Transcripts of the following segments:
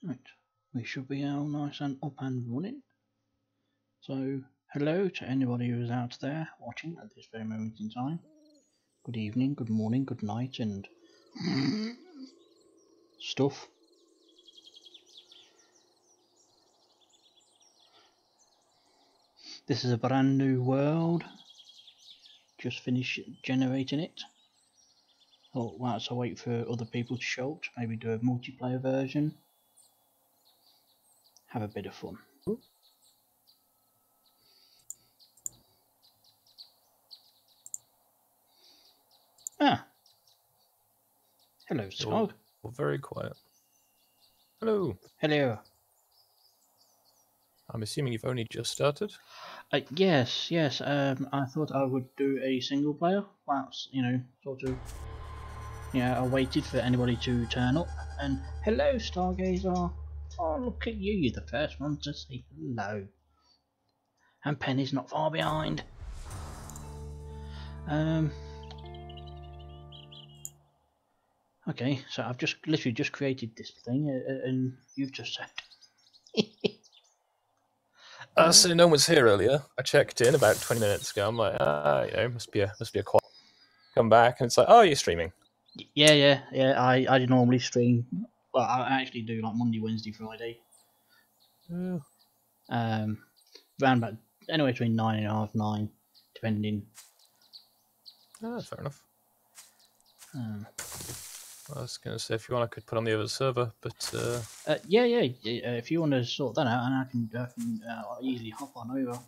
Right, we should be all nice and up and running. So, hello to anybody who's out there watching at this very moment in time. Good evening, good morning, good night, and stuff. This is a brand new world. Just finished generating it. Oh, well, so wait for other people to show up, maybe do a multiplayer version. Have a bit of fun. Ah. Hello, Skog. You're very quiet. Hello. Hello. I'm assuming you've only just started? Yes. I thought I would do a single player. Whilst, sort of, I waited for anybody to turn up. And hello, Stargazer. Oh, look at you. You're the first one to say hello. And Penny's not far behind. Okay, so I've literally just created this thing, and you've just said. So no one was here earlier. I checked in about 20 minutes ago. I'm like, must be a quiet. Come back and it's like, oh, you're streaming. Yeah. I normally stream. Well, I actually do like Monday, Wednesday, Friday. Round about anywhere between 9:30 and 9, depending. Fair enough. I was going to say, if you want, I could put on the other server, but yeah. If you want to sort that out, and I can easily hop on over.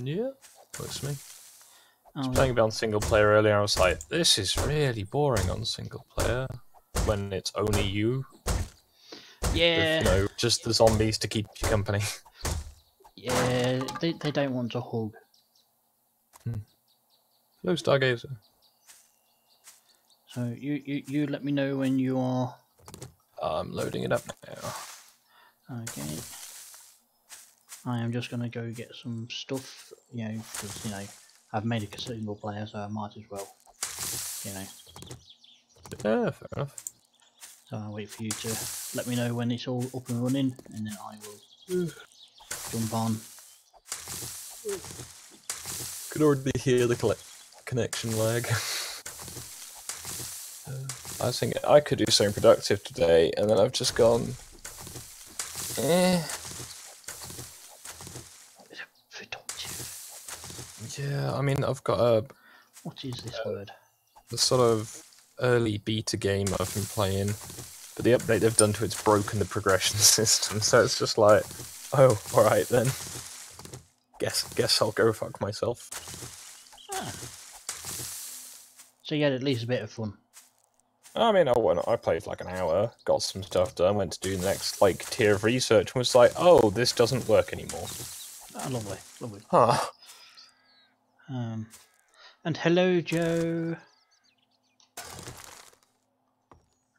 Yeah, works for me. I was playing a bit on single player earlier. I was like, this is really boring on single player when it's only you. Yeah. With, just the zombies to keep you company. Yeah, they don't want to hug. Hello, Stargazer. So you let me know when you are. I'm loading it up now. Okay. I am just gonna go get some stuff, because I've made a single player, so I might as well, Yeah, fair enough. So I'll wait for you to let me know when it's all up and running, and then I will jump on. Could already hear the connection lag. I was thinking I could do something productive today, and then I've just gone, Productive? Yeah, I mean, I've got a... What is this word? The sort of early beta game I've been playing, but the update they've done to it's broken the progression system, so it's just like, oh, alright then. Guess I'll go fuck myself. So you had at least a bit of fun. I mean, I played like an hour, got some stuff done, went to do the next tier of research, and was like, oh, this doesn't work anymore. Oh, lovely. Huh. And hello, Joe.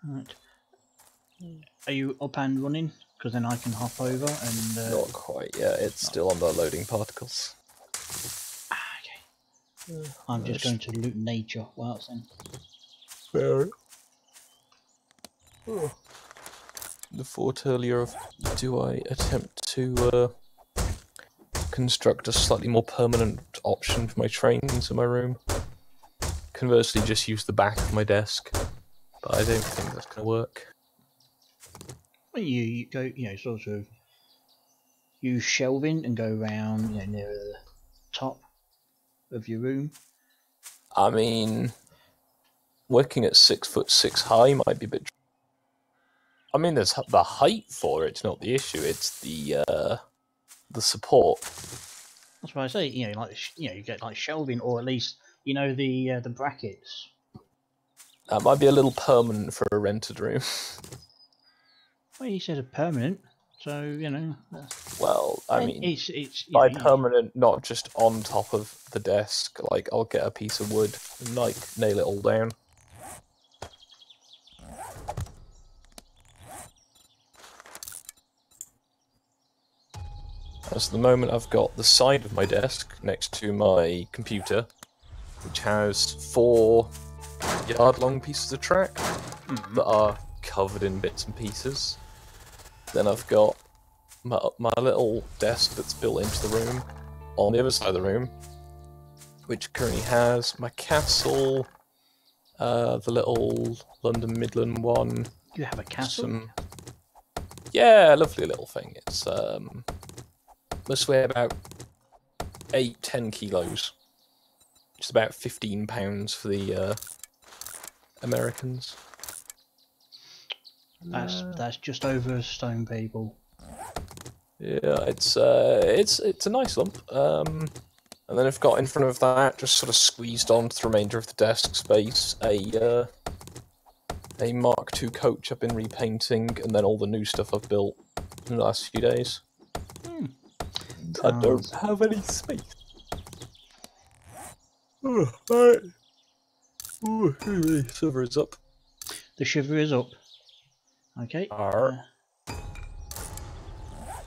Right. Are you up and running? Because then I can hop over and... Not quite yet, it's still on the loading particles. Okay. I'm just going to loot nature whilst then. Fair. The thought earlier of, do I attempt to construct a slightly more permanent option for my trains in my room? Conversely, just use the back of my desk, but I don't think that's going to work. Well, you go, sort of use shelving and go around, near the top of your room. I mean, working at 6'6" high might be a bit. I mean, there's the height for it's not the issue. It's the support. That's what I say. You get like shelving, or at least the brackets. That might be a little permanent for a rented room. Well, you said a permanent, so Well, I mean, it's by permanent, not just on top of the desk. Like, I'll get a piece of wood and nail it all down. As the moment, I've got the side of my desk next to my computer, which has 4 yard-long pieces of track that are covered in bits and pieces. Then I've got my little desk that's built into the room on the other side of the room, which currently has my castle, the little London Midland one. You have a castle? Yeah, lovely little thing. It's must weigh about 8-10 kilos. Which is about £15 for the Americans. That's just over a stone, people. Yeah, it's a nice lump. And then I've got in front of that, just sort of squeezed onto the remainder of the desk space, a Mark II coach I've been repainting, and then all the new stuff I've built in the last few days. I don't have any space. The server is up. The shiver is up. Okay.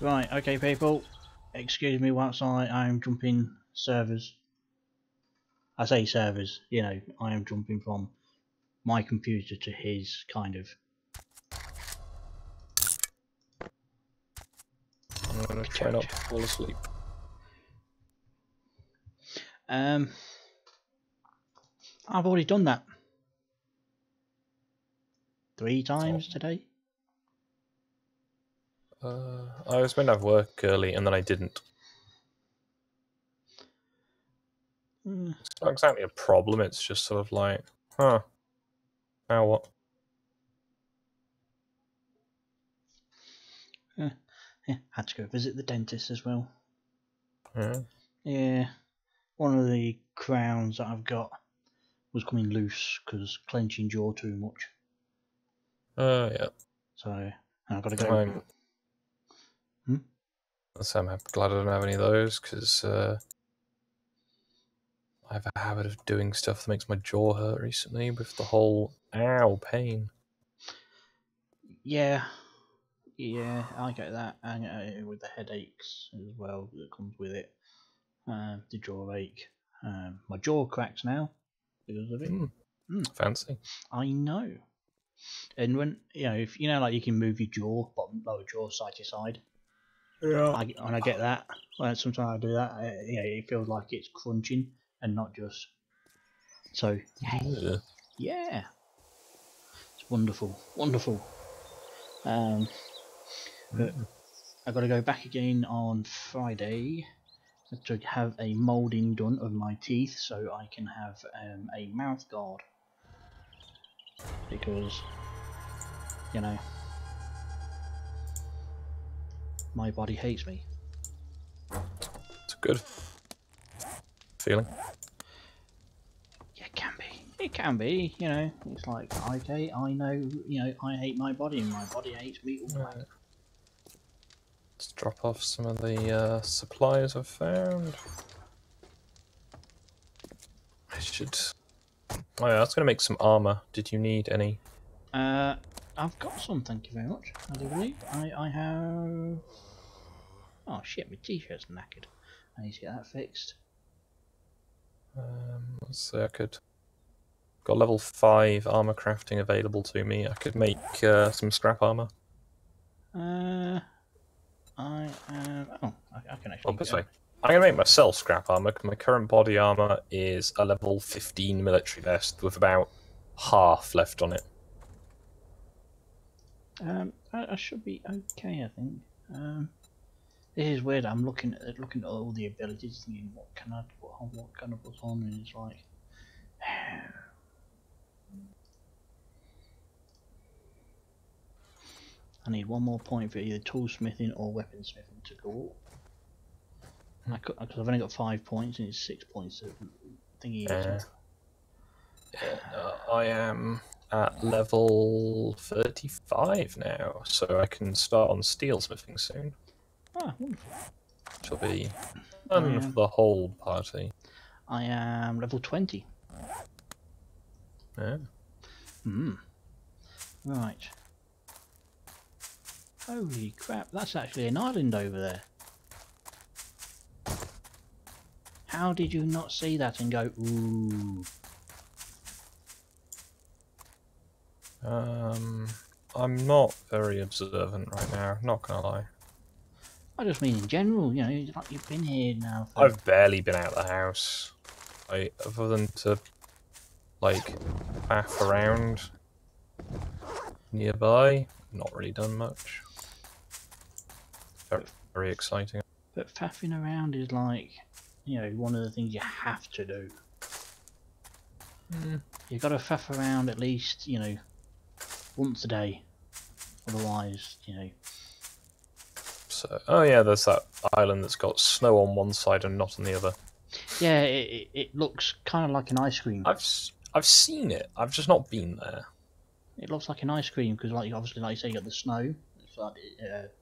Right, okay, people. Excuse me whilst I'm jumping servers. I say servers, you know, I am jumping from my computer to his, kind of. I'm going to try not to fall asleep. I've already done that 3 times today. I was meant to have work early and then I didn't. It's not exactly a problem, it's just sort of like, huh, now what? Yeah, had to go visit the dentist as well. Yeah. Yeah, one of the crowns that I've got was coming loose because clenching jaw too much. Yeah. So I've got to go. I'm glad I don't have any of those because I have a habit of doing stuff that makes my jaw hurt recently with the whole ow pain. Yeah, I get that, and with the headaches as well that comes with it, the jaw ache. My jaw cracks now because of it. Fancy. I know. And when if like you can move your jaw, lower jaw, side to side. Yeah. I get that. When sometimes I do that, it feels like it's crunching and not just. So yeah, it's wonderful, wonderful. But I've got to go back again on Friday to have a moulding done of my teeth so I can have a mouth guard, because my body hates me. It's a good feeling. Yeah, it can be, it's like, okay, I know, I hate my body and my body hates me all back. Let's drop off some of the supplies I've found. I should... Oh yeah, I was going to make some armour. Did you need any? I've got some, thank you very much. I do believe. I have... Oh shit, my t-shirt's knackered. I need to get that fixed. Let's see, I could... Got level 5 armour crafting available to me. I could make some scrap armour. I can actually... Well, this way. I'm going to make myself scrap armour because my current body armour is a level 15 military vest with about half left on it. I should be okay, I think. This is weird. I'm looking at all the abilities, thinking what can I put on, and it's like, I need 1 more point for either toolsmithing or weaponsmithing to go up. Because I've only got 5 points and it's 6 points of thingy. I am at level 35 now, so I can start on steelsmithing soon. Ah, wonderful. Which will be fun for the whole party. I am level 20. Yeah. Right. Holy crap, that's actually an island over there. How did you not see that and go, ooh? I'm not very observant right now, not gonna lie. I just mean in general, you know, like you've been here now for... I've barely been out of the house. Other than to, like, faff around nearby, not really done much. Very exciting. But faffing around is like, you know, one of the things you have to do. You've got to faff around at least, you know, once a day. Otherwise, you know... So, oh yeah, there's that island that's got snow on one side and not on the other. Yeah, it looks kind of like an ice cream. I've seen it. I've just not been there. It looks like an ice cream because, like, obviously, like you say, you got the snow, it's like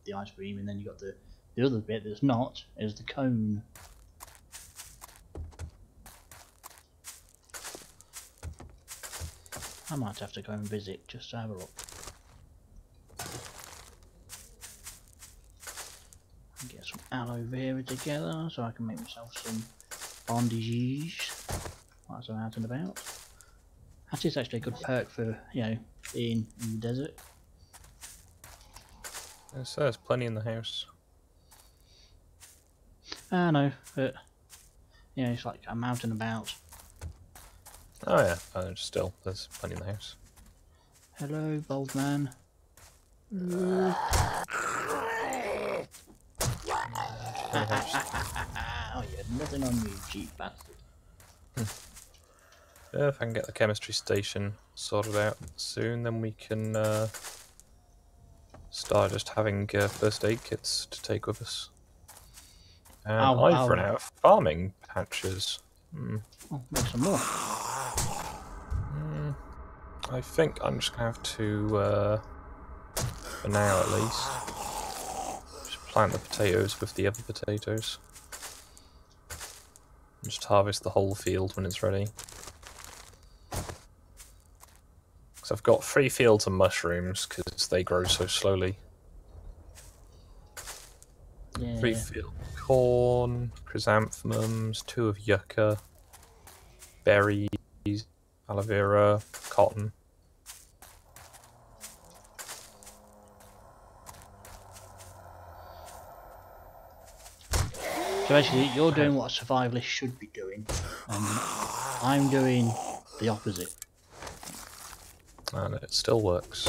the ice cream, and then you got the other bit that's not is the cone. I might have to go and visit just to have a look. And get some aloe vera together so I can make myself some bandages whilst I'm out and about. That is actually a good perk for, you know, being in the desert. There's plenty in the house. I know, but you know, it's like I'm out and about. Oh yeah, still, there's plenty in the house. Hello, bold man. The house. Oh, you had nothing on you, cheap bastard. Yeah, if I can get the chemistry station sorted out soon, then we can start just having first aid kits to take with us. And I've run out of farming patches. Oh, make some more. I think I'm just gonna have to, for now at least, just plant the potatoes with the other potatoes. And just harvest the whole field when it's ready. Because I've got 3 fields of mushrooms because they grow so slowly. Yeah. 3 fields of corn, chrysanthemums, 2 of yucca, berries, aloe vera, cotton. So basically, you're doing what a survivalist should be doing, and I'm doing the opposite. And it still works.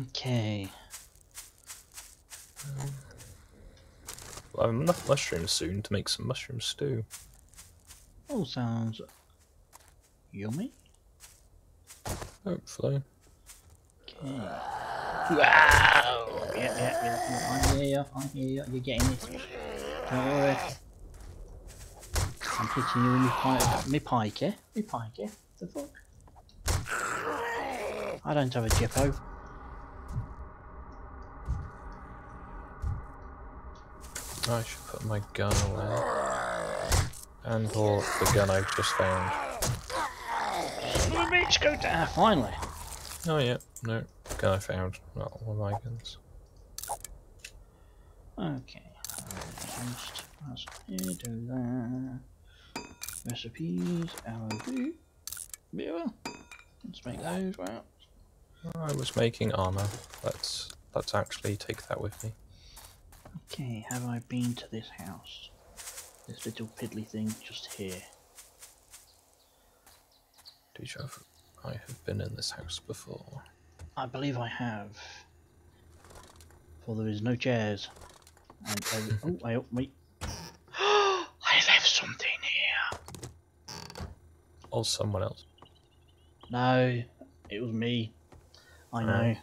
Okay. I'll have enough mushrooms soon to make some mushroom stew. All sounds yummy. Hopefully. Okay. Wow! Yeah. I hear you. You're getting it. Don't worry. I'm hitting you with me pike, eh? Me pike, eh? The fuck? I don't have a jippo. I should put my gun away. And or the gun I've just found. Son of a bitch, go down! Finally. Oh yeah, no. Gun I found. Not one of my guns. Okay. Let's do that. Recipes, aloe vera. Let's make those right. I was making armor. Let's actually take that with me. Okay, have I been to this house? This little piddly thing just here. Deja vu. I have been in this house before. I believe I have. For there is no chairs. And oh, wait. I left something here. Or someone else. No, it was me. I know.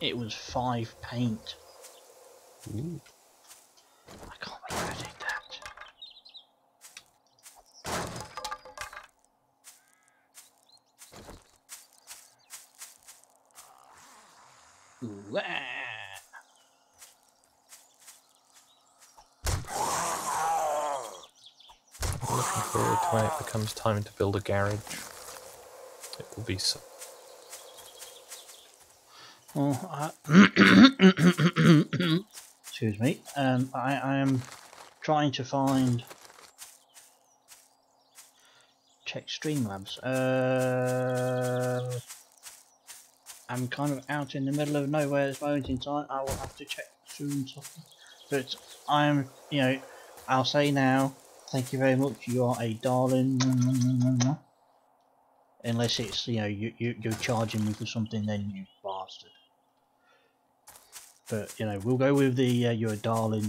It was 5 paint. Ooh. I can't believe I did that. Ooh, ah. I'm looking forward to when it becomes time to build a garage. It will be so. Well, excuse me. I am trying to find check Streamlabs. I'm kind of out in the middle of nowhere at this moment in time. I will have to check soon. But I'm, you know, I'll say now, thank you very much. You are a darling. Unless it's, you know, you're charging me for something, then you bastard. But you know, we'll go with the you're a darling.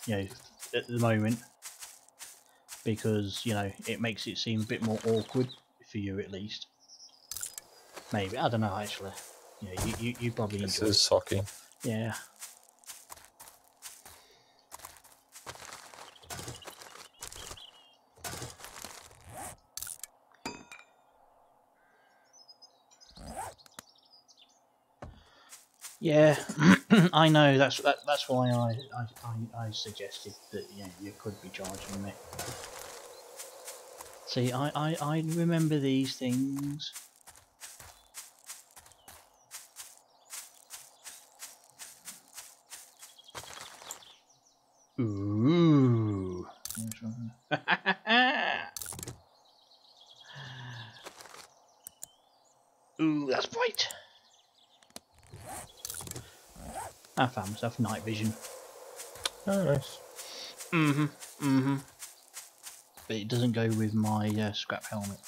You know, at the moment, because you know it makes it seem a bit more awkward for you at least. Maybe, I don't know actually. Yeah, you probably enjoy This is socky. Yeah. Yeah, I know. That's why I suggested that you could be charging me. See, I remember these things. Ooh. Ooh, that's bright. I found myself night vision. Oh, nice. But it doesn't go with my scrap helmet.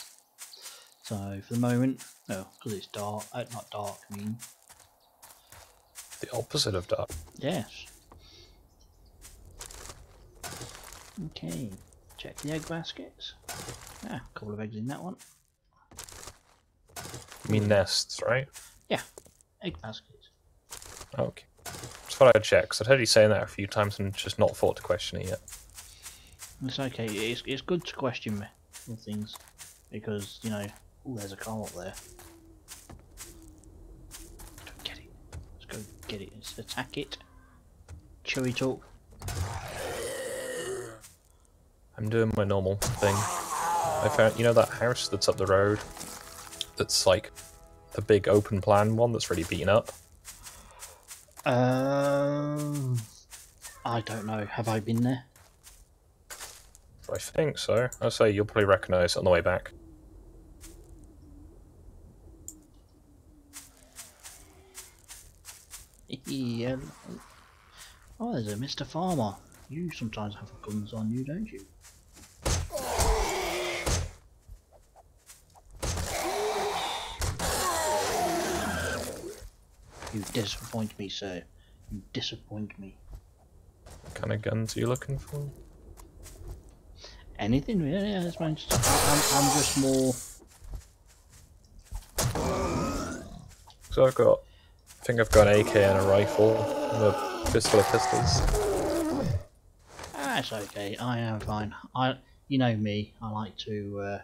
So for the moment, oh, because it's dark. Not dark. I mean, The opposite of dark. yes. Okay. Check the egg baskets. Ah, a couple of eggs in that one. You mean nests, right? Yeah, egg baskets. Okay. Just thought I'd check, because I've heard you saying that a few times and just not thought to question it yet. It's okay. It's good to question me with things because you know. Oh, there's a car up there. Let's go get it. Let's go get it. Let's attack it. Chewy talk. I'm doing my normal thing. I found, you know, that house that's up the road? That's like the big open plan one that's really beaten up? I don't know. Have I been there? I think so. I'll say you'll probably recognise it on the way back. Yeah. Oh, there's a Mr. Farmer. You sometimes have guns on you, don't you? You disappoint me, sir. You disappoint me. What kind of guns are you looking for? Anything really? Yeah, that's fine. I'm just more. So I think I've got an AK and a rifle and a pistol of pistols. That's okay. I am fine. You know me. I like to.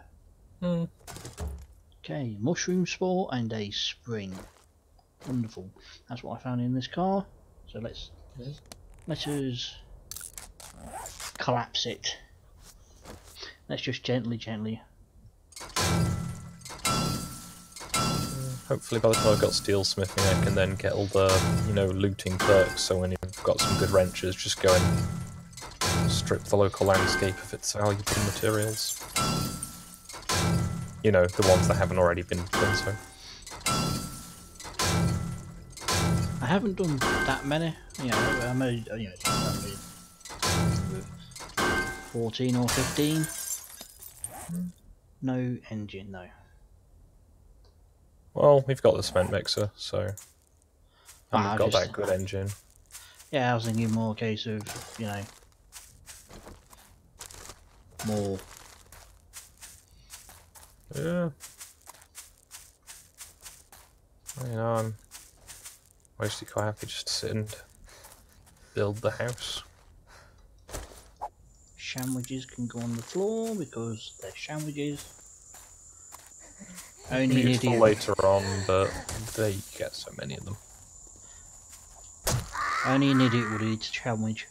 Okay, mushroom spore and a spring. Wonderful. That's what I found in this car. So let us collapse it. Let's just gently. Hopefully by the time I've got steel smithing I can then get all the, you know, looting perks, so when you've got some good wrenches, just go and strip the local landscape of its valuable materials. You know, the ones that haven't already been done so. I haven't done that many. You know, I made 14 or 15. No engine, no. Well, we've got the cement mixer, so I haven't got just, that good engine. Yeah, I was thinking more a case of, you know, more. Yeah. You know, I'm mostly quite happy just to sit and build the house. Sandwiches can go on the floor because they're sandwiches. Only Beautiful later on, but there you get so many of them. Only an idiot would eat a sandwich.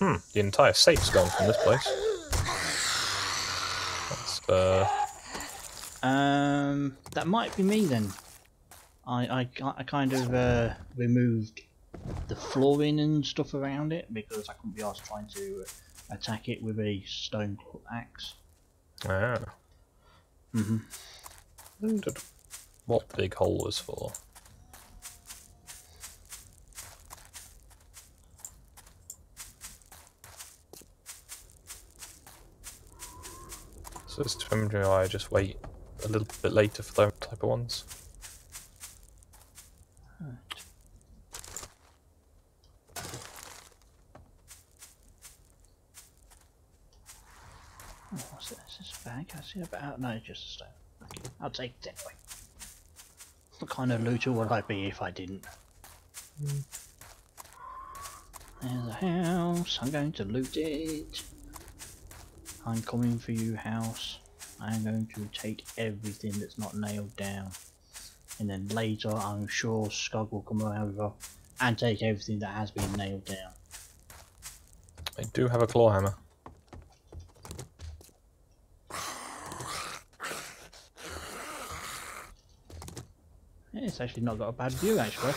The entire safe's gone from this place. That's, that might be me then. I kind of removed the flooring and stuff around it because I couldn't be asked trying to attack it with a stone axe. Ah. Mm-hmm. Wondered what the big hole was for. So it's wondering why I just wait a little bit later for those type of ones. Right. Oh, what's this? Is this a bag? I see a bag. No, it's just a stone. Okay, I'll take it anyway. What kind of looter would I be if I didn't? There's a house. I'm going to loot it. I'm coming for you, house. I'm going to take everything that's not nailed down. And then later, I'm sure Scug will come over and take everything that has been nailed down. I do have a claw hammer. Yeah, it's actually not got a bad view, actually.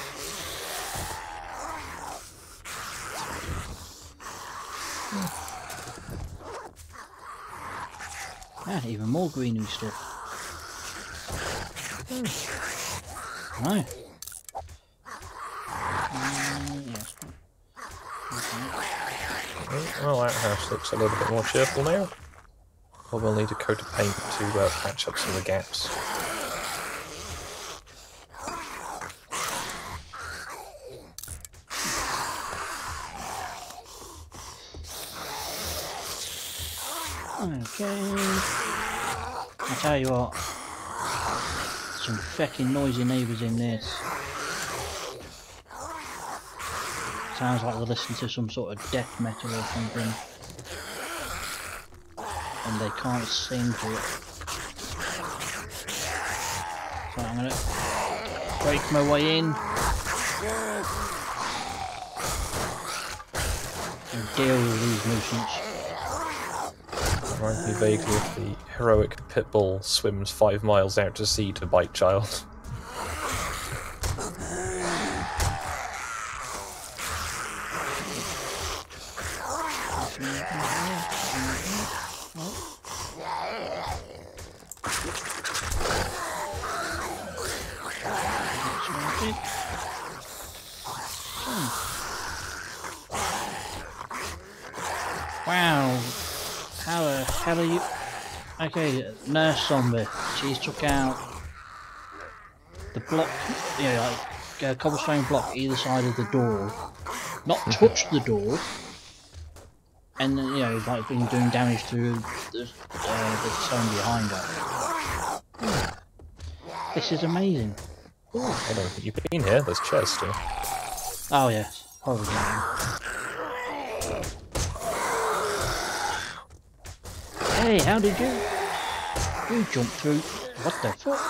Yeah, even more greenery stuff. No. Yes. Well, that house looks a little bit more cheerful now. Well, we'll need a coat of paint to patch up some of the gaps. Okay. I tell you what, some feckin' noisy neighbours in this. Sounds like they're listening to some sort of death metal or something, and they can't sing to it. So I'm gonna break my way in and deal with these nuisance. Reminds me vaguely of the heroic pit bull swims 5 miles out to sea to bite child. Wow, how the hell are you? Okay, nurse zombie. She's took out the block, like a cobblestone block either side of the door, not touched the door, and then, like been doing damage to the stone behind her. This is amazing. I don't think you've been here, there's chairs still. Oh yes, probably. Hey, how did you jump through? What the fuck?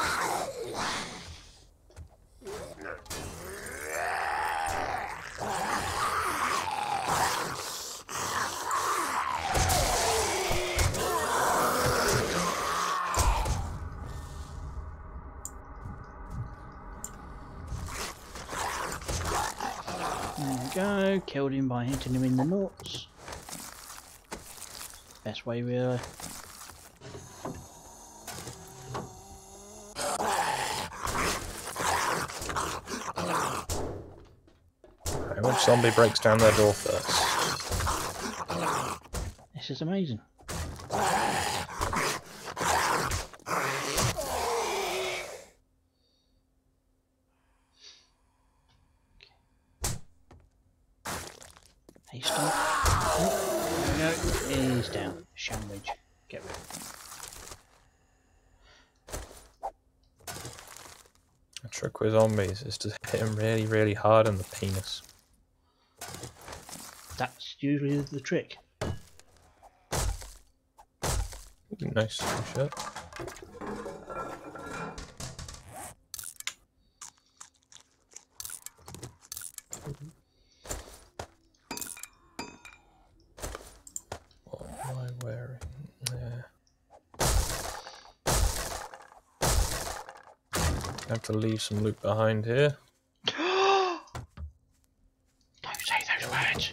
There we go, killed him by hitting him in the nuts. Best way really. Which zombie breaks down their door first? This is amazing. Hey, stop. Oh, there we go. He's down. Sandwich. Get rid of him. The trick with zombies is to hit them really, really hard in the penis. That's usually the trick. Nice shirt. What am I wearing? I have to leave some loot behind here. Don't say those words.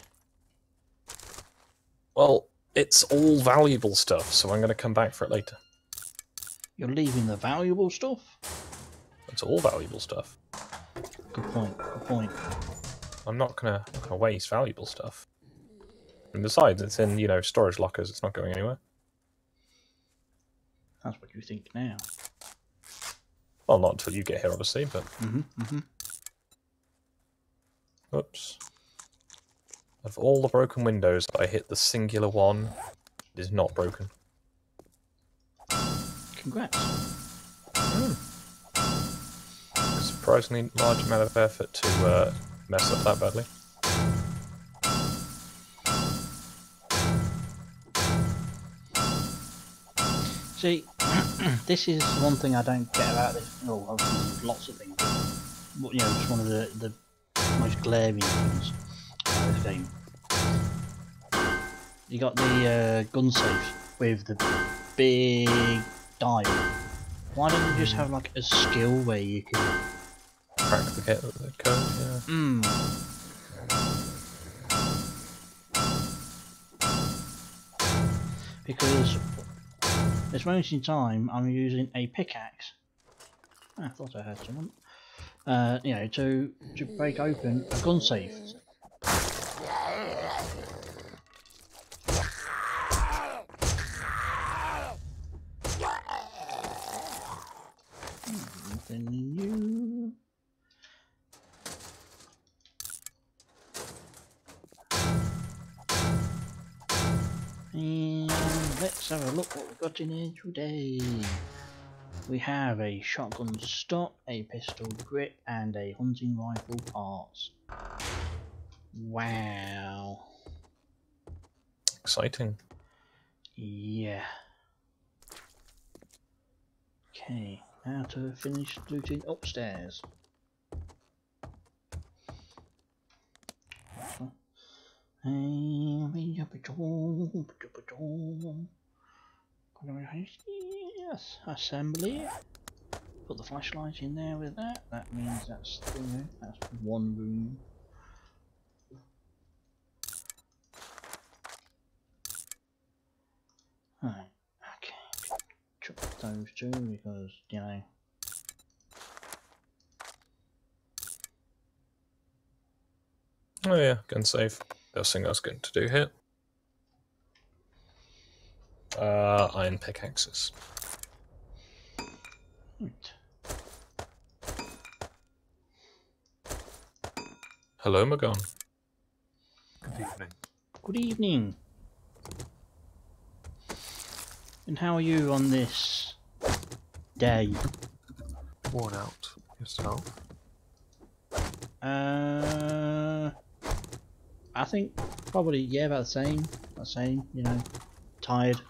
Well, It's all valuable stuff, so I'm going to come back for it later. You're leaving the valuable stuff? It's all valuable stuff. Good point, good point. I'm not gonna waste valuable stuff. And besides, it's in, you know, storage lockers. It's not going anywhere. That's what you think now. Well, not until you get here, obviously, but... Oops. Of all the broken windows, I hit the singular one. It is not broken. Congrats. Surprisingly large amount of effort to mess up that badly. See, this is one thing I don't get about this. Well, obviously there's lots of things, but you know, it's one of the most glaring things about this game. You got the gun safe with the big dial. Why don't you just have like a skill where you can crack the code? Yeah. Because at this moment in time, I'm using a pickaxe. I thought I had someone. You know, to break open a gun safe. Nothing new. And let's have a look what we've got in here today. We have a shotgun stock, a pistol grip, and a hunting rifle parts. Wow. Exciting. Yeah. Okay, now to finish looting upstairs. Yes, assembly. Put the flashlight in there with that. That means that's, you know, that's one room. Right, okay. Chuck those two because, you know. Oh yeah, gun safe. First thing I was going to do here. Iron pickaxes. Right. Hello, Magon. Good evening. Good evening. And how are you on this day? Worn out. Yourself? I think probably, yeah, about the same. You know, tired.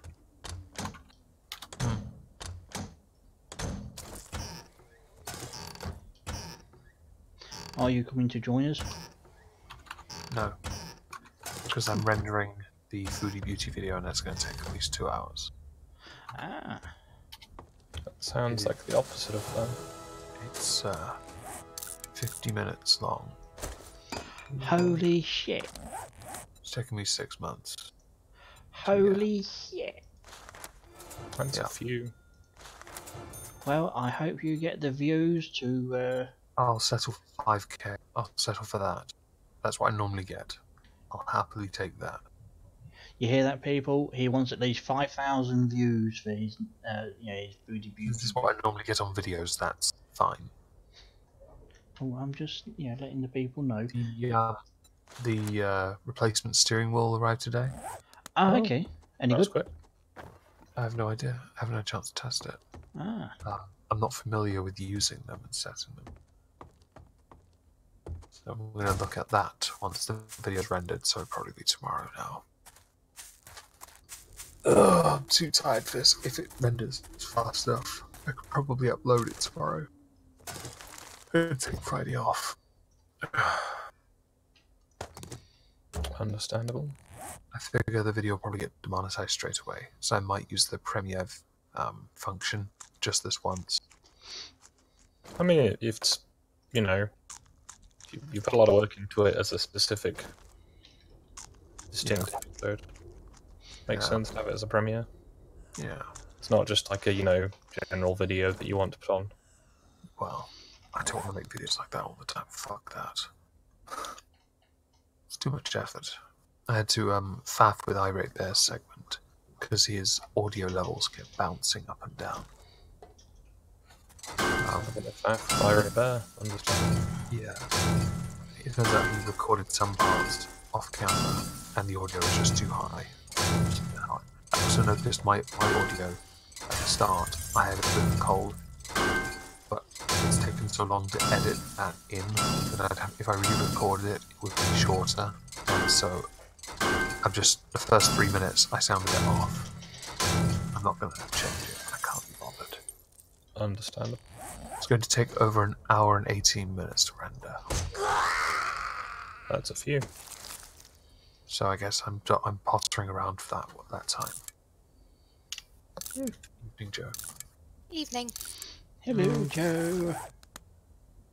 Are you coming to join us? No. Because I'm rendering the Foodie Beauty video and that's going to take at least 2 hours. Ah. That sounds like the opposite of fun. It's 50 minutes long. Holy shit. It's taken me 6 months. Holy shit. That's a few. Well, I hope you get the views to... I'll settle for 5k. I'll settle for that. That's what I normally get. I'll happily take that. You hear that, people? He wants at least 5,000 views for his, you know, his Booty Beauty. This is what I normally get on videos. That's fine. Oh, I'm just, you know, letting the people know. The replacement steering wheel arrived today. Ah, okay. Any good? Quick. I have no idea. I haven't had a chance to test it. Ah. I'm not familiar with using them and setting them. So I'm going to look at that once the video's rendered, so it'll probably be tomorrow now. Ugh, I'm too tired for this. If it renders fast enough, I could probably upload it tomorrow. And take Friday off. Understandable. I figure the video will probably get demonetized straight away, so I might use the Premiere function just this once. I mean, it's, you know, you put a lot of work into it as a specific, distinct episode. Makes sense to have it as a premiere. Yeah. It's not just like a, general video that you want to put on. Well, I don't want to make videos like that all the time. Fuck that. It's too much effort. I had to faff with Irate Bear's segment because his audio levels kept bouncing up and down. Pirate Bear, understand. Yeah. It turns out he recorded some parts off camera and the audio was just too high. I also noticed my audio at the start. I had a bit of a cold, but it's taken so long to edit that in that if I re-recorded it, it would be shorter. And so the first 3 minutes I sounded it off. I'm not going to change it. I can't be bothered. Understandable. It's going to take over an hour and 18 minutes to render. That's a few. So I guess I'm pottering around for that time. Evening, Joe. Evening. Hello, Joe.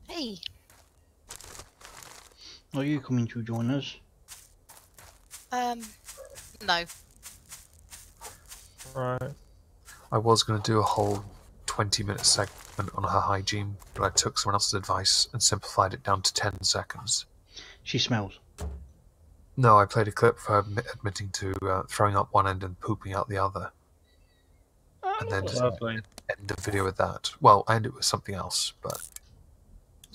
Hey. Are you coming to join us? No. Right. I was going to do a whole 20-minute segment on her hygiene, but I took someone else's advice and simplified it down to 10 seconds. She smells. No, I played a clip for her admitting to throwing up one end and pooping out the other. And then just end the video with that. Well, I ended it with something else, but...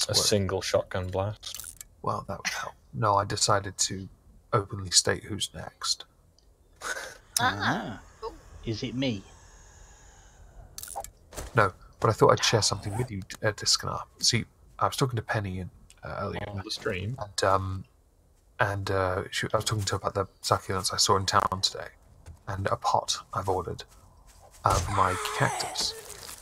A single shotgun blast. Well, that would help. No, I decided to openly state who's next. Ah. Is it me? No, but I thought I'd share something with you, Discanar. See, I was talking to Penny earlier. On the stream. And I was talking to her about the succulents I saw in town today. And a pot I've ordered for my cactus.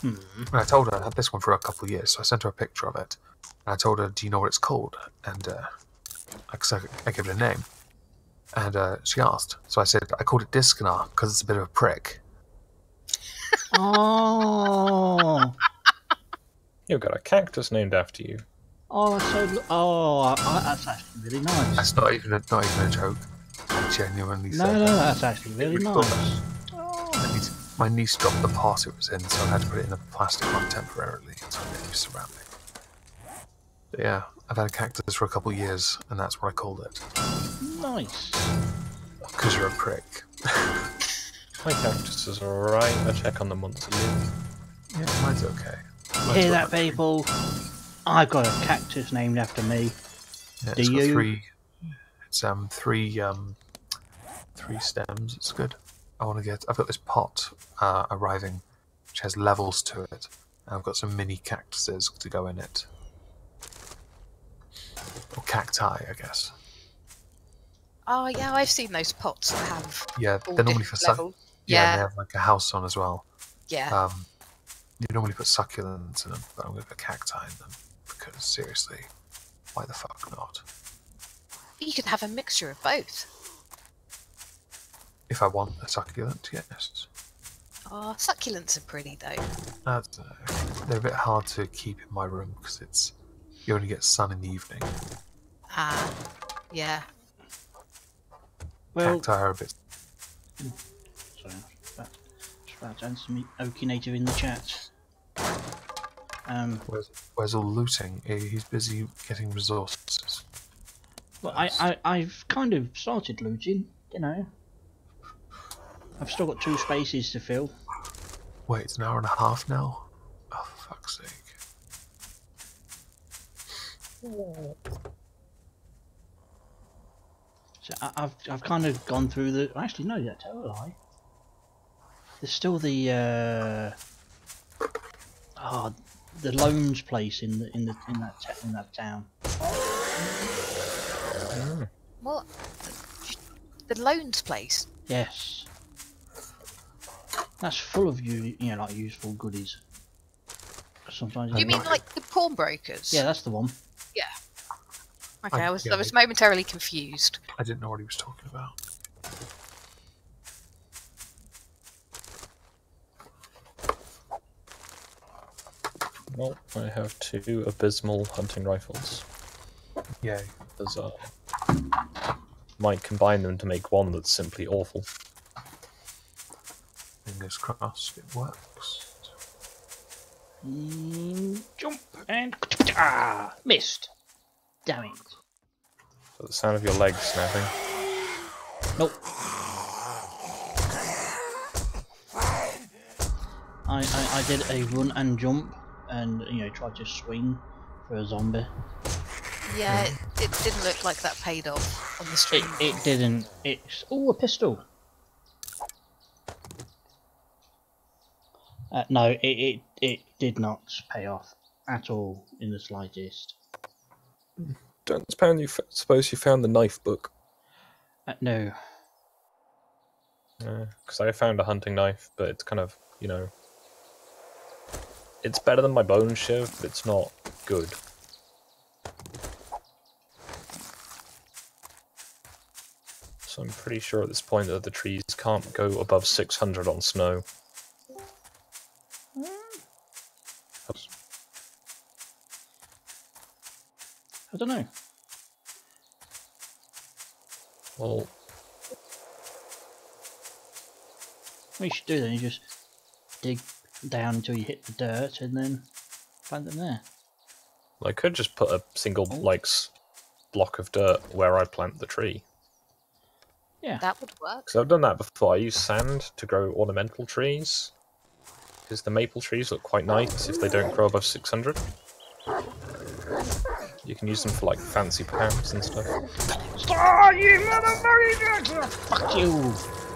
And I told her I had this one for a couple of years, so I sent her a picture of it. And I told her, do you know what it's called? And I gave it a name. And she asked. So I said, I called it Discanar because it's a bit of a prick. Oh. You've got a cactus named after you. Oh, that's actually really nice. That's not even a joke. I genuinely said No, that. that's actually really nice. My niece dropped the pot it was in, so I had to put it in a plastic one temporarily until I get used to ceramic. But yeah, I've had a cactus for a couple of years, and that's what I called it. Nice. Because you're a prick. My cactuses are alright. I check on them once a year. Yeah, mine's okay. Hear that, people? I've got a cactus named after me. Yeah, Do it's got you? three stems. It's good. I've got this pot arriving, which has levels to it. And I've got some mini cactuses to go in it. Or cacti, I guess. Oh yeah, I've seen those pots that have Yeah, all they're normally for different levels. Yeah, and Yeah, they have like a house on as well. yeah. You normally put succulents in them, but I'm going to put cacti in them because seriously, why the fuck not? You could have a mixture of both. If I want a succulent, yes. Oh, succulents are pretty though. They're a bit hard to keep in my room because you only get sun in the evening. Ah, yeah. Well, Cacti are a bit. sorry, just about to answer me, Okie Native in the chat. Where's all looting? He's busy getting resources. Well, I've kind of started looting, you know. I've still got 2 spaces to fill. Wait, it's an hour and a half now? Oh, for fuck's sake. So I've kind of gone through the. Actually, no, that's a lie. There's still the loans place in that town. What? The loans place? Yes. That's full of like useful goodies. Sometimes. You mean like the pawnbrokers? Yeah, that's the one. Yeah. Okay, I was yeah. momentarily confused. I didn't know what he was talking about. Well, I have 2 abysmal hunting rifles. Yay. Might combine them to make one that's simply awful. Fingers crossed it works. Jump and missed. Damn it. So the sound of your legs snapping. Nope. I did a run and jump and tried to swing for a zombie. Yeah, it didn't look like that paid off on the stream. It didn't. It's a pistol. No, it did not pay off at all in the slightest. Don't suppose you found the knife book? No. Because I found a hunting knife, but it's kind of, it's better than my bone shiv, but it's not good. So I'm pretty sure at this point that the trees can't go above 600 on snow. I don't know. Well, what you should do then, you just dig down until you hit the dirt and then plant them there. I could just put a single, block of dirt where I plant the tree. Yeah. That would work. Because I've done that before. I use sand to grow ornamental trees. Because the maple trees look quite nice if they don't grow above 600. You can use them for like fancy pants and stuff. Stop, you motherfucking! Fuck you!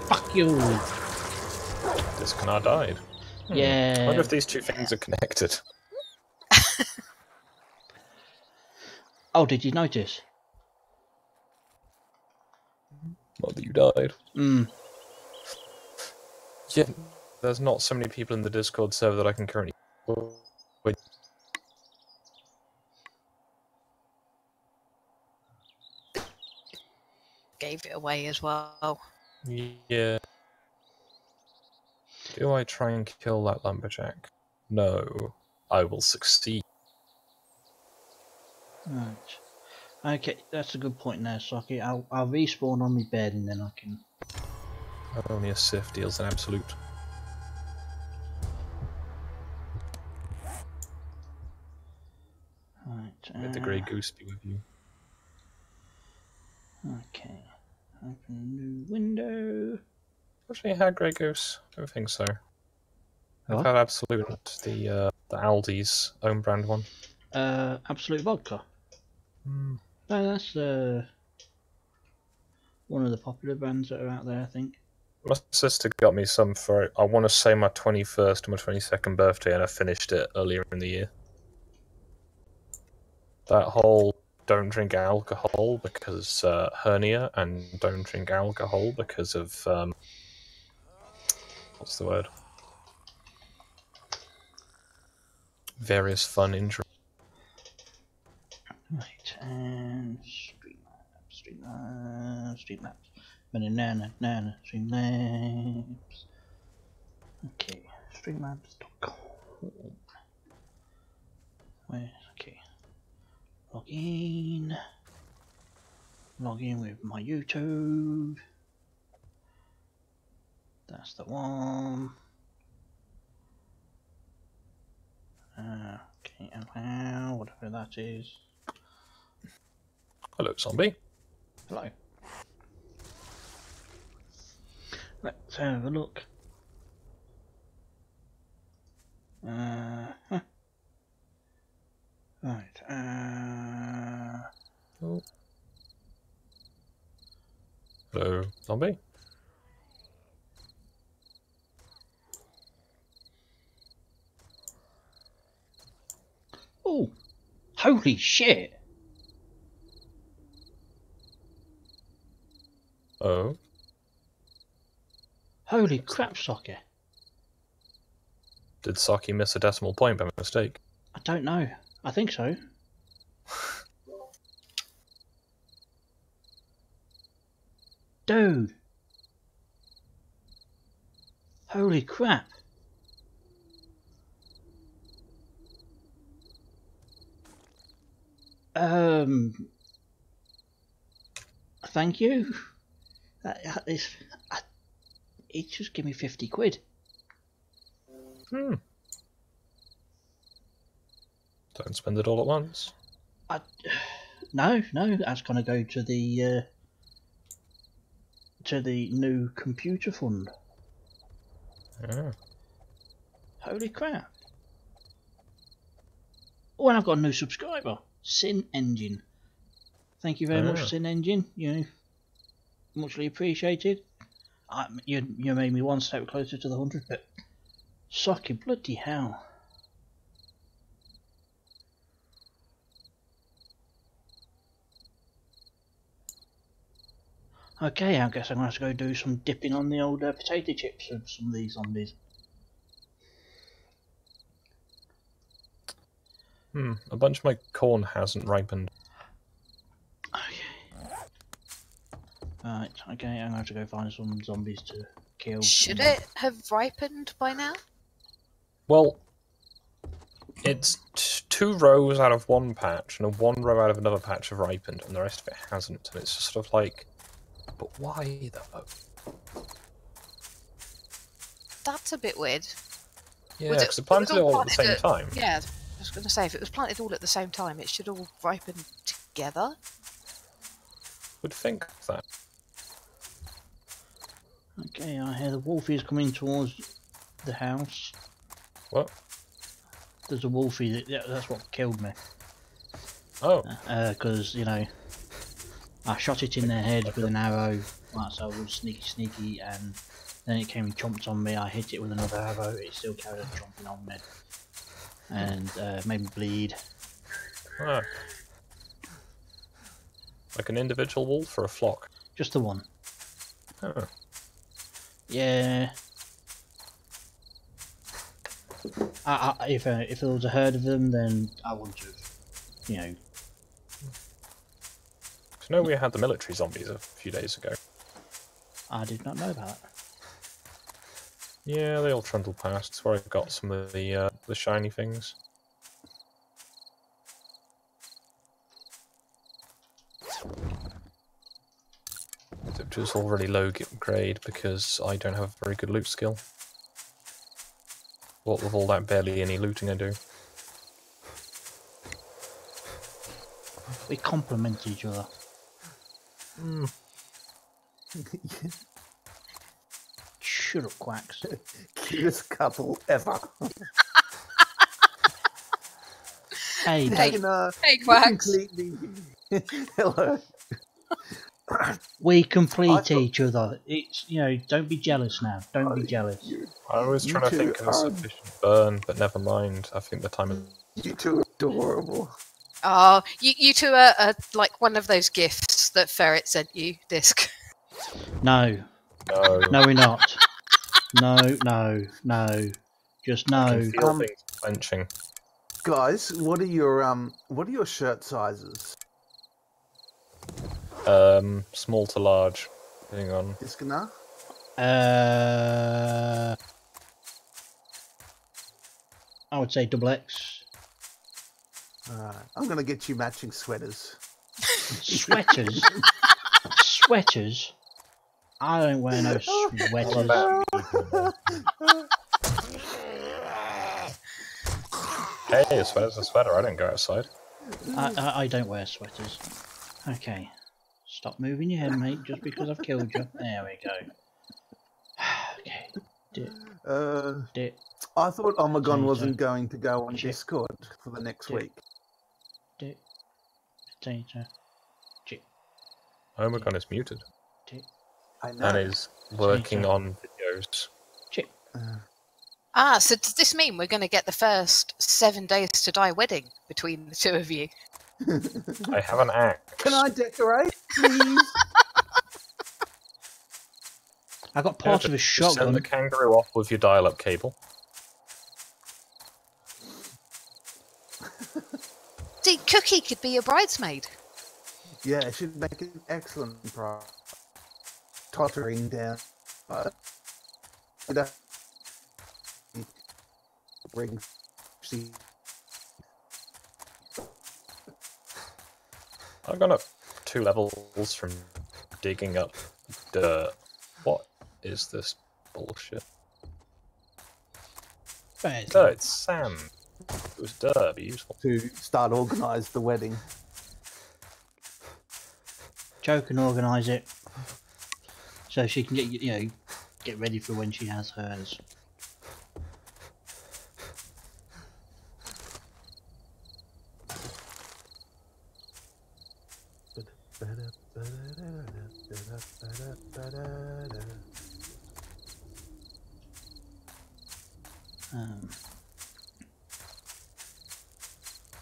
Fuck you! This canard died. Yeah. I wonder if these two things are connected. Oh, did you notice? Not that you died. Hmm. Yeah, there's not so many people in the Discord server that I can currently... Wait. Gave it away as well. Yeah. Do I try and kill that lumberjack? No. I will succeed. Right. Okay, that's a good point there, Socky. I'll respawn on my bed and then I can... Only a Sif deals an absolute. Right. Let the grey goose be with you. Okay. Open new window. Actually, I had grey goose. I don't think so. What? I've had absolute, the Aldi's own brand one. Absolute vodka. No, that's one of the popular brands that are out there, I think. My sister got me some for, I want to say, my 21st or my 22nd birthday, and I finished it earlier in the year. That whole don't drink alcohol because hernia, and don't drink alcohol because of, what's the word? Various fun injuries. Right, and Streamlabs. Banana, Streamlabs. Okay, Streamlabs.com. Where? Okay. Log in with my YouTube. That's the one. Okay, and now whatever that is. Hello, zombie. Hello. Let's have a look. Huh. Right. Oh. Hello, zombie. Oh, holy shit! Oh. Holy crap, Socky. Did Saki miss a decimal point by mistake? I don't know. I think so. Dude. Holy crap. Thank you. That is, it just give me 50 quid. Hmm. Don't spend it all at once. No, that's gonna go to the new computer fund. Yeah. Holy crap! Oh, and I've got a new subscriber, Sin Engine. Thank you very much, Sin Engine. You know, muchly appreciated. You made me one step closer to the 100, but socky bloody hell. Okay, I guess I'm going to go do some dipping on the old potato chips of some of these zombies. A bunch of my corn hasn't ripened. Okay. Right, okay, I'm going to have to go find some zombies to kill. Should it have ripened by now? Well, it's 2 rows out of one patch, and 1 row out of another patch have ripened, and the rest of it hasn't. And it's just sort of like, but why though? That's a bit weird. Yeah, because it planted it all at the same time. Yeah, I was going to say, if it was planted all at the same time, it should all ripen together. Would think that. Okay, I hear the wolfie is coming towards the house. What? There's a wolfie, that's what killed me. Oh. Because, you know, I shot it in the head with an arrow, like so I was sneaky, and then it came and chomped on me. I hit it with another arrow, it still carried on chomping on me. And made me bleed. Ah. Like an individual wolf or a flock? Just the one. Oh. Yeah. If there was a herd of them, then I wouldn't have, you know. You know we had the military zombies a few days ago. I did not know about that. Yeah, they all trundled past. That's where I got some of the shiny things. It was already low grade because I don't have a very good loot skill. What with all that barely any looting I do. We complement each other. Shut up, quacks. Cutest couple ever. Hey, Hey, No, hey, quacks. completely. Hello. we complete each other. It's, you know, don't be jealous now. Don't be jealous. I was You trying to two think of a are- sufficient burn, but never mind. I think the time is... You two are adorable. Oh, you two are like one of those gifts that Ferret sent you, Disc. No. No. No, we're not. No. Just I no. can feel things clenching. Guys, what are your shirt sizes? Small to large. Hang on. Iskana? I would say double X. I'm gonna get you matching sweaters. Sweaters? Sweaters? I don't wear no sweaters. Hey, a sweater's a sweater. I don't go outside. I don't wear sweaters. Okay. Stop moving your head, mate, just because I've killed you. There we go. Okay. Dip. I thought Omegon Potato. wasn't going to go on Chip. Discord for the next Chip. week. Dip. Potato. Chip. Omegon is muted Dip. I know. and is working Potato. on videos. Chip. So does this mean we're going to get the first 7 days to die wedding between the two of you? I have an axe. Can I decorate, please? I got part of a Just send shotgun. the kangaroo off with your dial-up cable. See, Cookie could be your bridesmaid. Yeah, it should make an excellent prize. Tottering down. Ring. See. I've gone up 2 levels from digging up dirt. What is this bullshit? But it's No, like, it's sand. It was dirt, it'd be useful. To start organise the wedding. Joe can organise it so she can get ready for when she has hers.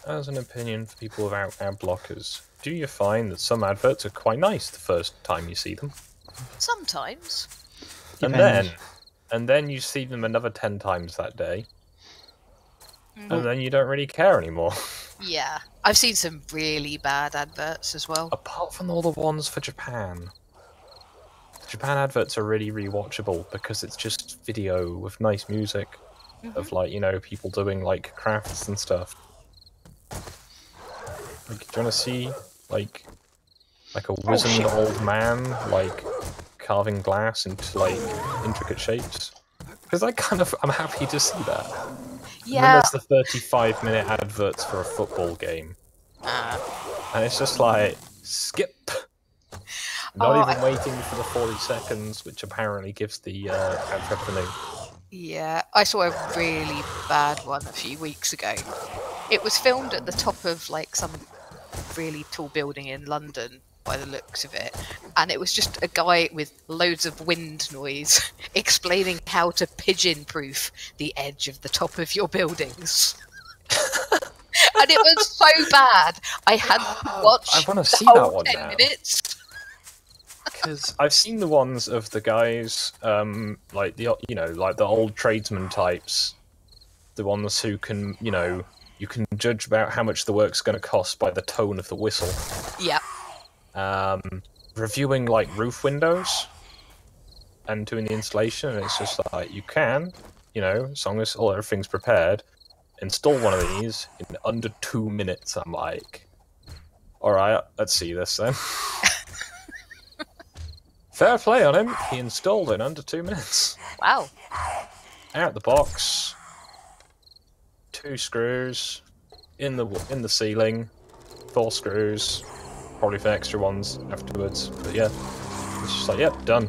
As an opinion for people without ad blockers, do you find that some adverts are quite nice the first time you see them? Sometimes. Depends. And then you see them another 10 times that day, Mhm. and then you don't really care anymore. Yeah, I've seen some really bad adverts as well. Apart from all the ones for Japan. The Japan adverts are really rewatchable because it's just video with nice music of, like, you know, people doing, like, crafts and stuff. Like, do you want to see, like a wizened old man, like, carving glass into, like, intricate shapes? Because I'm happy to see that. And then Yeah. there's the 35-minute adverts for a football game. And it's just like, skip! Not even waiting for the 40 seconds, which apparently gives the ad revenue. Yeah, I saw a really bad one a few weeks ago. It was filmed at the top of like some really tall building in London by the looks of it, and it was just a guy with loads of wind noise explaining how to pigeon-proof the edge of the top of your buildings. And it was so bad, I had to watch I want to see the that whole one 10 now. minutes. Because I've seen the ones of the guys, like the old tradesman types, the ones who can, you can judge about how much the work's going to cost by the tone of the whistle. Yeah. Reviewing like roof windows and doing the installation, and it's just like you can, as long as everything's prepared, install one of these in under 2 minutes. I'm like, all right, let's see this then. Fair play on him. He installed it in under 2 minutes. Wow. Out the box. 2 screws in the ceiling. 4 screws. Probably for extra ones afterwards. But yeah, it's just like, yep, done.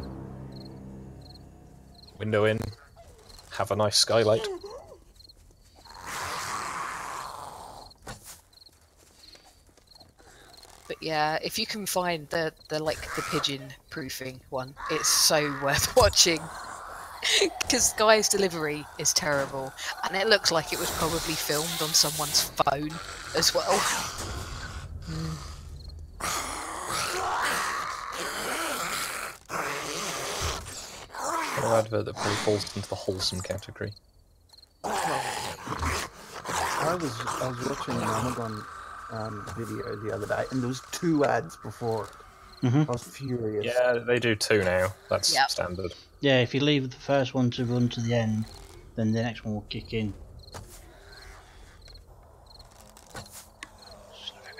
Window in. Have a nice skylight. But yeah, if you can find the pigeon proofing one, it's so worth watching. Because Guy's delivery is terrible, and it looks like it was probably filmed on someone's phone as well. An advert that probably falls into the wholesome category. I was watching an Amazon video the other day, and there was 2 ads before it. I was furious. Yeah, they do 2 now. That's Yep. standard. Yeah, if you leave the first one to run to the end, then the next one will kick in.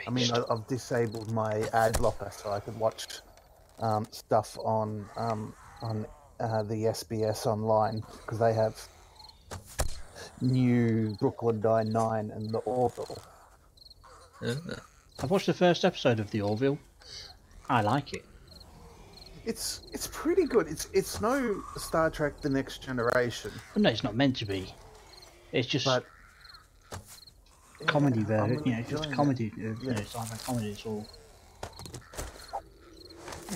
I mean, I've disabled my ad blocker so I can watch stuff on the SBS online, because they have new Brooklyn Nine-Nine and the Orville. I've watched the first episode of the Orville. I like it. It's pretty good. It's no Star Trek: The Next Generation, But no, it's not meant to be. It's just but comedy I'm version. really It's just enjoying comedy. Yeah. It's like a comedy. It's all.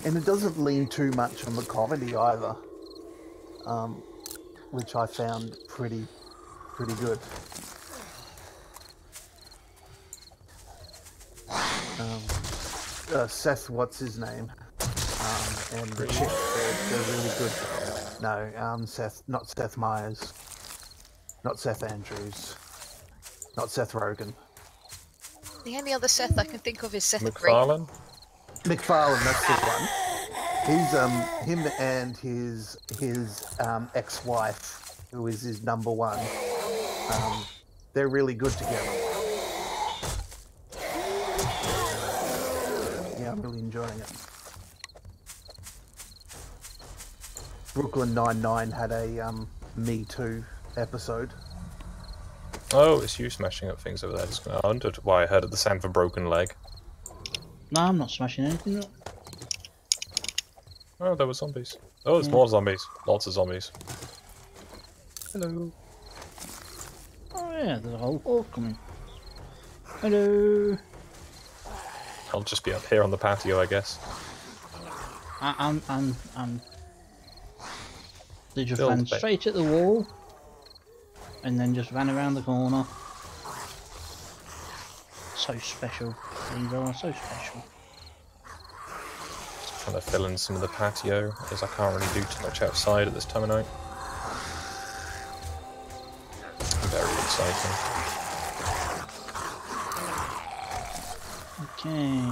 and it doesn't lean too much on the comedy either, which I found pretty good. Seth, what's his name? And the chick, they're really good. No, not Seth Meyers, not Seth Andrews, not Seth Rogen. The only other Seth I can think of is Seth Green. MacFarlane? McFarlane, that's the one. He's him and his ex-wife, who is his number one. They're really good together. Yeah, I'm really enjoying it. Brooklyn Nine-Nine had a Me Too episode. Oh, it's you smashing up things over there. I wondered why I heard the sound of a broken leg. No, I'm not smashing anything up. Oh, there were zombies. Oh, there's Yeah. more zombies. Lots of zombies. Hello. Oh yeah, there's a whole horde coming. Hello. I'll just be up here on the patio, I guess. They just Build ran bit. straight at the wall, and then just ran around the corner. So special. These are so special. Trying to fill in some of the patio, as I can't really do too much outside at this time of night. Very exciting. Okay.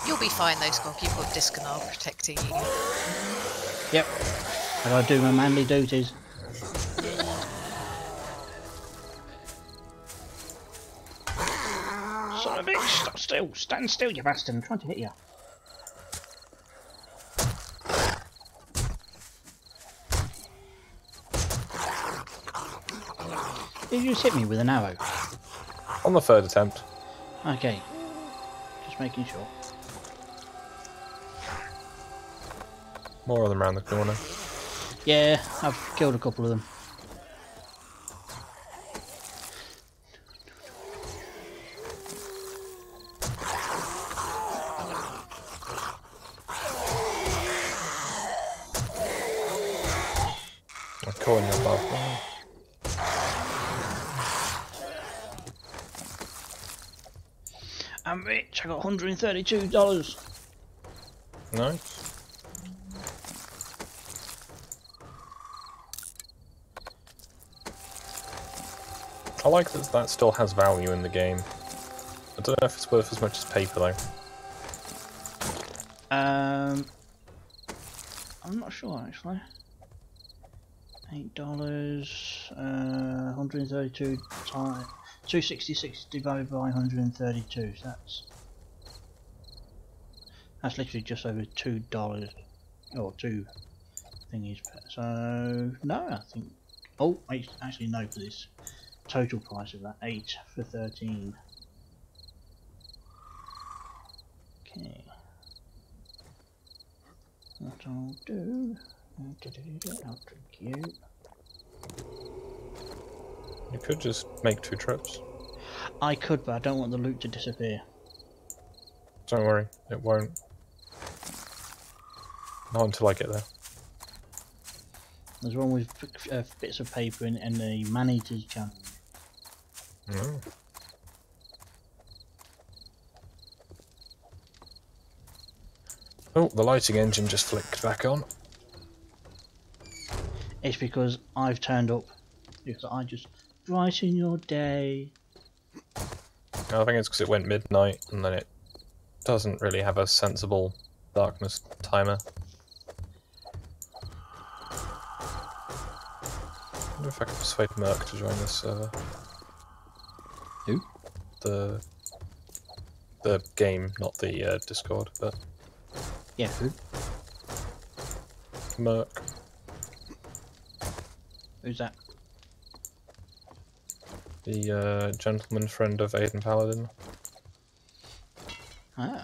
You'll be fine though, Scott. You've got Discanal protecting you. Yep. I gotta do my manly duties. Son of a bitch! Stop still! Stand still, you bastard! I'm trying to hit you. Did you just hit me with an arrow? On the third attempt. Okay. Just making sure. More of them around the corner. Yeah, I've killed a couple of them. I'm calling you above. I'm rich, I got $132. Nice. I like that that still has value in the game. I don't know if it's worth as much as paper though. I'm not sure actually. $8, 132 times 266 divided by 132. So that's literally just over $2 or two thingies. So no, I think. Oh, actually no for this total price of that 8 for 13. Okay. What I'll do. I'll trick you. You could just make 2 trips. I could, but I don't want the loot to disappear. Don't worry, it won't. Not until I get there. There's one with bits of paper and the man-eater's challenge. Mm. Oh, the lighting engine just flicked back on. It's because I've turned up. Because I just brighten your day. I think it's because it went midnight and then it doesn't really have a sensible darkness timer. I wonder if I can persuade Merc to join this server. Who? The game, not the Discord, but Yeah, who? Merc. Who's that? The gentleman friend of Aiden Paladin. Ah.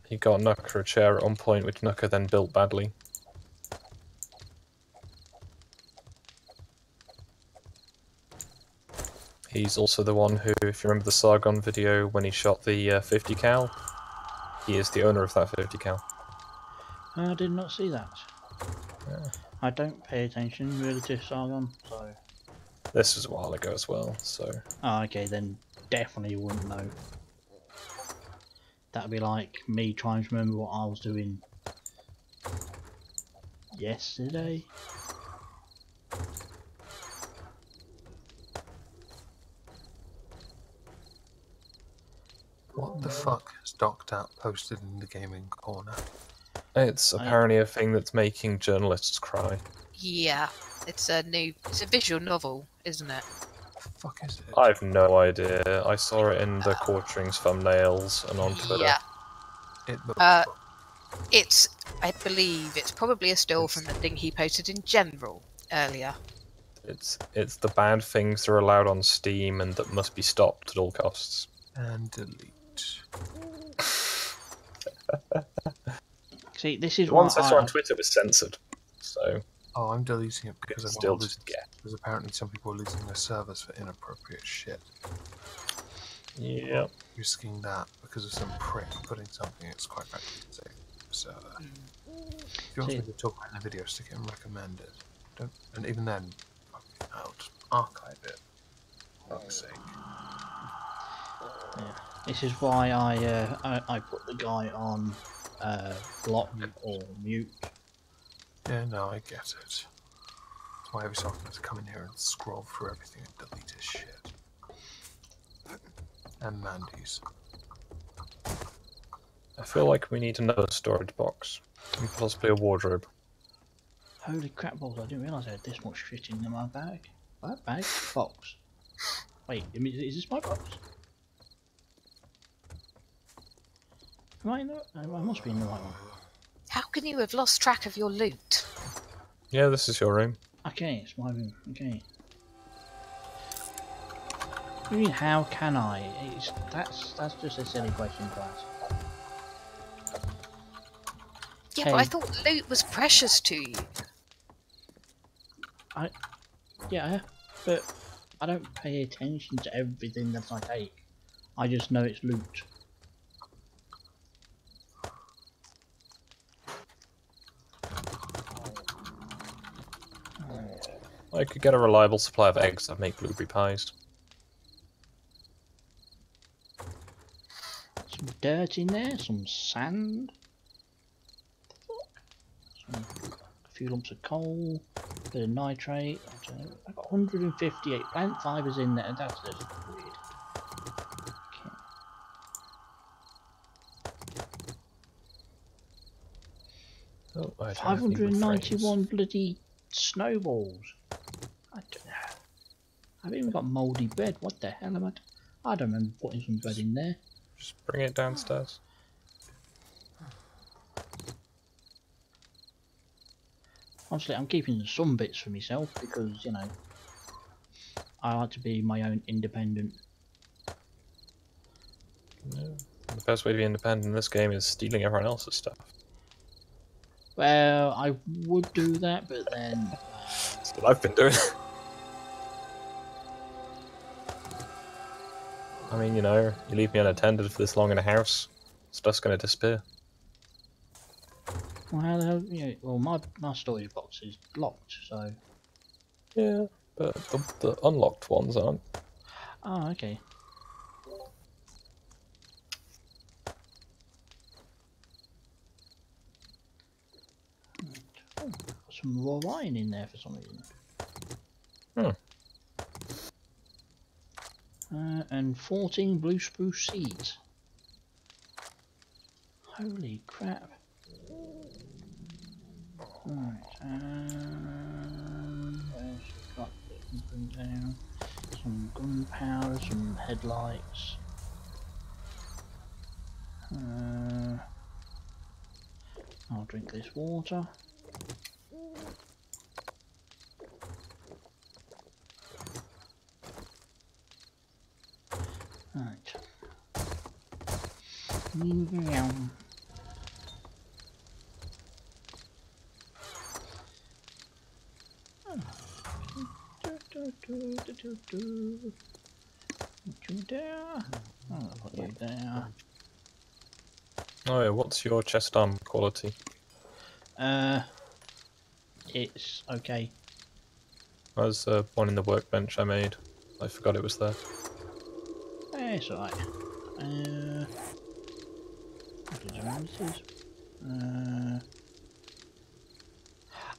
He got Nucker a chair at one point, which Nucker then built badly. He's also the one who, if you remember the Sargon video when he shot the 50 cal, he is the owner of that 50 cal. I did not see that. Yeah. I don't pay attention really to Sargon, so. This was a while ago as well, so. Oh, okay, then definitely wouldn't know. That'd be like me trying to remember what I was doing yesterday. What the fuck has Doctor posted in the gaming corner? It's apparently a thing that's making journalists cry. Yeah, it's a visual novel, isn't it? fuck is it? I've no idea. I saw it in the Quarterings thumbnails and on Twitter. Yeah. It looks. It's, I believe, it's probably a still from the thing he posted in general earlier. It's the bad things that are allowed on Steam and that must be stopped at all costs. And delete. See, this is The why ones I saw on Twitter was censored, so Oh, I'm deleting it because it's I still want to just lose. Because apparently some people are losing their servers for inappropriate shit. yeah. Risking that because of some prick putting something that's quite frankly a server. If you want me to talk about in a video, stick it and recommend it. Don't, and even then, fucking out. Archive it. For fuck's sake. Yeah. This is why I put the guy on block or mute. Yeah, no, I get it. That's why every so often I have to come in here and scroll through everything and delete his shit. And Mandy's. I feel like we need another storage box. And possibly a wardrobe. Holy crap balls, I didn't realise I had this much shit in my bag. What bag? Box. Wait, is this my box? Am I in the... I must be in the right one. How can you have lost track of your loot? Yeah, this is your room. Okay, it's my room. Okay. What do you mean, how can I? That's just a silly question to ask. Yeah, Hey. but I thought loot was precious to you. Yeah, but I don't pay attention to everything that I take. I just know it's loot. I could get a reliable supply of eggs that make blueberry pies. Some dirt in there, some sand. A few lumps of coal, a bit of nitrate. I've got 158 plant fibres in there. That's just weird. Oh, I don't have any wood 591 frames. bloody snowballs. I don't know. I've even got mouldy bread. What the hell am I? I don't remember putting some bread in there. Just bring it downstairs. Honestly, I'm keeping some bits for myself because, you know, I like to be my own independent. Yeah. The best way to be independent in this game is stealing everyone else's stuff. Well, I would do that, but then... That's what I've been doing. I mean, you know, you leave me unattended for this long in a house, stuff's gonna disappear. Well, how the hell... You know, well, my storage box is locked, so... Yeah, but the unlocked ones aren't. Oh, okay. Oh, got some raw wine in there for some reason. And 14 blue spruce seeds. Holy crap. Right, where's she got it? Bring down some gunpowder, some headlights. I'll drink this water. Right. Meow. Put you there. I'll put you there. Oh yeah, what's your chest arm quality? It's okay. There's one in the workbench I made. I forgot it was there. It's alright. What did I notice?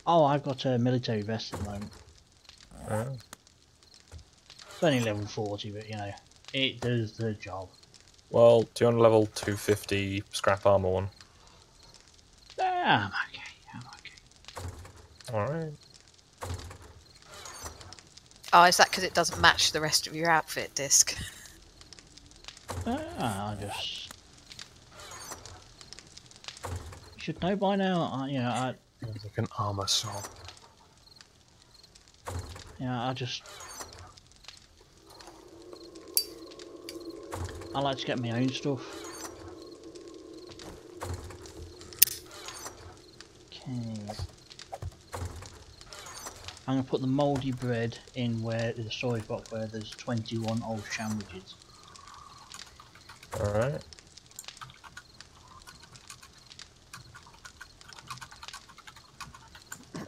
Oh, I've got a military vest at the moment. Oh. It's only level 40, but you know, it does the job. Well, do you want a level 250 scrap armor one? I'm okay. I'm okay. Alright. Oh, is that because it doesn't match the rest of your outfit disc? I just... You should know by now, It's like an armor sob. I like to get my own stuff. Okay. I'm going to put the mouldy bread in where the storage box where there's 21 old sandwiches. Alright.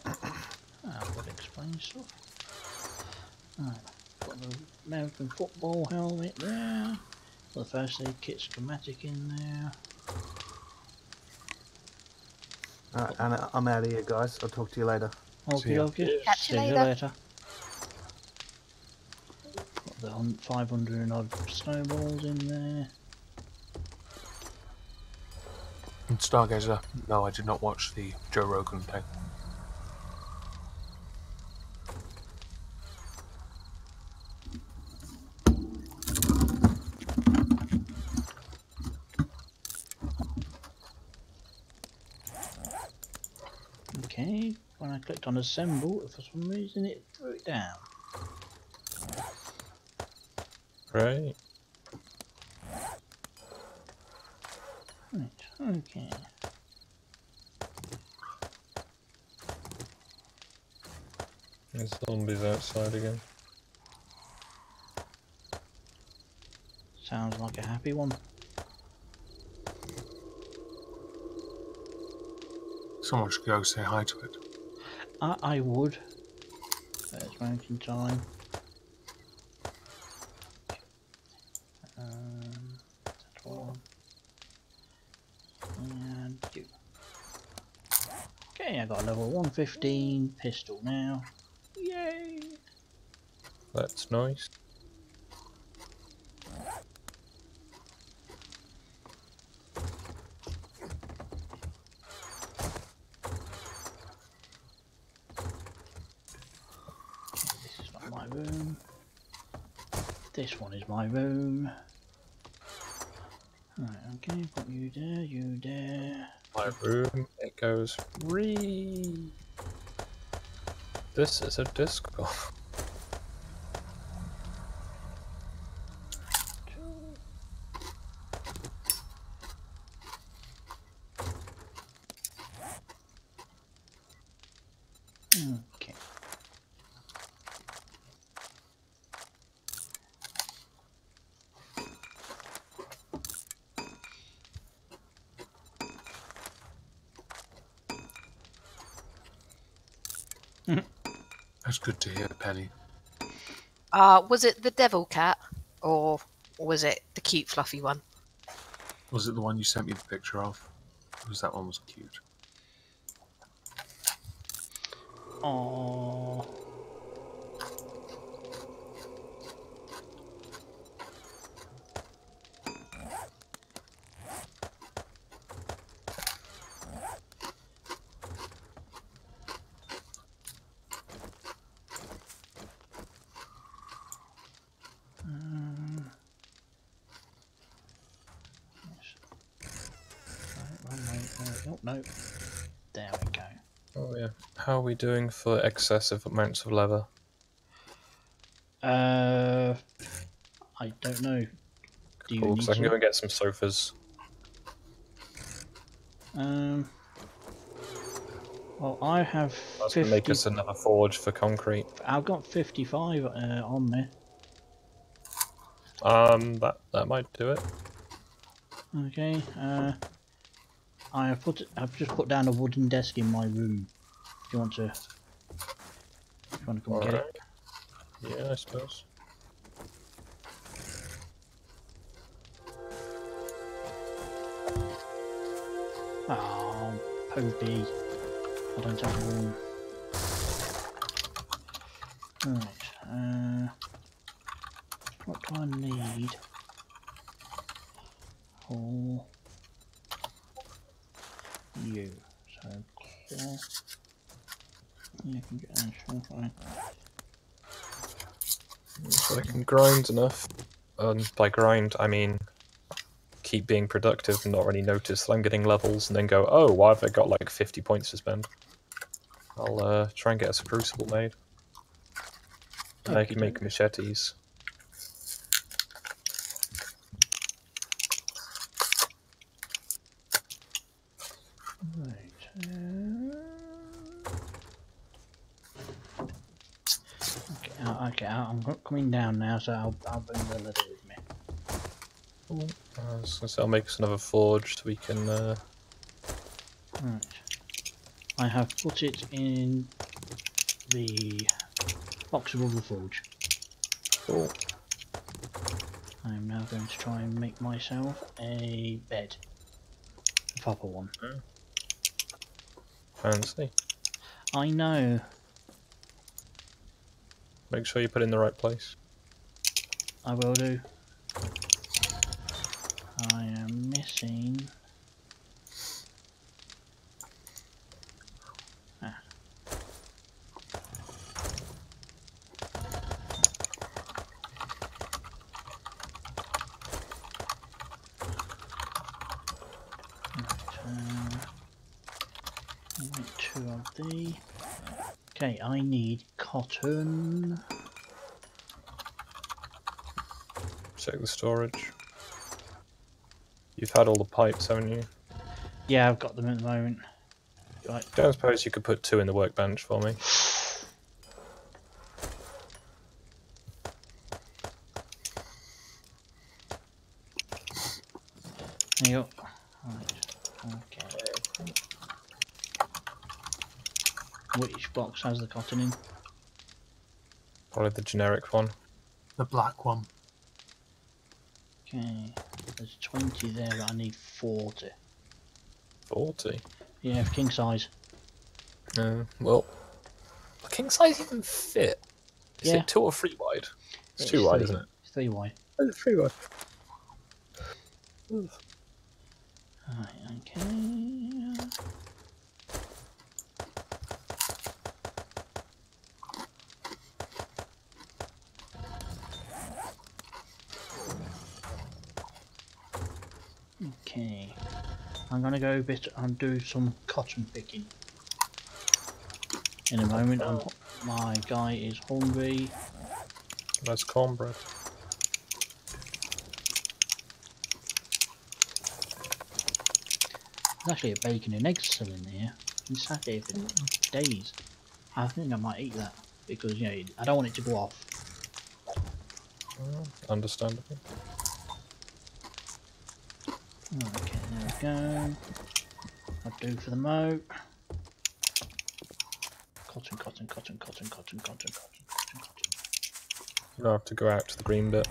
I've got to explain stuff. Right. Got the American football helmet there. Got the first aid kit schematic in there. Alright, and I'm out of here, guys. I'll talk to you later. Okay, ya. okay. Catch you See you later. later. Got the 500 odd snowballs in there. And Stargazer, no, I did not watch the Joe Rogan thing. Okay, when I clicked on assemble, for some reason it threw it down. Right. Right, okay. There's zombies outside again. Sounds like a happy one. Someone should go say hi to it. I would. But it's mountain time. That one. And you. Okay, I got a level 115 pistol now. Yay! That's nice. This is not my room. This one is my room. Right, okay, put you there, you there. My room, it goes re. This is a disc golf. Okay. That's good to hear, Penny. Was it the devil cat, or was it the cute fluffy one? Was it the one you sent me the picture of? Because that one was cute. Oh. Oh no. There we go. Oh yeah. How are we doing for excessive amounts of leather? I don't know. Do you Cool, need because I can go to? and get some sofas. Well, I have That's going to make 50. us another forge for concrete. I've got 55 on there. That might do it. Okay. I've just put down a wooden desk in my room. If you want to come get it. Yeah, I suppose. Oh, Popey. I don't have a room. Right. What do I need for you? So, cloth. You can get that, sure, fine. So I can grind enough. By grind, I mean keep being productive and not really notice that I'm getting levels and then go, oh, why have I got like 50 points to spend? I'll try and get us a crucible made. And I can make machetes. Right. Okay, I'm coming down now, so I'll bring the leather with me. So I'll make us another forge so we can. Right. I have put it in the box above the forge. Cool. I'm now going to try and make myself a bed. A proper one. Fancy. I know. Make sure you put it in the right place. I will do. I am missing. Ah. Right, 2 of the. Okay, I need cotton. Check the storage. You've had all the pipes, haven't you? Yeah, I've got them at the moment. Right. Don't suppose you could put 2 in the workbench for me? There you go. Right. Okay. Which box has the cotton in? Probably the generic one. The black one. Okay. There's 20 there, but I need 40. 40? Yeah, for king size. Well, king size even fit? Is Yeah. it 2 or 3 wide? It's 2 wide, isn't it? It's 3 wide. Oh, it's 3 wide. Right, okay. Okay. I'm gonna go a bit and do some cotton picking. In a moment, my guy is hungry. That's cornbread. There's actually a bacon and eggs still in there. It's sat there for days. I think I might eat that because, you know, I don't want it to go off. Understandable. Okay, there we go. I'll do for the moat. Cotton, cotton, cotton, cotton, cotton, cotton, cotton, cotton, cotton. You'll have to go out to the green bit.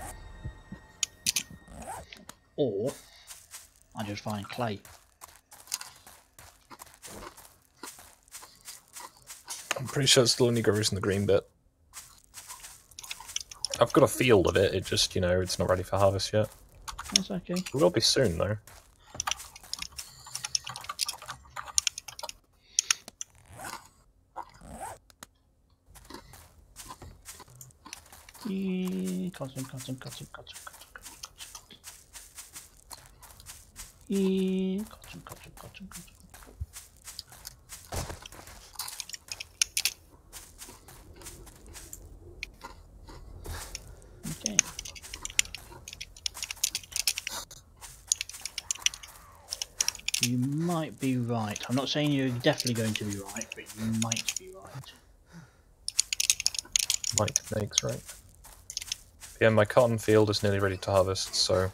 Or I just find clay. I'm pretty sure it still only grows in the green bit. I've got a field of it, it just, you know, it's not ready for harvest yet. That's okay. It will be soon, though. Yeah, cotton, cotton, cotton, cotton, cotton, cotton, cotton. Yeah, cotton, cotton, cotton, cotton. Okay. You might be right. I'm not saying you're definitely going to be right, but you might be right. Might makes right. Yeah, my cotton field is nearly ready to harvest, so...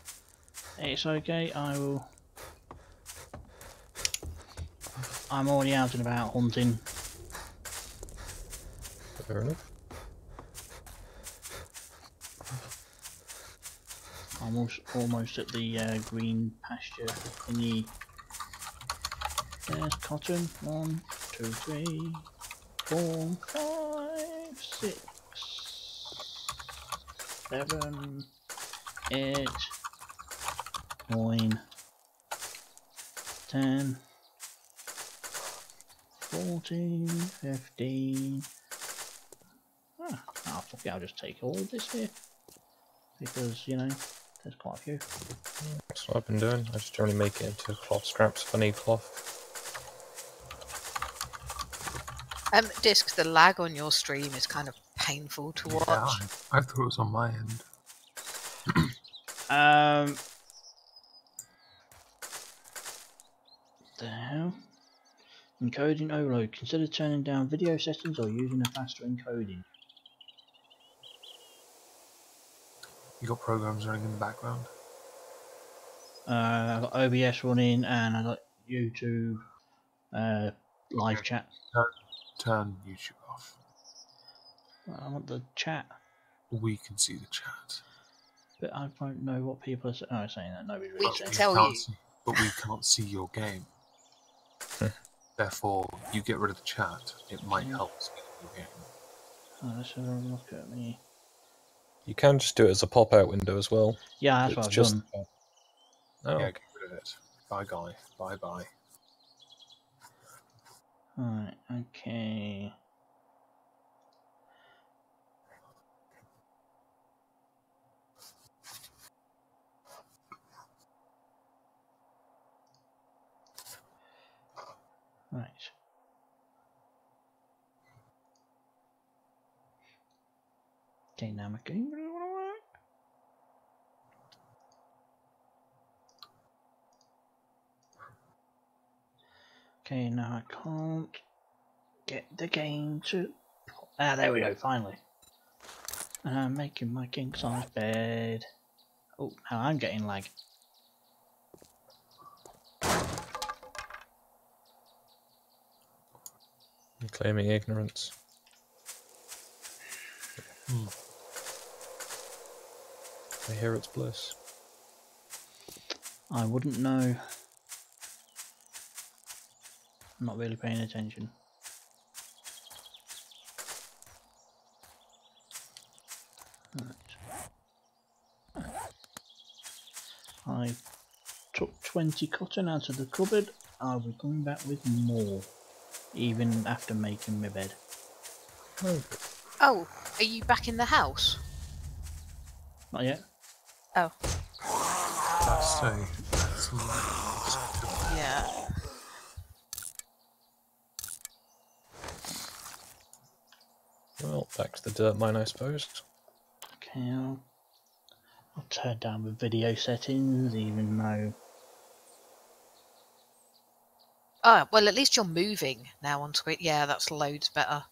It's okay, I will... I'm already out and about hunting. Fair enough. Almost at the green pasture thingy. There's cotton. 1, 2, 3, 4, 5, 6, 7, 8, 9, 10, 14, 15. Ah, Okay, I'll just take all of this here because you know there's quite a few. That's what I've been doing. I just generally make it into cloth scraps if I need cloth. Disc, the lag on your stream is kind of painful to watch. Yeah, I thought it was on my end. The hell? Encoding overload. Consider turning down video settings or using a faster encoding. You got programs running in the background? I've got OBS running and I got YouTube live chat. Turn YouTube off. I want the chat, We can see the chat. but I don't know what people are saying that nobody's We really can saying. tell you. But we can't see your game. Therefore, you get rid of the chat. It might help speed your game. Let's have a look at me. You can just do it as a pop-out window as well. Yeah, that's what I've done. Oh. Yeah, get rid of it. Bye, guy. Bye, bye. Right, okay. Right. Okay, now my game doesn't want to work. Okay, now I can't get the game to... Ah, there we go, finally. And I'm making my king size bed. Oh, now I'm getting lag. You're claiming ignorance. I hear it's bliss. I wouldn't know. I'm not really paying attention. Right. I took 20 cotton out of the cupboard. I'll be coming back with more, even after making my bed. Oh, are you back in the house? Not yet. Oh. Yeah. Well, back to the dirt mine, I suppose. Okay, I'll turn down the video settings, even though... Oh, well, at least you're moving now onto it. Yeah, that's loads better.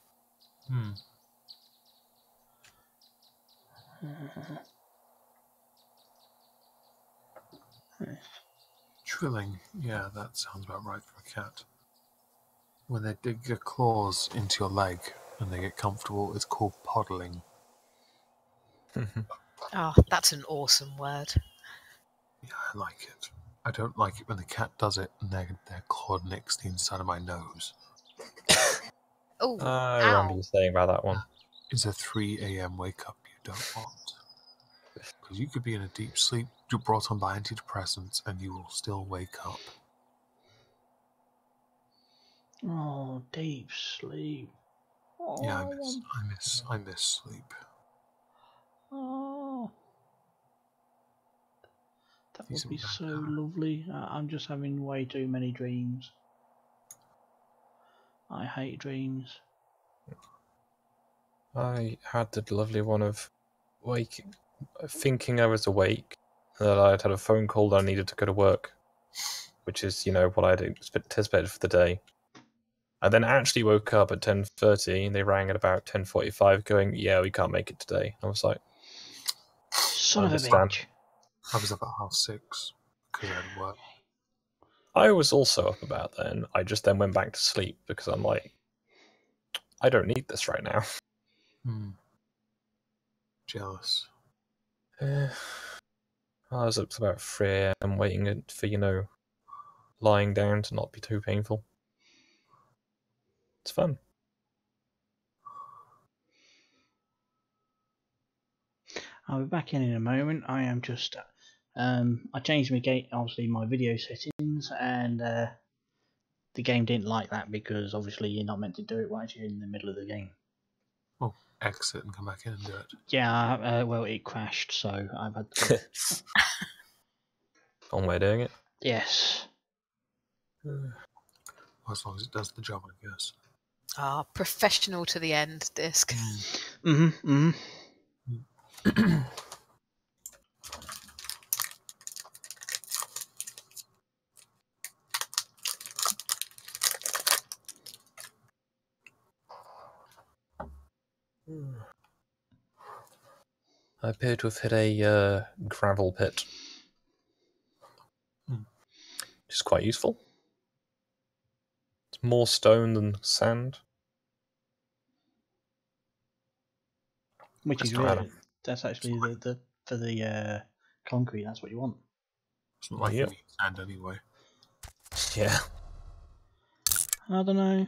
Trilling. Yeah, that sounds about right for a cat. When they dig their claws into your leg and they get comfortable, it's called poddling. Oh, that's an awesome word. Yeah, I like it. I don't like it when the cat does it and their claw nicks the inside of my nose. Oh, I remember you saying about that one. It's a 3 a.m. wake up you don't want. Because you could be in a deep sleep, you're brought on by antidepressants, and you will still wake up. Oh, deep sleep. Oh, Yeah, I miss sleep. Oh, that would Decent be so bad. lovely. I'm just having way too many dreams. I hate dreams. I had the lovely one of thinking I was awake, that I had had a phone call that I needed to go to work, which is, you know, what I had anticipated for the day. I then actually woke up at 10:30, and they rang at about 10:45 going, yeah, we can't make it today. I was like, Son of a understand. bitch. I was up at 6:30 because I had work. I was also up about then. I just then went back to sleep because I'm like, I don't need this right now. Jealous. I was up to about 3 a.m. waiting for, you know, lying down to not be too painful. It's fun. I'll be back in a moment. I am just... I changed obviously my video settings, and the game didn't like that because obviously you're not meant to do it once you're in the middle of the game. Well, exit and come back in and do it. Yeah, well, it crashed, so I've had to... One way of doing it. Yes. Well, as long as it does the job, I guess. Ah, professional to the end, Disc. Mm-hmm. I appear to have hit a gravel pit. Hmm. Which is quite useful. It's more stone than sand. Which That's is not really... That's actually the for the concrete, that's what you want. It's not like Yep. you need sand anyway. Yeah. I don't know.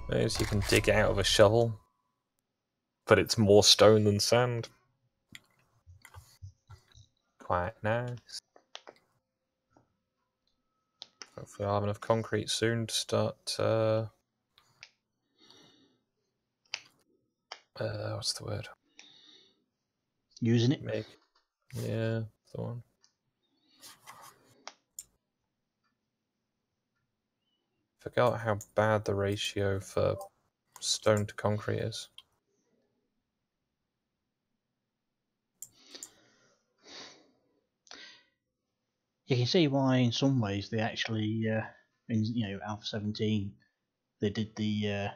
Maybe you can dig it out of a shovel. But it's more stone than sand. Quite nice. Hopefully I'll have enough concrete soon to start... what's the word? Using it. Make. Yeah, that's the one. Forgot how bad the ratio for stone to concrete is. You can see why, in some ways, they actually, in Alpha 17, they did the,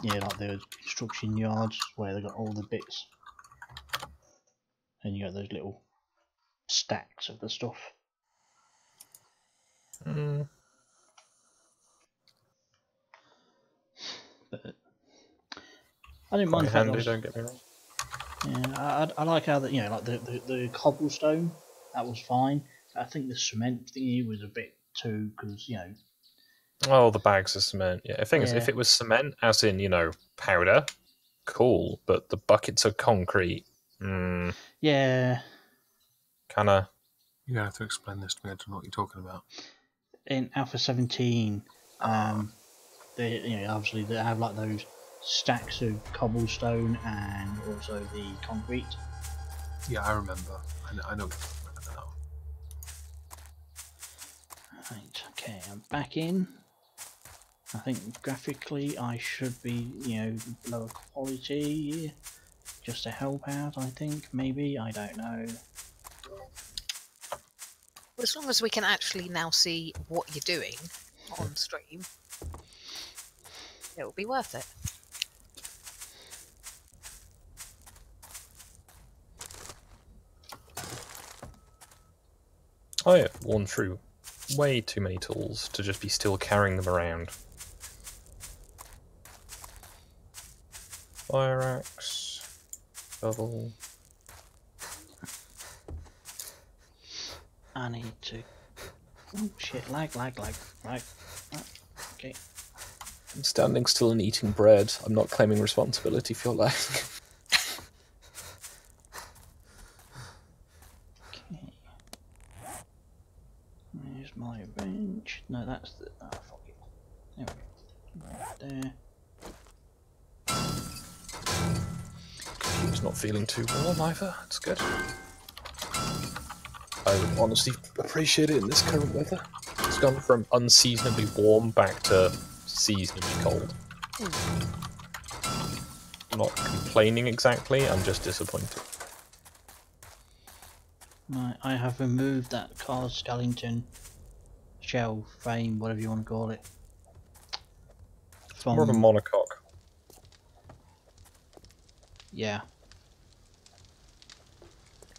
like the construction yards where they got all the bits, and you got those little stacks of the stuff. Mm. But I didn't mind Quite the fact that handy, don't get me wrong. yeah, I like how that like the cobblestone, that was fine. I think the cement thingy was a bit too, because Oh, the bags of cement. Yeah, the thing is, Yeah. if it was cement, as in, powder, cool, but the buckets of concrete, yeah, kind of... You're going to have to explain this to me. I don't know what you're talking about. in Alpha 17, they obviously they have like those stacks of cobblestone and also the concrete. Yeah, I remember. I know what you're talking about now. Right, okay, I'm back in. I think graphically I should be, lower quality, just to help out, I think, maybe, I don't know. As long as we can actually now see what you're doing on stream, it will be worth it. I have worn through way too many tools to just be still carrying them around. Fire axe, shovel. I need to... Oh shit, lag. Okay. I'm standing still and eating bread. I'm not claiming responsibility for your lag. Okay. There's my wrench. No, that's the... Oh, fuck it. There we go. Right there. It's not feeling too warm either. It's good. I would honestly appreciate it in this current weather. It's gone from unseasonably warm back to seasonably cold. I'm not complaining exactly, I'm just disappointed. Right, I have removed that car's skeleton shell frame, whatever you want to call it. From... More of a monocoque. Yeah.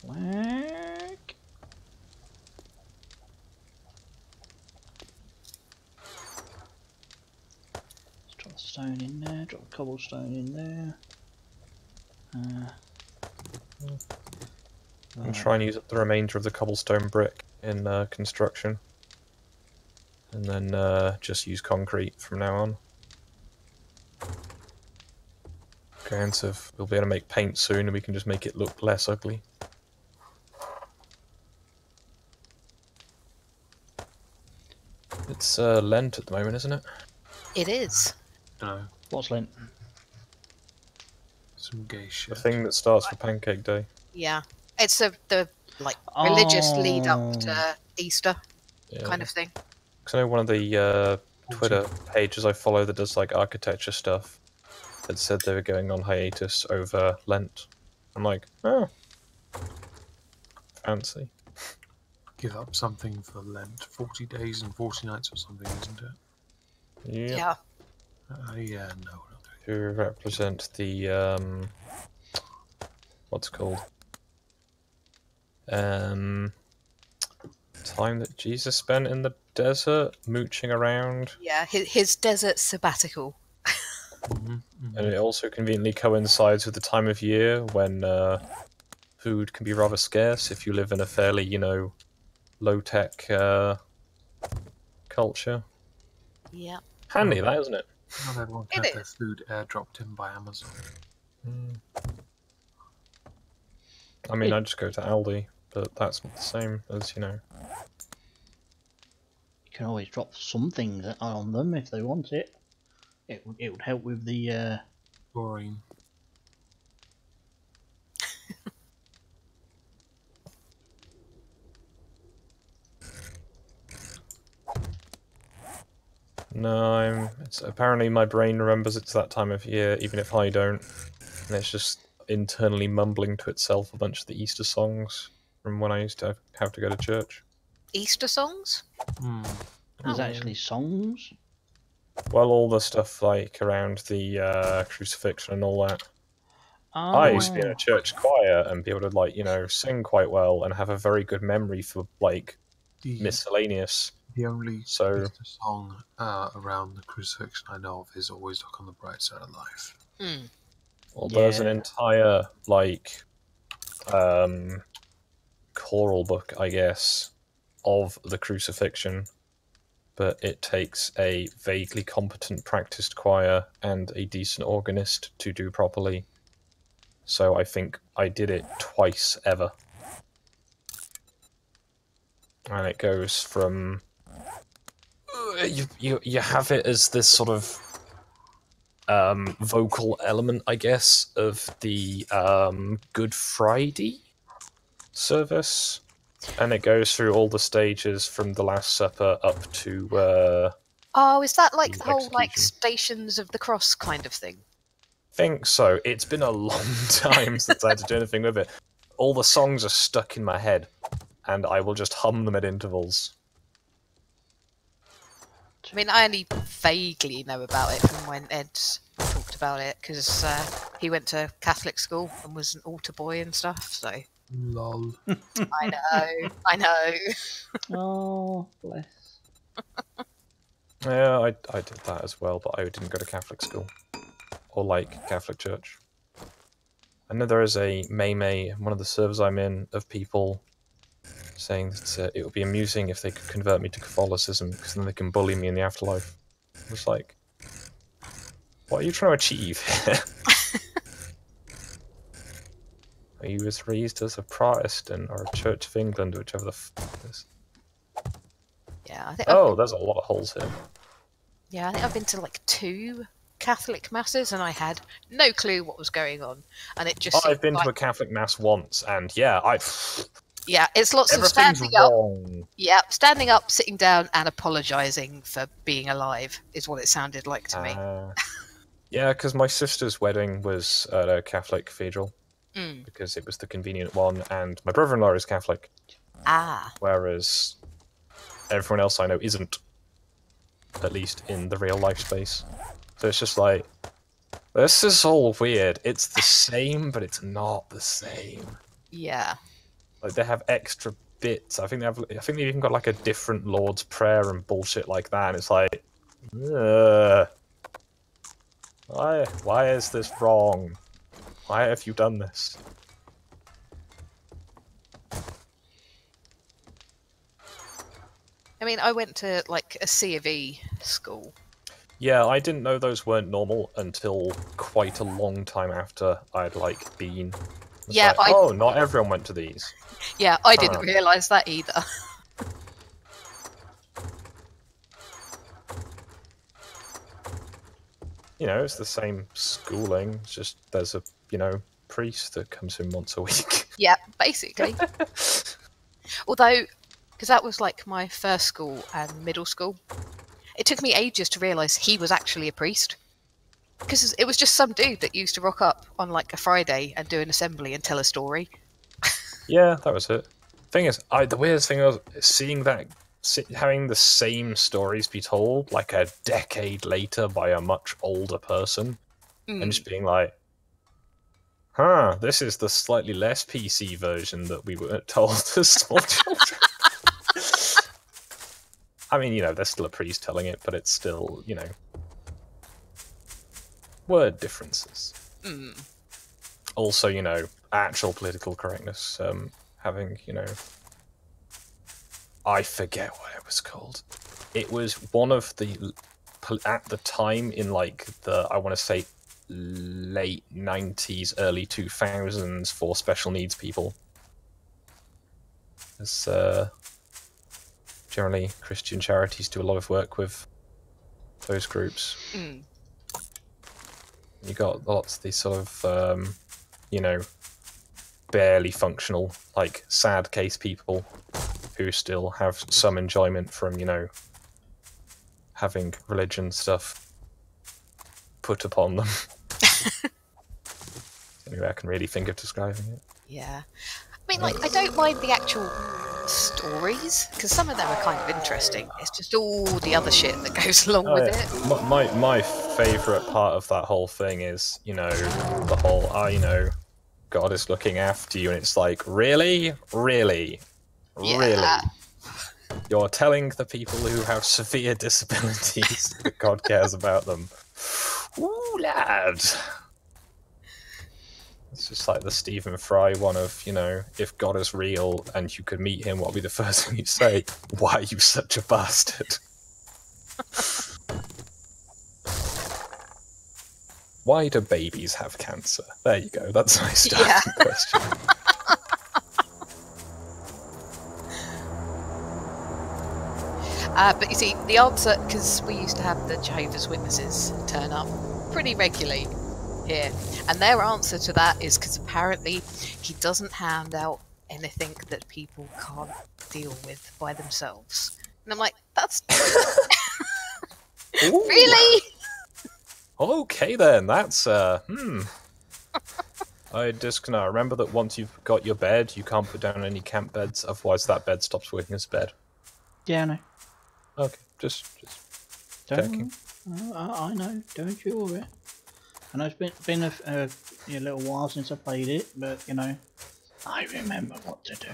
Whack. Let's drop the stone in there, drop the cobblestone in there. And try and use up the remainder of the cobblestone brick in construction. And then just use concrete from now on. Comprehensive. We'll be able to make paint soon and we can just make it look less ugly. It's Lent at the moment, isn't it? It is. No, What's Lent? some gay The shit. thing that starts for Pancake Day. Yeah, it's the like religious lead up Oh. to Easter Yeah. kind of thing. Because I know one of the Twitter pages I follow that does like architecture stuff had said they were going on hiatus over Lent. I'm like, oh, fancy. Give up something for Lent. 40 days and 40 nights or something, isn't it? Yeah. Yeah. Yeah, no. To represent the what's it called? Time that Jesus spent in the desert, mooching around. Yeah, his desert sabbatical. And it also conveniently coincides with the time of year when food can be rather scarce if you live in a fairly, low-tech culture. Yeah. Handy, that, isn't it? Not everyone It can have their is. food airdropped in by Amazon. I mean, I just go to Aldi, but that's not the same as, You can always drop something on them if they want it. It would help with the Boring. No, it's apparently my brain remembers it's that time of year, even if I don't. And it's just internally mumbling to itself a bunch of the Easter songs from when I used to have to go to church. Easter songs? there's actually songs. Well, all the stuff like around the crucifixion and all that. Oh. I used to be in a church choir and be able to, sing quite well and have a very good memory for, miscellaneous. The only So- Easter song around the crucifixion I know of is "Always Look on the Bright Side of Life." Well, there's an Yeah. entire, choral book, I guess, of the crucifixion, but it takes a vaguely competent practiced choir and a decent organist to do properly. So I think I did it twice ever. And it goes from... You have it as this sort of vocal element, I guess, of the Good Friday service. And it goes through all the stages from the Last Supper up to... Oh, is that like The the whole like execution. Stations of the Cross kind of thing? think so. It's been a long time since I had to do anything with it. All the songs are stuck in my head, and I will just hum them at intervals. I mean, I only vaguely know about it from when Ed talked about it, because he went to Catholic school and was an altar boy and stuff, so... Lol. I know. Oh, bless. Yeah, I did that as well, but I didn't go to Catholic school. Or, Catholic church. I know there is a May, one of the servers I'm in, of people saying that it would be amusing if they could convert me to Catholicism, because then they can bully me in the afterlife. I was like, what are you trying to achieve here? Are you as raised as a Protestant or a Church of England, whichever the f it is? Yeah, I think Oh, there's a lot of holes here. I think I've been to like 2 Catholic masses, and I had no clue what was going on, and it just. I've been to a Catholic mass once, and yeah, it's lots of everything's standing up. wrong. Yeah, standing up, sitting down, and apologising for being alive is what it sounded like to me. Yeah, because my sister's wedding was at a Catholic cathedral, because it was the convenient one, and my brother-in-law is Catholic, whereas everyone else I know isn't, at least in the real-life space. So it's just like, this is all weird. It's the same, but it's not the same. Yeah. Like, they have extra bits. I think they've even got like a different Lord's Prayer and bullshit like that. And it's like, why is this wrong? Why have you done this? I mean, I went to like a C of E school. Yeah, I didn't know those weren't normal until quite a long time after I'd been. It's Yeah, oh, not everyone went to these. Yeah, I didn't realise that either. you know, it's the same schooling. It's just there's a, you know, priest that comes in once a week. Yeah, basically. Although, because that was like my first school and middle school, it took me ages to realise he was actually a priest. Because it was just some dude that used to rock up on like a Friday and do an assembly and tell a story. Yeah, that was it. Thing is, the weirdest thing was seeing that, having the same stories be told like a decade later by a much older person, and just being like, huh, this is the slightly less PC version that we were told as small children. I mean, you know, there's still a priest telling it, but it's still, you know, word differences. Also, you know, actual political correctness, having, you know, I forget what it was called. It was one of the, at the time in like the, I want to say, late 90s, early 2000s for special needs people. As generally Christian charities do a lot of work with those groups. You got lots of these sort of, you know, barely functional, like sad case people who still have some enjoyment from, you know, having religion stuff put upon them. Anyway, I can really think of describing it. Yeah. I mean, like, I don't mind the actual stories, because some of them are kind of interesting. It's just all the other shit that goes along with it. My favourite part of that whole thing is, you know, the whole, you know, God is looking after you, and it's like, really? Really? Really? You're telling the people who have severe disabilities that God cares about them. Ooh, lad. It's just like the Stephen Fry one of, you know, if God is real and you could meet him, what would be the first thing you'd say? Why are you such a bastard? Why do babies have cancer? There you go, that's my starting question. But you see, the answer, because we used to have the Jehovah's Witnesses turn up pretty regularly here, and their answer to that is because apparently he doesn't hand out anything that people can't deal with by themselves. And I'm like, that's... Really? Okay then, that's, I just can remember that once you've got your bed, you can't put down any camp beds, otherwise that bed stops working as a bed. Yeah, I know. Okay, just checking. I know, don't you worry. I know it's been a little while since I played it, but, you know, I remember what to do.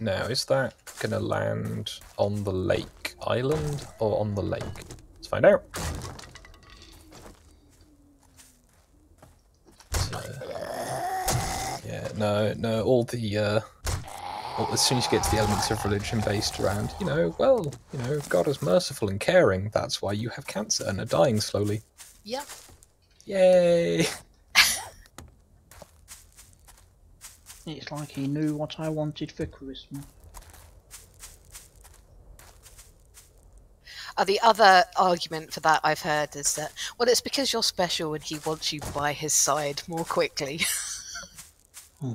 Now, is that gonna land on the lake island or on the lake? Let's find out. Yeah, no, all the, as soon as you get to the elements of religion based around, you know, well, you know, God is merciful and caring, that's why you have cancer and are dying slowly. Yeah. Yay! It's like he knew what I wanted for Christmas. The other argument for that I've heard is that, well, it's because you're special and he wants you by his side more quickly.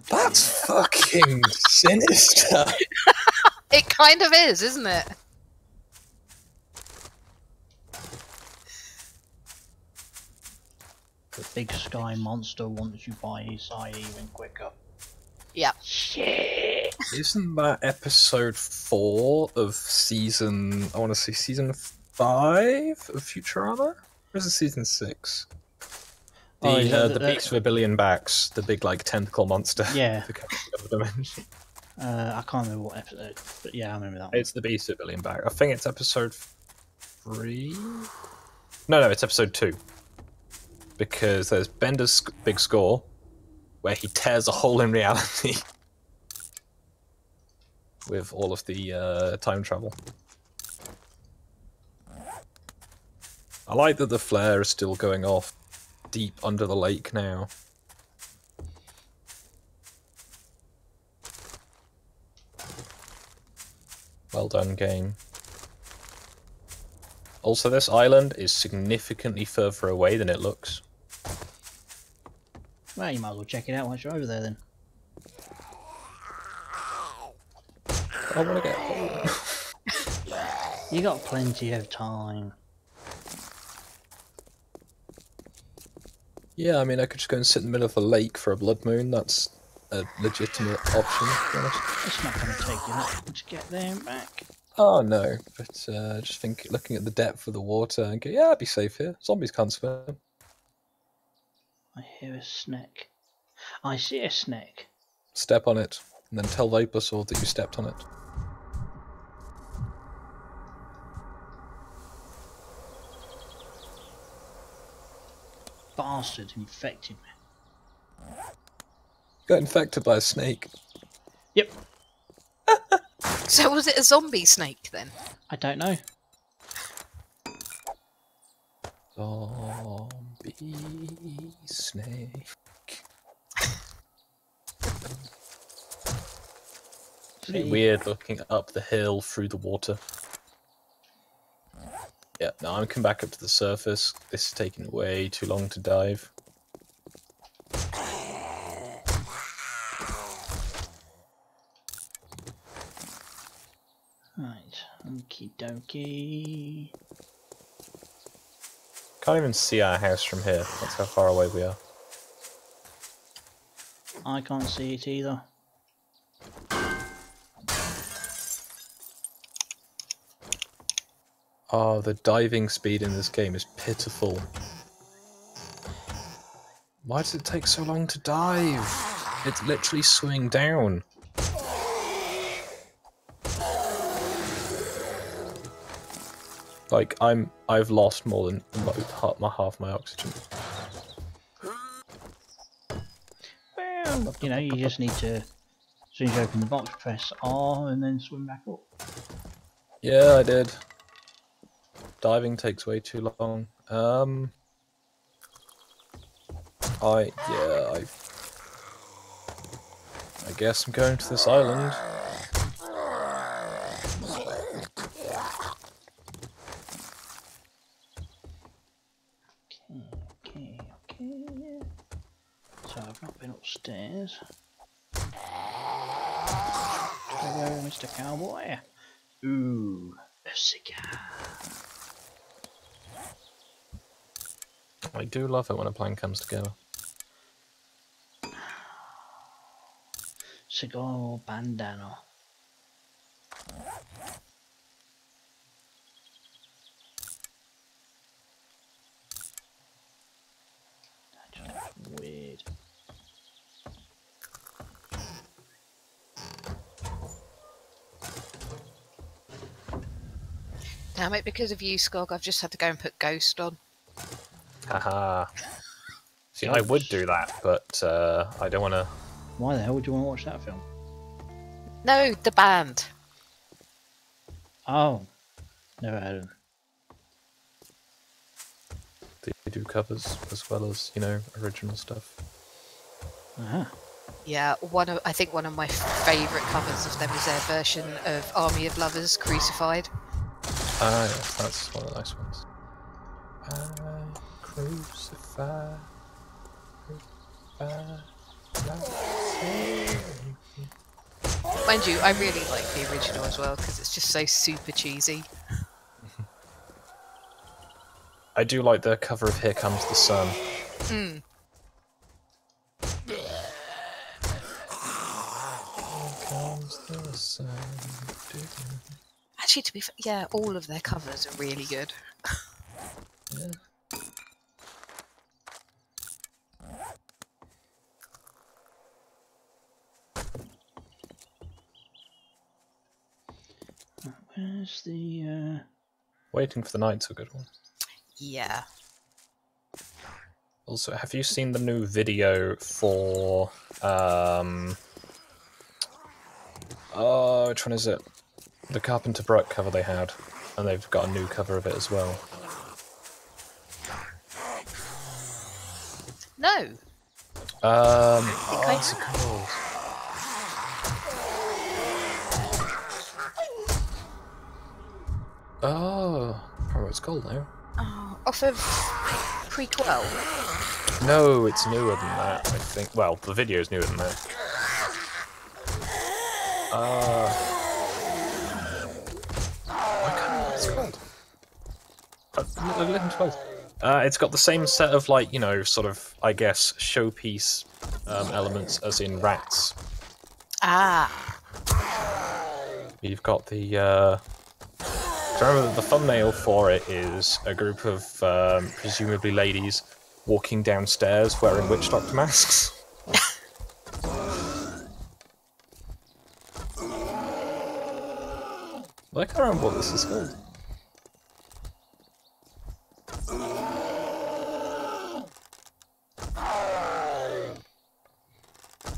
That's fucking sinister. It kind of is, isn't it? The big sky monster wants you by his side even quicker. Yeah. Shit. Isn't that episode 4 of season, I want to say season 5 of Futurama? Or is it season 6? The beast with a billion backs, the big like tentacle monster. Yeah. That comes out of the dimension. I can't remember what episode, but yeah, I remember that one. It's the beast with a billion backs. I think it's episode 3? No, it's episode 2. Because there's Bender's big score, where he tears a hole in reality with all of the time travel. I like that the flare is still going off deep under the lake now. Well done, game. Also, this island is significantly further away than it looks. Well, you might as well check it out once you're over there then. I want to get home. You got plenty of time. Yeah, I mean, I could just go and sit in the middle of a lake for a blood moon. That's a legitimate option, to be honest. It's not going to take you that long to get there and back. Oh no, but just think, looking at the depth of the water, and go, yeah, I'd be safe here. Zombies can't swim. I hear a snake. I see a snake. Step on it, and then tell Vaposaur that you stepped on it. Bastard infected me. Got infected by a snake. Yep. So was it a zombie snake then? I don't know. Zombie snake. Pretty weird looking up the hill through the water. Yeah, now I'm coming back up to the surface. This is taking way too long to dive. Right, okie dokie. Can't even see our house from here. That's how far away we are. I can't see it either. Oh, the diving speed in this game is pitiful. Why does it take so long to dive? It's literally swimming down. Like, I've lost more than half my oxygen. Well, you know, you just need to, as soon as you open the box, press R and then swim back up. Yeah, I did. Diving takes way too long. I guess I'm going to this island. Okay. So I've not been upstairs. Hello, Mr. Cowboy. Ooh, a cigar. I do love it when a plan comes together. Cigar or bandana? That's weird. Damn it, because of you, Skog, I've just had to go and put Ghost on. Haha. See, I would do that, but I don't want to. Why the hell would you want to watch that film? No, the band. Oh, never heard of them. They do covers as well as, you know, original stuff. Uh-huh. Yeah, I think one of my favourite covers of them is their version of Army of Lovers, Crucified. Ah, yes, that's one of the nice ones. Crucify. Mind you, I really like the original as well, because it's just so super cheesy. I do like the cover of Here Comes the Sun. Mm. Here comes the sun. Actually, to be fair, yeah, all of their covers are really good. Yeah. Where's the Waiting for the Night's a good one. Yeah. Also, have you seen the new video for oh, which one is it? The Carpenter Brut cover they had, and they've got a new cover of it as well. No. What's it called? Oh, I can't remember what it's called now. Oh, off of prequel. No, it's newer than that, I think. Well, the video's newer than that. I can't remember what it's called. I've listened to both. It's got the same set of, like, you know, sort of, I guess, showpiece elements as in Rats. Ah. You've got the, I remember that the thumbnail for it is a group of, presumably ladies, walking downstairs wearing witch doctor masks. I can't remember what this is called.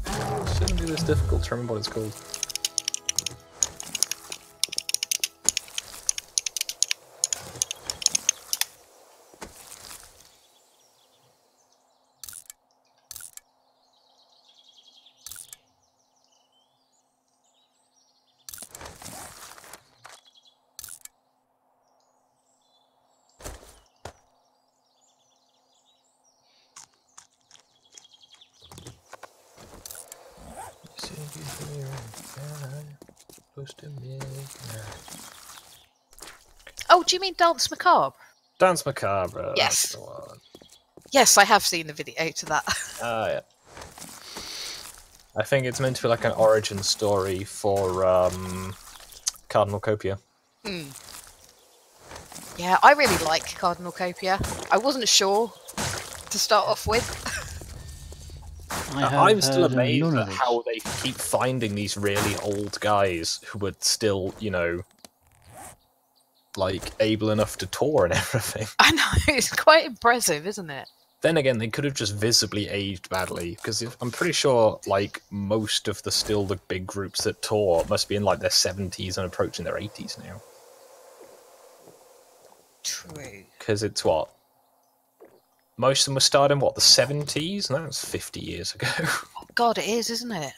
It shouldn't be this difficult to remember what it's called. Oh, do you mean Dance Macabre? Dance Macabre. Yes. That's the one. Yes, I have seen the video to that. Ah, yeah. I think it's meant to be like an origin story for Cardinal Copia. Mm. Yeah, I really like Cardinal Copia. I wasn't sure to start off with. I'm still amazed at how they keep finding these really old guys who would still, you know, like, able enough to tour and everything. I know, it's quite impressive, isn't it? Then again, they could have just visibly aged badly, because I'm pretty sure, like, most of the big groups that tour must be in, like, their 70s and approaching their 80s now. True. Because it's what? Most of them were starting, what, the 70s? And that was 50 years ago. Oh, God, it is, isn't it?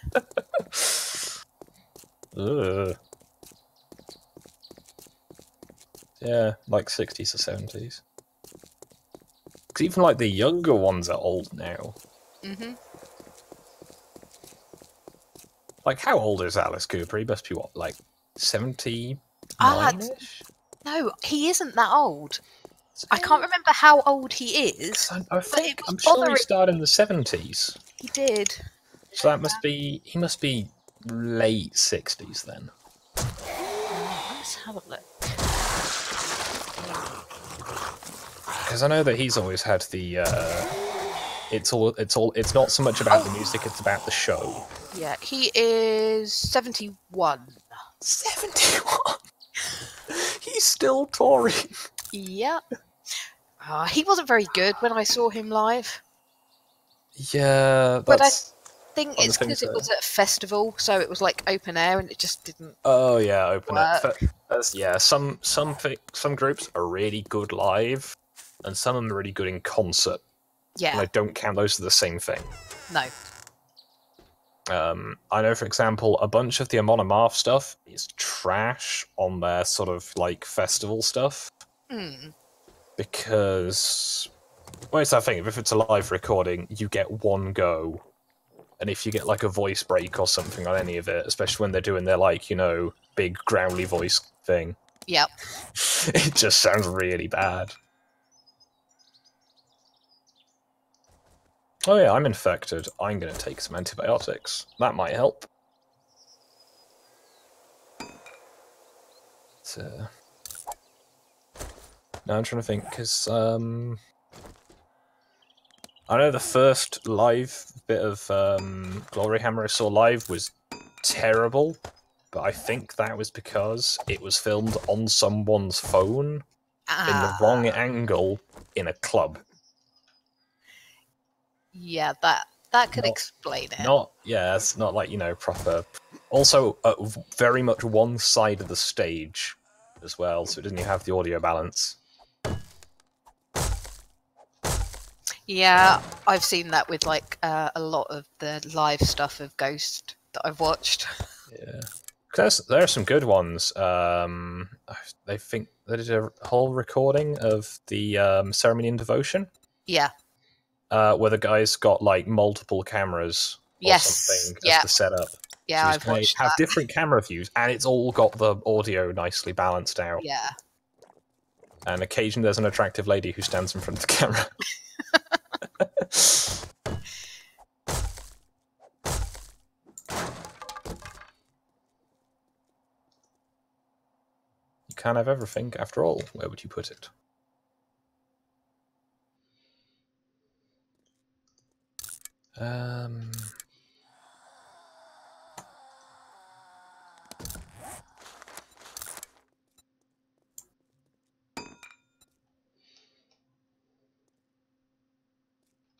Ugh. Yeah, like 60s or 70s. Because even, like, the younger ones are old now. Mm-hmm. Like, how old is Alice Cooper? He must be, what, like, 79-ish? No, he isn't that old. I can't remember how old he is. I'm sure he started in the 70s. He did. So that must be... He must be late 60s then. Let's have a look. Because I know that he's always had the... It's not so much about the music, it's about the show. Yeah, he is 71. 71? He's still touring. Yep. He wasn't very good when I saw him live. Yeah, But I that's... think it's because it was at a festival, so it was like open air, and it just didn't. Oh yeah, open work. it. Yeah, some groups are really good live, and some of them are really good in concert. Yeah. And I don't count those as the same thing. No. I know, for example, a bunch of the Amon Amarth stuff is trash on their sort of like festival stuff. Hmm. Because, well, it's that thing, if it's a live recording, you get one go. And if you get, like, a voice break or something on any of it, especially when they're doing their, like, you know, big growly voice thing, Yep. it just sounds really bad. Oh yeah, I'm infected. I'm gonna take some antibiotics. That might help. Now I'm trying to think, because, I know the first live bit of Glory Hammer I saw live was terrible, but I think that was because it was filmed on someone's phone in the wrong angle in a club. Yeah, that could explain it. It's not like, you know, proper. Also, very much one side of the stage as well, so it doesn't even have the audio balance. Yeah, I've seen that with like a lot of the live stuff of Ghost that I've watched. Yeah. There are some good ones. They think they did a whole recording of the ceremony and devotion. Yeah. Where the guy's got like multiple cameras or Yes. something Yeah. as the setup. Yeah, So I've watched have that. different camera views, and it's all got the audio nicely balanced out. Yeah. And occasionally there's an attractive lady who stands in front of the camera. You can't have everything. After all, where would you put it?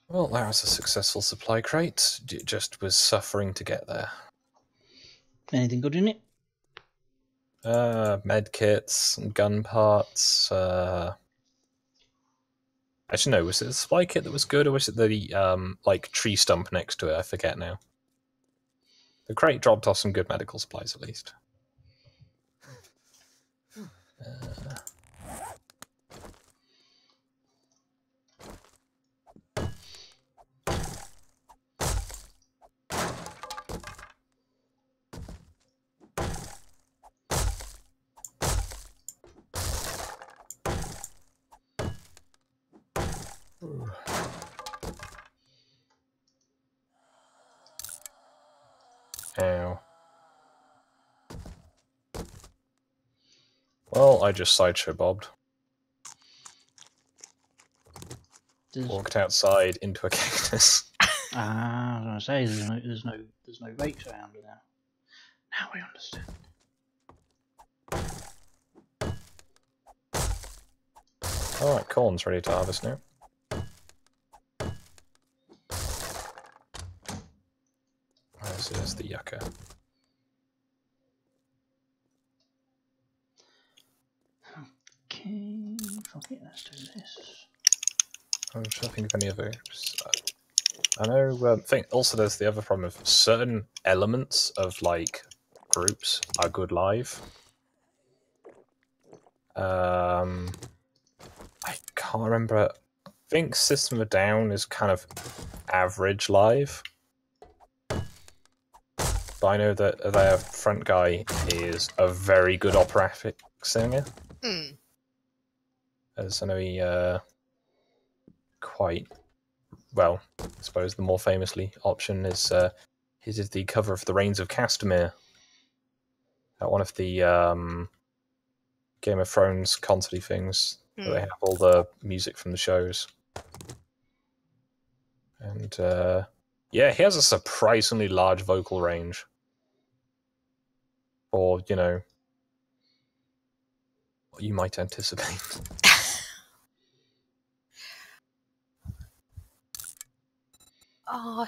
Well, that was a successful supply crate. It just was suffering to get there. Anything good in it? Med kits, gun parts. Actually, no. Was it the supply kit that was good, or was it the like tree stump next to it? I forget now. The crate dropped off some good medical supplies, at least. Ow. Well, I just sideshow bobbed. Walked outside into a cactus. I was going to say there's no rakes around now. Now we understand. Alright, corn's ready to harvest now. This is the yucca. Okay, fuck it, let's do this. I'm trying to think of any others. I know. Also, there's the other problem of certain elements of like groups are good live. I can't remember. I think System of a Down is kind of average live. But I know that their front guy is a very good operatic singer. As I know he quite well. I suppose the more famously option is he did the cover of The Reigns of Castamere at one of the Game of Thrones concert things. Where they have all the music from the shows. And yeah, he has a surprisingly large vocal range. For, you know, what you might anticipate. I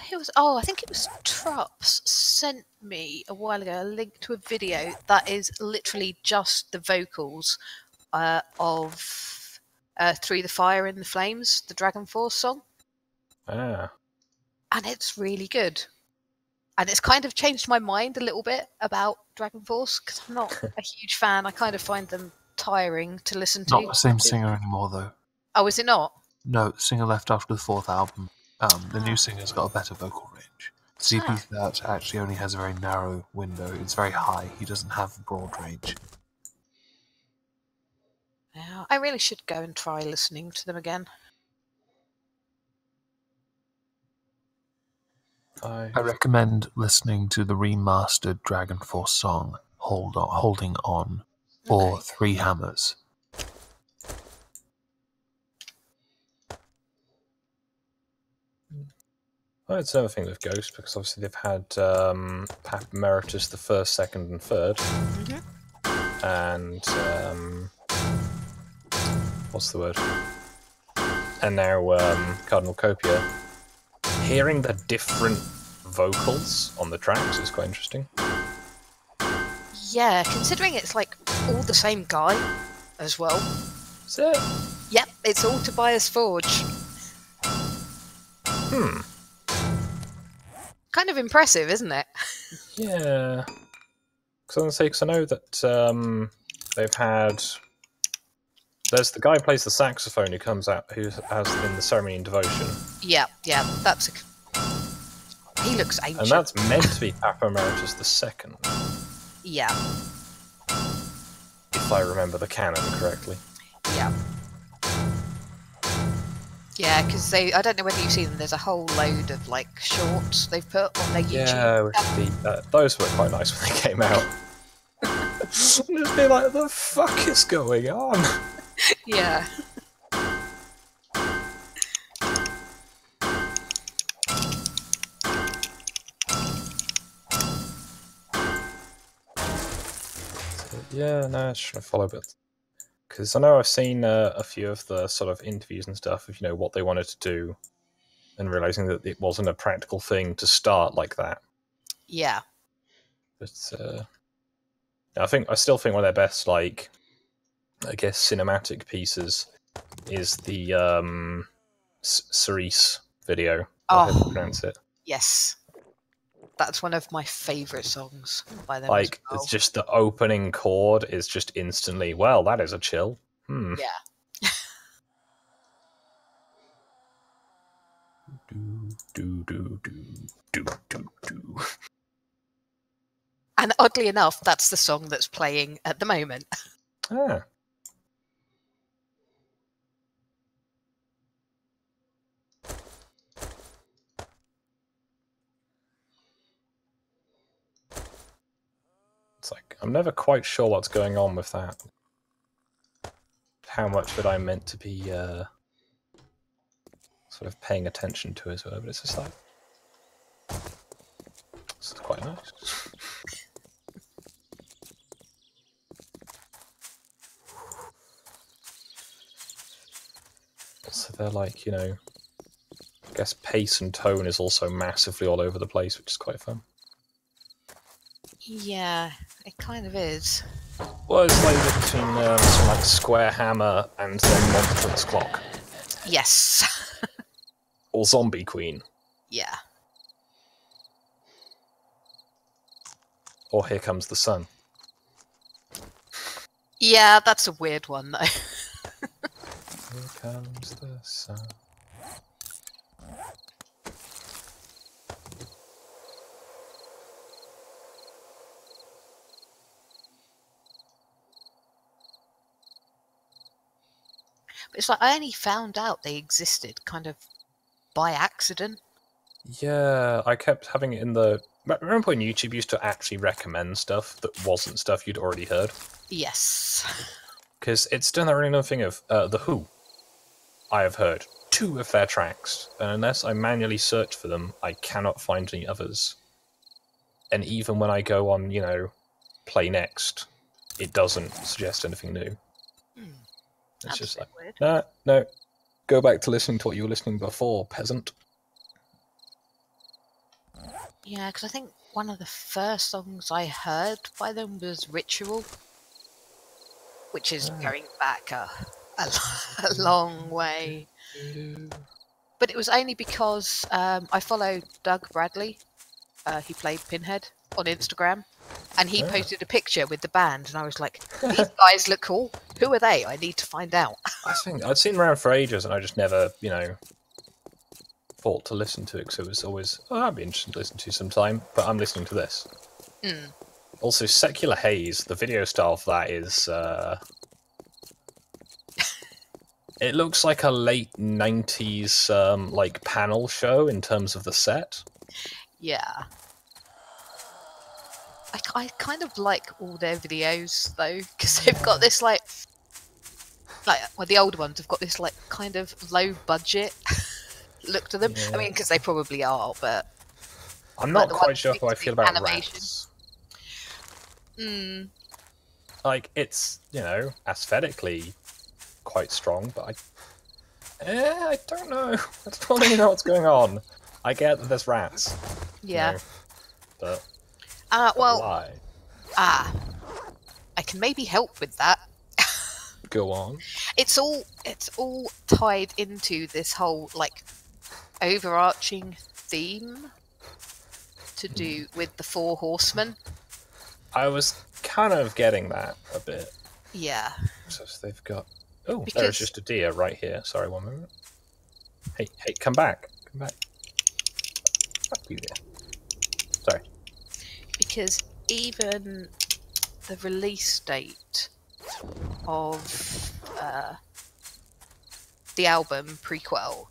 think it was Trups sent me a while ago a link to a video that is literally just the vocals of Through the Fire in the Flames, the Dragon Force song. Ah. And it's really good. And it's kind of changed my mind a little bit about Dragon Force, because I'm not a huge fan. I kind of find them tiring to listen to. Not the same singer anymore, though. Oh, is it not? No, the singer left after the 4th album. The new singer's got a better vocal range. CP actually only has a very narrow window. It's very high. He doesn't have a broad range. Yeah, I really should go and try listening to them again. I recommend listening to the remastered Dragon Force song, Holding On, or Three Hammers. Well, it's another thing with Ghost, because obviously they've had Pap Emeritus the 1st, 2nd, and 3rd. And what's the word? And now Cardinal Copia. Hearing the different vocals on the tracks is quite interesting. Yeah, considering it's like all the same guy as well. Is it? Yep, it's all Tobias Forge. Hmm. Kind of impressive, isn't it? Yeah. Because I was gonna say, 'cause I know that they've had. There's the guy who plays the saxophone who comes out, who has in the Ceremony and Devotion. Yeah, that's a. He looks ancient. And that's meant to be Papa Emeritus II. Yeah. If I remember the canon correctly. Yeah. Yeah, because I don't know whether you've seen them, there's a whole load of, like, shorts they've put on their YouTube. Yeah, those were quite nice when they came out. Just be like, what the fuck is going on? Yeah. Yeah, no, I should follow a bit. Because I know I've seen a few of the sort of interviews and stuff of, what they wanted to do, and realizing that it wasn't a practical thing to start like that. Yeah. But I still think one of their best, like, I guess, cinematic pieces is the Cerise video. I hope you pronounce it. Yes. That's one of my favourite songs by them. Like, as well. it's just the opening chord is just instantly, well, that is a chill. Yeah. do. And oddly enough, that's the song that's playing at the moment. Ah. It's like, I'm never quite sure what's going on with that. How much that I'm meant to be sort of paying attention to as well, but it's just like, this is quite nice. So they're like, I guess pace and tone is also massively all over the place, which is quite fun. Yeah, it kind of is. Well, it's like between something like Square Hammer and then Monstrous Clock. Yes. Or Zombie Queen. Yeah. Or Here Comes the Sun. Yeah, that's a weird one, though. Here comes the sun. But it's like I only found out they existed kind of by accident. Yeah, I kept having it in the... Remember when YouTube used to actually recommend stuff that wasn't stuff you'd already heard? Yes. Because it's done that really another thing of The Who. I have heard 2 of their tracks, and unless I manually search for them, I cannot find any others. And even when I go on, Play Next, it doesn't suggest anything new. It's That's just a like, bit weird. no, go back to listening to what you were listening before, peasant. Yeah, because I think one of the first songs I heard by them was Ritual, which is going back a long way. But it was only because I follow Doug Bradley, who played Pinhead, on Instagram, and he posted a picture with the band, and I was like, these guys look cool. Who are they? I need to find out. I think I'd seen them around for ages, and I just never, thought to listen to it, because it was always, I'd be interested to listen to sometime, but I'm listening to this. Also, Secular Haze, the video style for that is, it looks like a late 90s, like, panel show in terms of the set. Yeah. I kind of like all their videos, though, because they've got this, well, the older ones have got this, kind of low-budget look to them. Yeah. I mean, because they probably are, but... I'm not quite sure how I feel about animation. Rats. Mm. Like, it's, aesthetically quite strong, but I don't know. I don't really know what's going on. I get that there's rats. Yeah. But... well... why? I can maybe help with that. Go on. It's all tied into this whole, overarching theme to do with the 4 horsemen. I was kind of getting that a bit. Yeah. So they've got... Oh, Because- there's just a deer right here. Sorry, one moment. Hey, come back. Come back. Fuck you there. Sorry. Because even the release date of the album Prequel,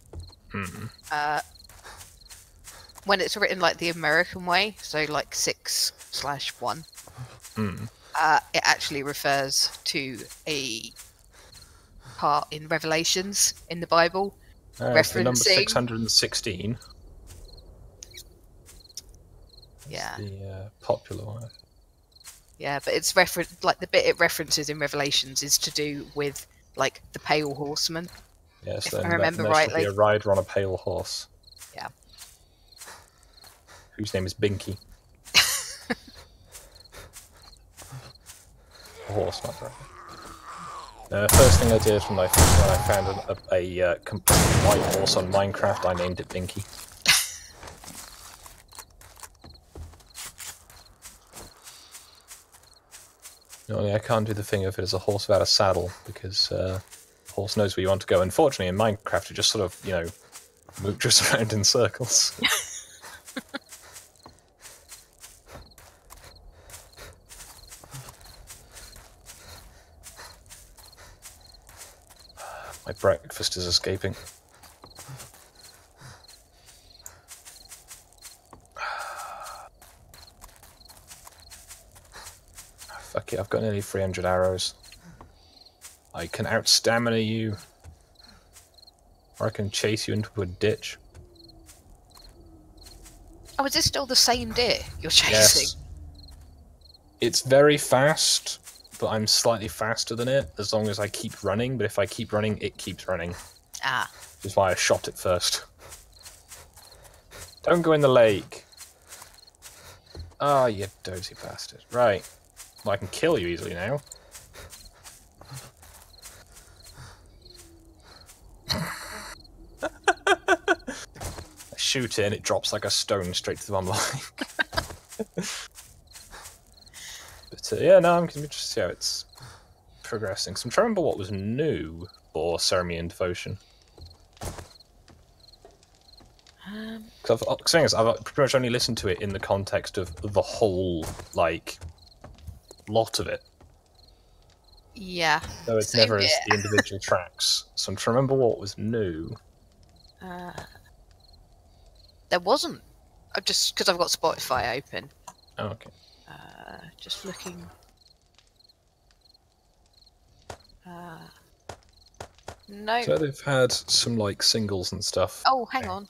when it's written like the American way, so like 6/1, it actually refers to a part in Revelations in the Bible, It's the number referencing 616. Yeah. The popular one. Yeah, but it's like the bit it references in Revelations is to do with like the Pale Horseman. Yes, If then I remember there should be rightly. a rider on a pale horse. Yeah. Whose name is Binky. A horse, not right. First thing I did when I found a complete white horse on Minecraft, I named it Binky. Only I can't do the thing if it is a horse without a saddle, because the horse knows where you want to go. Unfortunately, in Minecraft, it just sort of, mooches around in circles. My breakfast is escaping. Fuck it, I've got nearly 300 arrows. I can out-stamina you. Or I can chase you into a ditch. Oh, is this still the same deer you're chasing? Yes. It's very fast, but I'm slightly faster than it, as long as I keep running. But if I keep running, it keeps running. Ah. Which is why I shot it first. Don't go in the lake. Ah, you dirty bastard. Right. Well, I can kill you easily now. I shoot it and it drops like a stone straight to the bottom line. But yeah, no, I'm interested to see how it's progressing. So I'm trying to remember what was new for Ceremony and Devotion. Because I've pretty much only listened to it in the context of the whole, like, lot of it. Yeah. So it's Same never as here. the individual tracks. So I'm trying to remember what was new. There wasn't. I've just because I've got Spotify open. Oh, okay. Just looking. No. So they've had some, like, singles and stuff. Oh, hang on.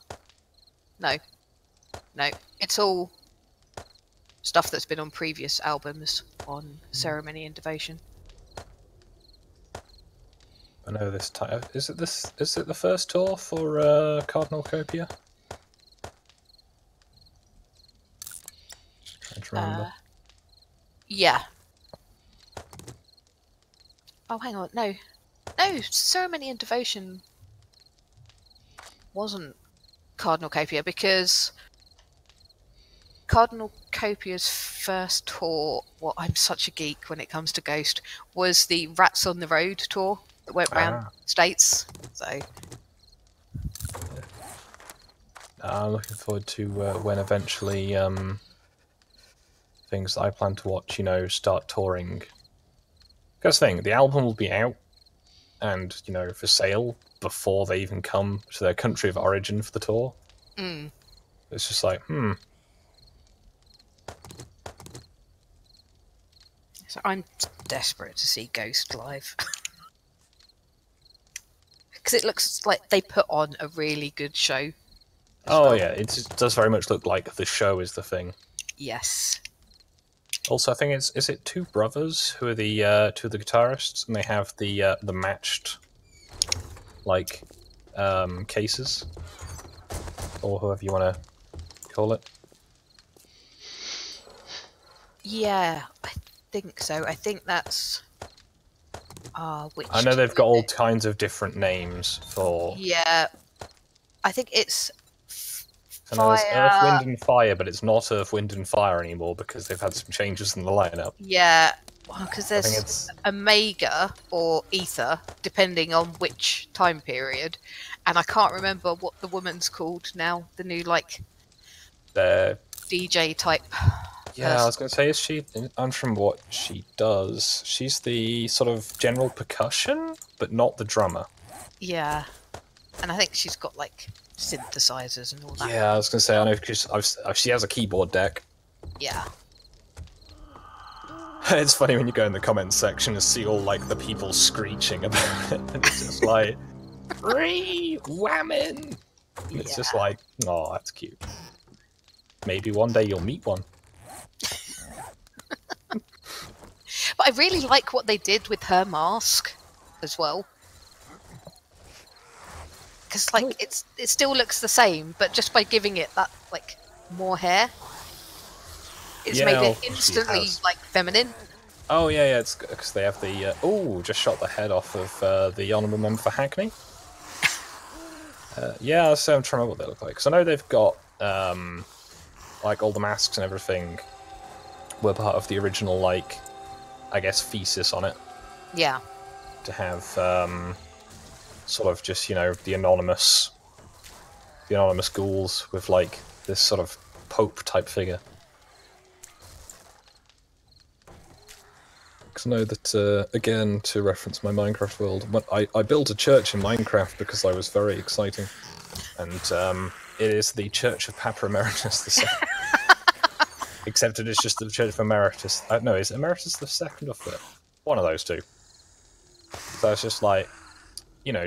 No. No. It's all stuff that's been on previous albums on Ceremony and Devotion. I know this time. Is it the first tour for Cardinal Copia? Just trying to remember. Yeah. Oh, hang on. No. No, Ceremony and Devotion wasn't Cardinal Copia because Cardinal Copia's first tour, well, I'm such a geek when it comes to Ghost, was the Rats on the Road tour that went round states. So I'm looking forward to when eventually things that I plan to watch, start touring. Because the album will be out and, for sale before they even come to their country of origin for the tour. It's just like, So I'm desperate to see Ghost live. Because it looks like they put on a really good show. Oh yeah, it does very much look like the show is the thing. Yes. Also, I think is it two brothers who are the two of the guitarists, and they have the matched cases, or however you want to call it. Yeah, I think so. I think that's. Which I know they've got all kinds of different names for. Yeah, I think it's And then there's Earth, Fire. Wind, and Fire, but it's not Earth, Wind, and Fire anymore because they've had some changes in the lineup. Yeah, because I think there's it's Omega or Ether, depending on which time period. And I can't remember what the woman's called now. The new like the DJ type. yeah. I was gonna say, is she? I'm from what she does. She's the sort of general percussion, but not the drummer. Yeah, and I think she's got like synthesizers and all that. Yeah, I was gonna say, I know because she has a keyboard deck. Yeah. It's funny when you go in the comments section and see all like the people screeching about it, and it's just like, whamming. It's just like, oh, that's cute. Maybe one day you'll meet one. But I really like what they did with her mask as well. Because like it still looks the same, but just by giving it that like more hair, it's made it instantly like feminine. Oh yeah, it's because they have the just shot the head off of the honourable member for Hackney. Yeah, so I'm trying to remember what they look like because I know they've got like all the masks and everything were part of the original like I guess thesis on it. Yeah. To have sort of just the anonymous ghouls with like this sort of pope type figure. Because I know that again, to reference my Minecraft world, I built a church in Minecraft because I was very exciting, and it is the Church of Papa Emeritus II. Except it is just the Church of Emeritus. No, is Emeritus the second or third? One of those two. So it's just like,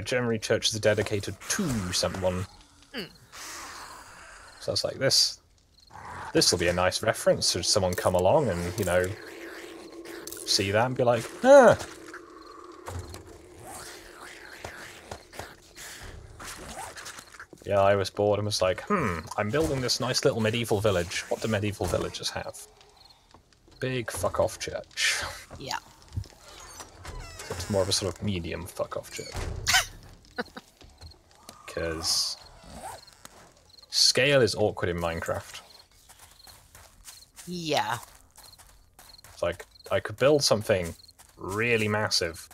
generally churches are dedicated to someone. So it's like this will be a nice reference. Should someone come along and, see that and be like, ah. Yeah, I was bored and was like, I'm building this nice little medieval village. What do medieval villages have? Big fuck-off church. Yeah. It's more of a sort of medium fuck-off church. Because scale is awkward in Minecraft. Yeah. It's like, I could build something really massive.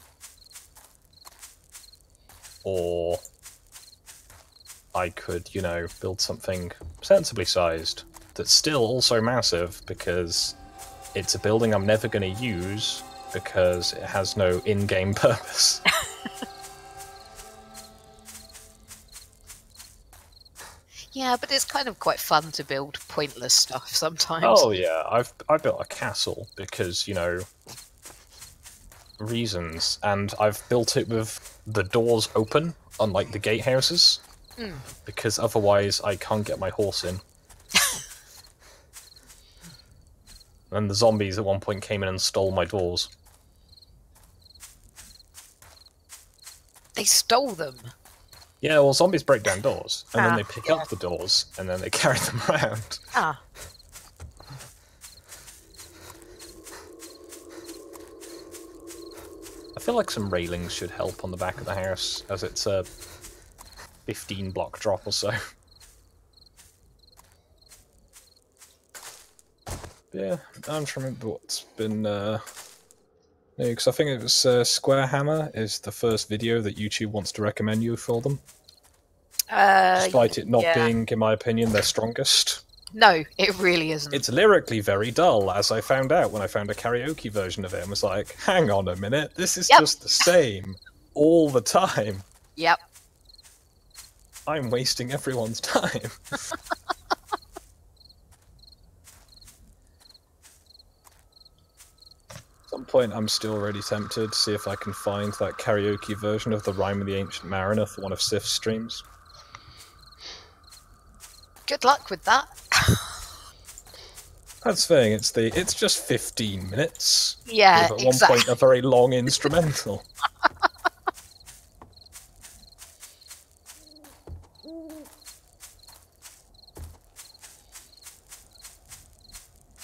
Or I could, build something sensibly sized that's still also massive because it's a building I'm never going to use because it has no in-game purpose. Yeah, but it's kind of quite fun to build pointless stuff sometimes. Oh yeah, I built a castle because, reasons, and I've built it with the doors open, unlike the gatehouses, because otherwise I can't get my horse in. And the zombies at one point came in and stole my doors. They stole them. Yeah, well, zombies break down doors, and then they pick up the doors, and then they carry them around. Ah. I feel like some railings should help on the back of the house, as it's a 15-block drop or so. Yeah, I'm trying to remember what's been... because I think it was Square Hammer is the first video that YouTube wants to recommend you for them. Despite it not being, in my opinion, their strongest. No, it really isn't. It's lyrically very dull, as I found out when I found a karaoke version of it and was like, hang on a minute, this is just the same all the time. Yep. I'm wasting everyone's time. At some point I'm still really tempted to see if I can find that karaoke version of the Rime of the Ancient Mariner for one of Sif's streams. Good luck with that. That's the thing, it's just 15 minutes. Yeah, with, at one point, a very long instrumental. I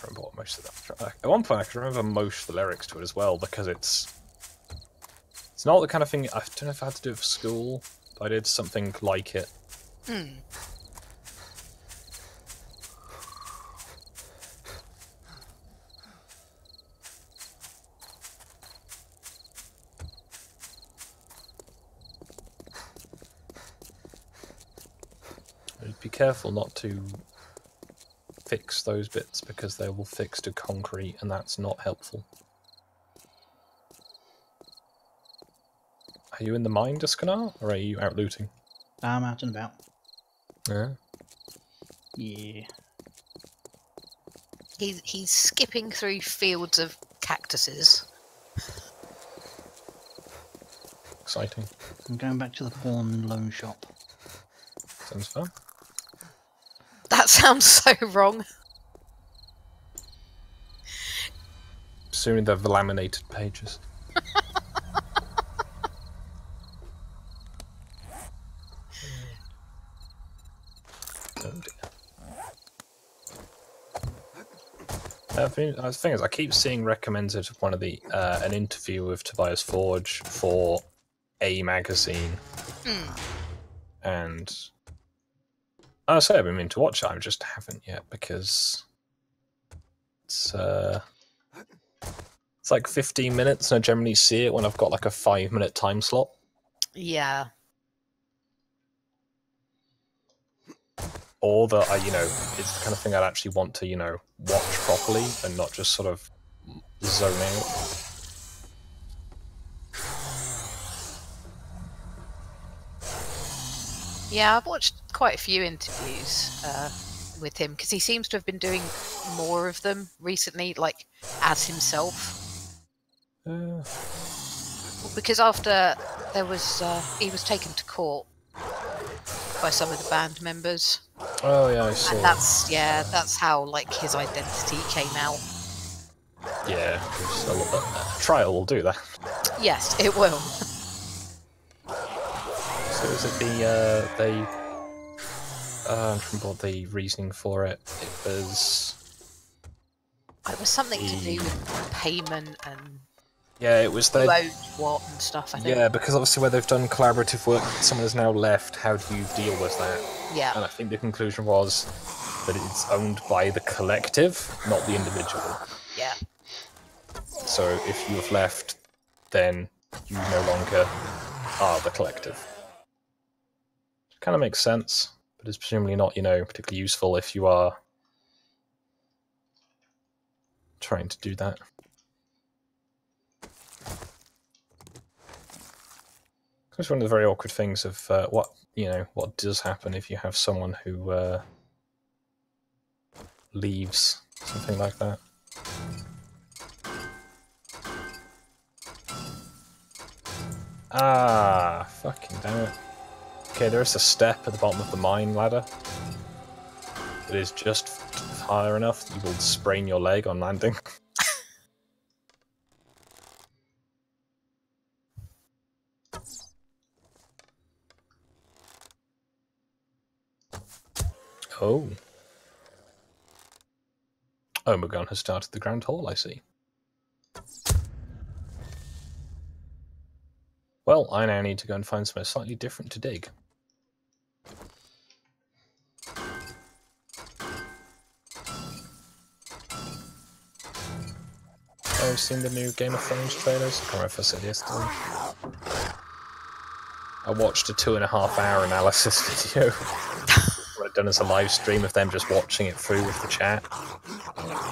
remember what most of that. At one point, I can remember most of the lyrics to it as well because it's not the kind of thing. I don't know if I had to do it for school, but I did something like it. Be careful not to fix those bits because they will fix to concrete, and that's not helpful. Are you in the mine, Duskanar, or are you out looting? I'm out and about. Yeah. Yeah. He's skipping through fields of cactuses. Exciting. I'm going back to the pawn loan shop. Sounds fun. That sounds so wrong. Assuming they're the laminated pages. Oh dear. The thing is, I keep seeing recommended one of the an interview with Tobias Forge for a magazine, and I say I've been meaning to watch it. I just haven't yet because it's like 15 minutes, and I generally see it when I've got like a 5-minute time slot. Yeah. Or that I, it's the kind of thing I'd actually want to, watch properly and not just sort of zone out. Yeah, I've watched quite a few interviews with him because he seems to have been doing more of them recently, like as himself. Because after there was, he was taken to court by some of the band members. Oh yeah, I saw. And that's how like his identity came out. Yeah, a trial will do that. Yes, it will. So is it I'm trying to remember the reasoning for it. It was something to do with payment and it was who owed what and stuff, I think. Yeah, because obviously where they've done collaborative work, someone has now left. How do you deal with that? Yeah. And I think the conclusion was that it's owned by the collective, not the individual. Yeah. So if you have left, then you no longer are the collective. Kind of makes sense, but it's presumably not, particularly useful if you are trying to do that. It's one of the very awkward things of what does happen if you have someone who leaves, something like that. Ah, fucking damn it. Okay, there is a step at the bottom of the mine ladder. It is just higher enough that you will sprain your leg on landing. Oh. Omegon has started the Grand Hall, I see. Well, I now need to go and find somewhere slightly different to dig. I've seen the new Game of Thrones trailers. I can't remember if I said yesterday. I watched a 2.5-hour analysis video. What I'd done as a live stream of them just watching it through with the chat.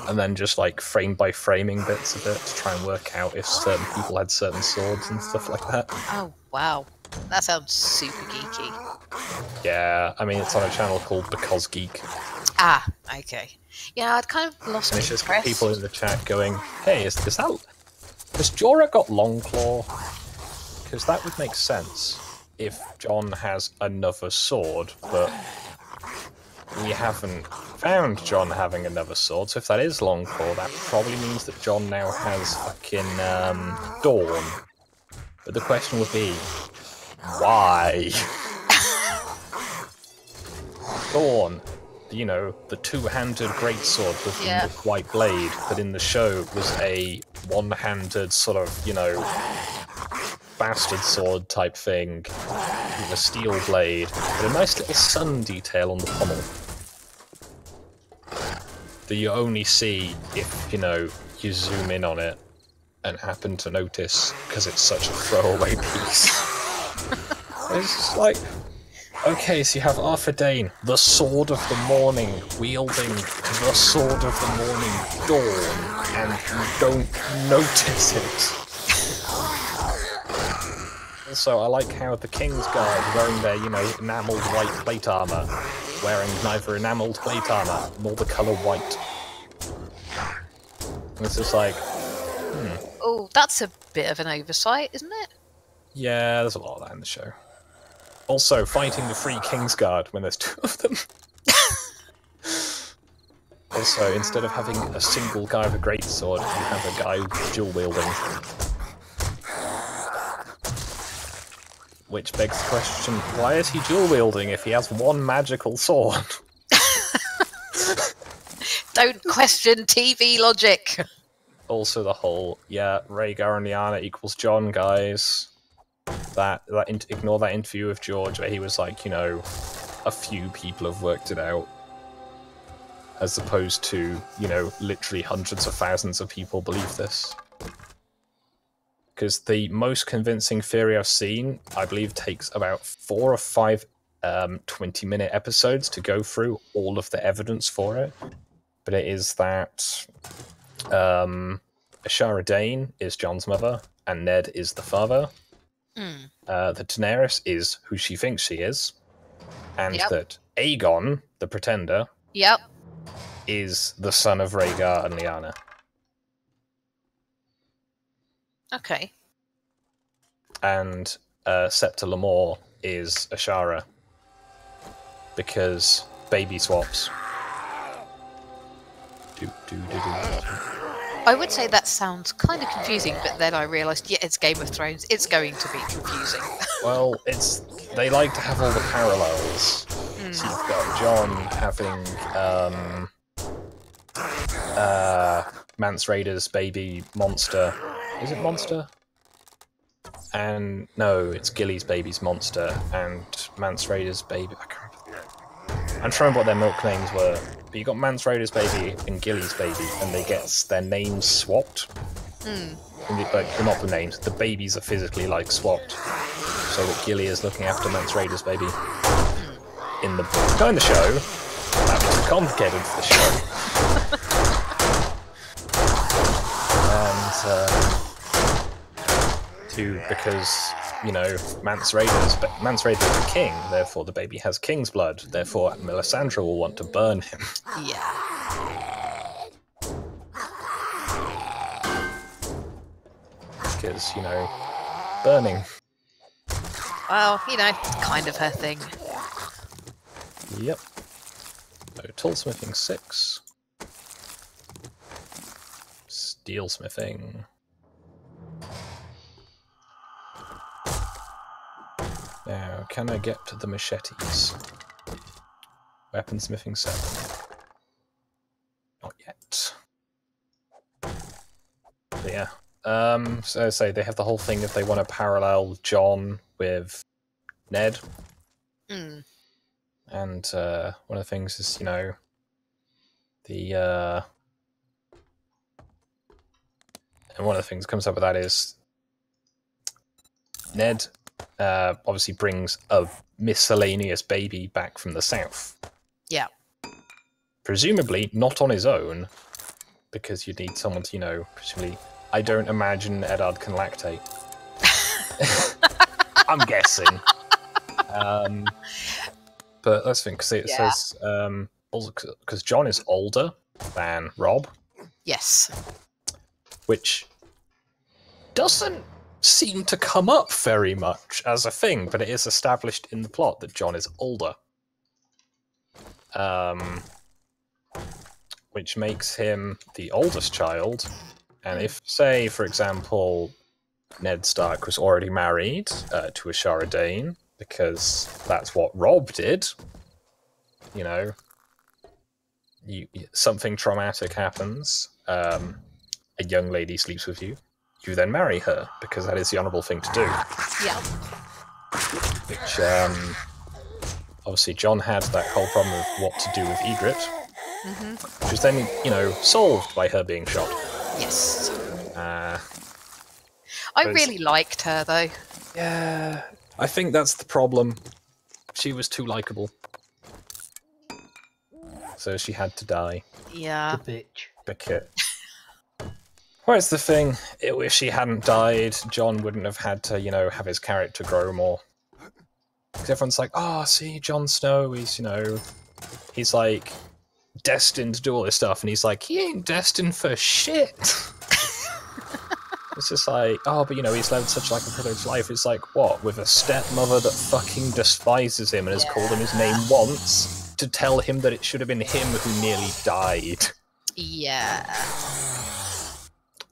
And then just like frame by framing bits of it to try and work out if certain people had certain swords and stuff like that. Oh, wow. That sounds super geeky. Yeah, I mean, it's on a channel called Because Geek. Ah, okay. Yeah, I'd kind of lost And it's just interest. people in the chat going, hey, has Jorah got Longclaw? Because that would make sense if Jon has another sword, but we haven't found Jon having another sword, so if that is Longclaw, that probably means that Jon now has fucking Dawn. But the question would be, why? Dawn, the two-handed greatsword with the white blade, that in the show was a one-handed sort of, bastard sword type thing with a steel blade, with a nice little sun detail on the pommel that you only see if, you zoom in on it and happen to notice because it's such a throwaway piece. It's just like, Okay, so you have Arthur Dane, the Sword of the Morning, wielding the Sword of the Morning Dawn, and you don't notice it. Also, I like how the King's Guard, wearing their, enamelled white plate armour, wearing neither enamelled plate armour nor the colour white. And it's just like, Oh, that's a bit of an oversight, isn't it? yeah, there's a lot of that in the show. Also, fighting the Free King's Guard when there's 2 of them. Also, instead of having a single guy with a greatsword, you have a guy dual wielding. Which begs the question, why is he dual wielding if he has one magical sword? Don't question TV logic. Also the whole, Rhaegar and Lyanna equals Jon, guys. Ignore that interview with George where he was like, a few people have worked it out. As opposed to, literally hundreds of thousands of people believe this. Because the most convincing theory I've seen, I believe, takes about 4 or 5 20-minute episodes to go through all of the evidence for it. But it is that Ashara Dane is Jon's mother, and Ned is the father. That Daenerys is who she thinks she is, and that Aegon, the Pretender, is the son of Rhaegar and Lyanna. Okay. And Septa Lemore is Ashara because baby swaps. I would say that sounds kind of confusing, but then I realised, it's Game of Thrones. It's going to be confusing. Well, they like to have all the parallels. So you've got Jon having Mance Rayder's baby Monster. Is it Monster? And no, it's Gilly's baby's Monster, and Mance Rayder's baby. I can't remember. I'm trying to remember what their milk names were. But you got Mance Rayder's baby and Gilly's baby, and they get their names swapped. Not the names. The babies are physically swapped, so that Gilly is looking after Mance Rayder's baby. In the show, that was too complicated for the show. And because Mance Rayder's the king, therefore the baby has king's blood. Therefore, Melisandre will want to burn him. Yeah. Because burning. Well, kind of her thing. Yep. So, toolsmithing 6. Steelsmithing. Now, can I get to the machetes? Weaponsmithing 7. Not yet. But yeah. So I say they have the whole thing if they want to parallel Jon with Ned. And one of the things is, and one of the things that comes up with that is Ned obviously brings a miscellaneous baby back from the south. Yeah. Presumably not on his own, because you'd need someone to, presumably... I don't imagine Eddard can lactate. I'm guessing. But that's the thing, because it says... also, because Jon is older than Robb. Yes. Which doesn't seem to come up very much as a thing, but it is established in the plot that Jon is older. Which makes him the oldest child. And if, say, for example, Ned Stark was already married to Ashara Dane, because that's what Robb did, something traumatic happens, a young lady sleeps with you, you then marry her, because that is the honourable thing to do. Yeah. Which, obviously Jon had that whole problem of what to do with Ygritte, which was then, solved by her being shot. Yes. I really liked her, though. Yeah, I think that's the problem. She was too likable. So she had to die. Yeah. The bitch. Because... Where's the thing? If she hadn't died, Jon wouldn't have had to, have his character grow more. Because everyone's like, oh, see, Jon Snow, he's like destined to do all this stuff, and he's like, he ain't destined for shit. It's just like, oh, but he's led such like a privileged life. It's like, what, with a stepmother that fucking despises him and has called him his name once to tell him that it should have been him who nearly died. Yeah.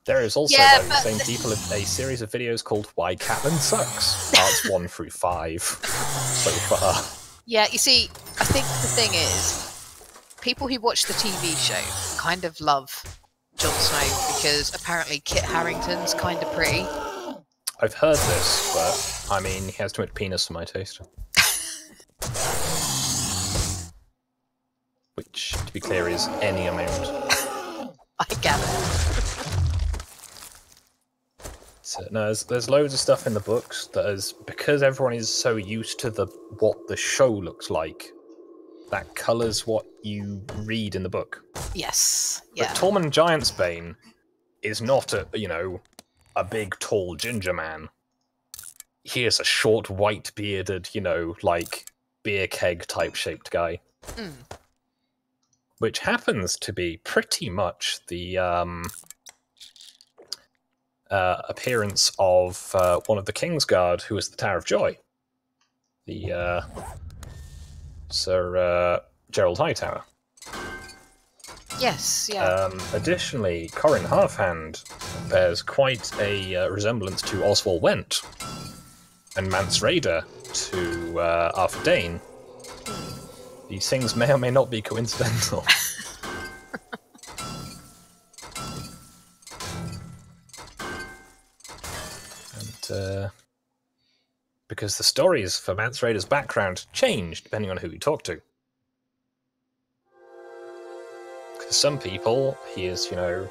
There is also, by the same people, a series of videos called Why Catelyn Sucks, parts 1 through 5, so far. Yeah, you see, I think the thing is, people who watch the TV show kind of love Jon Snow because apparently Kit Harington's kind of pretty. I've heard this, but, I mean, he has too much penis for my taste. Which, to be clear, is any amount. I gather. So, no, there's loads of stuff in the books that is, because everyone is so used to what the show looks like, that colours what you read in the book. Yes. Yeah. But Tormund Giantsbane is not a big, tall ginger man. He is a short, white-bearded, like, beer keg type shaped guy. Mm. Which happens to be pretty much the appearance of one of the Kingsguard, who is the Tower of Joy. The Sir Gerald Hightower. Yes, yeah. Additionally, Corrin Halfhand bears quite a resemblance to Oswald Went, and Mance Rayder to Arthur Dane. These things may or may not be coincidental. And because the stories for Mance Rayder's background change depending on who you talk to. Because some people, he is, a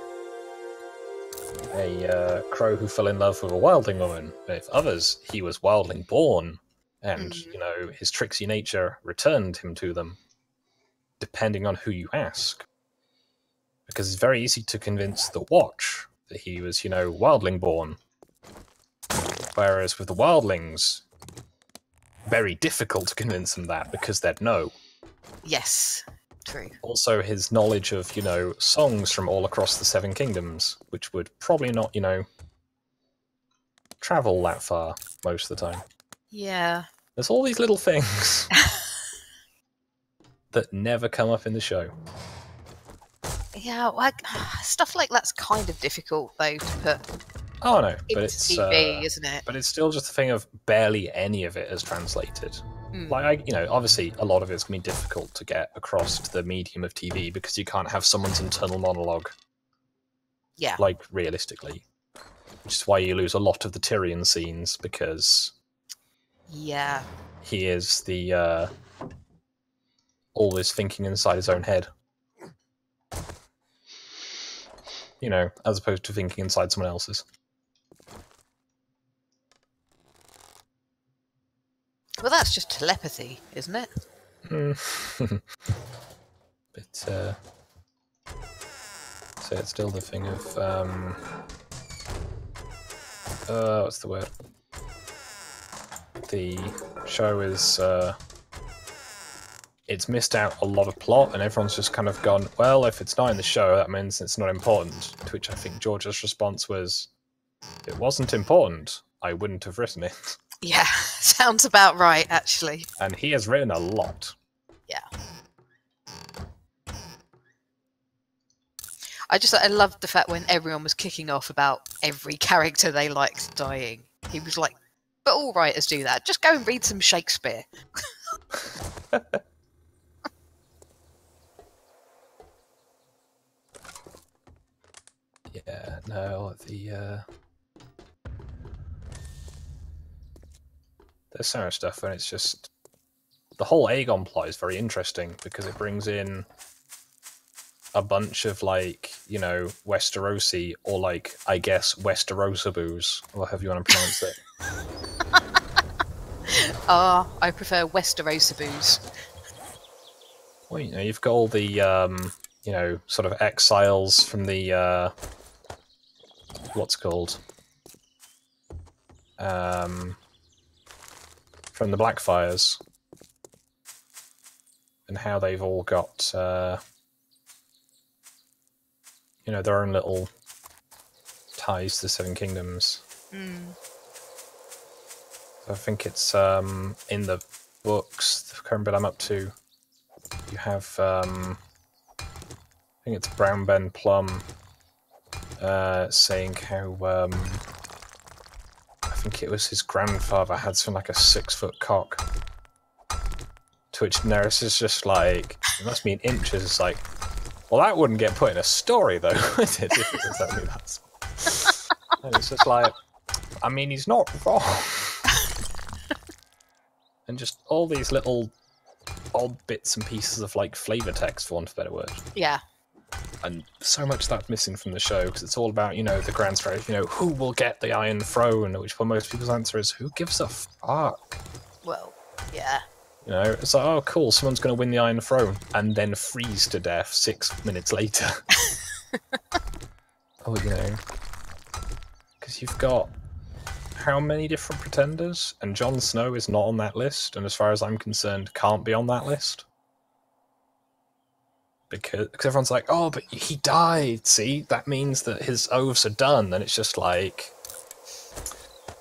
crow who fell in love with a wildling woman. With others, he was wildling born, and, his tricksy nature returned him to them, depending on who you ask. Because it's very easy to convince the Watch that he was, wildling born. Whereas with the wildlings, very difficult to convince them that, because they'd know. Yes. True. Also, his knowledge of, songs from all across the Seven Kingdoms, which would probably not, travel that far most of the time. Yeah. There's all these little things that never come up in the show. Yeah, stuff like that's kind of difficult, though, to put Oh no, but it's it's TV, isn't it? But it's still just a thing of barely any of it is translated. Like, obviously a lot of it's going to be difficult to get across to the medium of TV because you can't have someone's internal monologue. Yeah. Like, realistically. Which is why you lose a lot of the Tyrion scenes, because... Yeah. He is the, always thinking inside his own head. As opposed to thinking inside someone else's. Well, that's just telepathy, isn't it? But, so it's still the thing of, what's the word? The show is, it's missed out a lot of plot, and everyone's just kind of gone, well, if it's not in the show, that means it's not important. To which I think George's response was, if it wasn't important, I wouldn't have written it. Yeah, sounds about right, actually. And he has written a lot. Yeah. I loved the fact when everyone was kicking off about every character they liked dying. He was like, but all writers do that. Just go and read some Shakespeare. Yeah, no, there's so much stuff, and it's just... The whole Aegon plot is very interesting, because it brings in a bunch of, like, Westerosi, or, like, I guess, Westerosaboos, or however you want to pronounce it. I prefer Westerosa booze. Well, you know, you've got all the, you know, sort of exiles from the, what's it called? From the Blackfires. And how they've all got, you know, their own little ties to the Seven Kingdoms. Mm. So I think it's, in the books, the current bit I'm up to, you have, I think it's Brown Ben Plum, saying how, I think it was his grandfather had something like a 6-foot cock. To which Daenerys is just like, it must be in inches. It's like, well, that wouldn't get put in a story, though, would it? If it was only that small. And it's just like, I mean, he's not wrong. And just all these little odd bits and pieces of, like, flavour text, for want of a better word. Yeah. And so much that's missing from the show, because it's all about, you know, the grand strategy, you know, who will get the Iron Throne, at which point most people's answer is, who gives a fuck? Well, yeah. You know, it's like, oh, cool, someone's going to win the Iron Throne, and then freeze to death 6 minutes later. Oh, you know, because you've got how many different pretenders, and Jon Snow is not on that list, and as far as I'm concerned, can't be on that list. Because everyone's like, oh, but he died, see? That means that his oaths are done, and it's just like,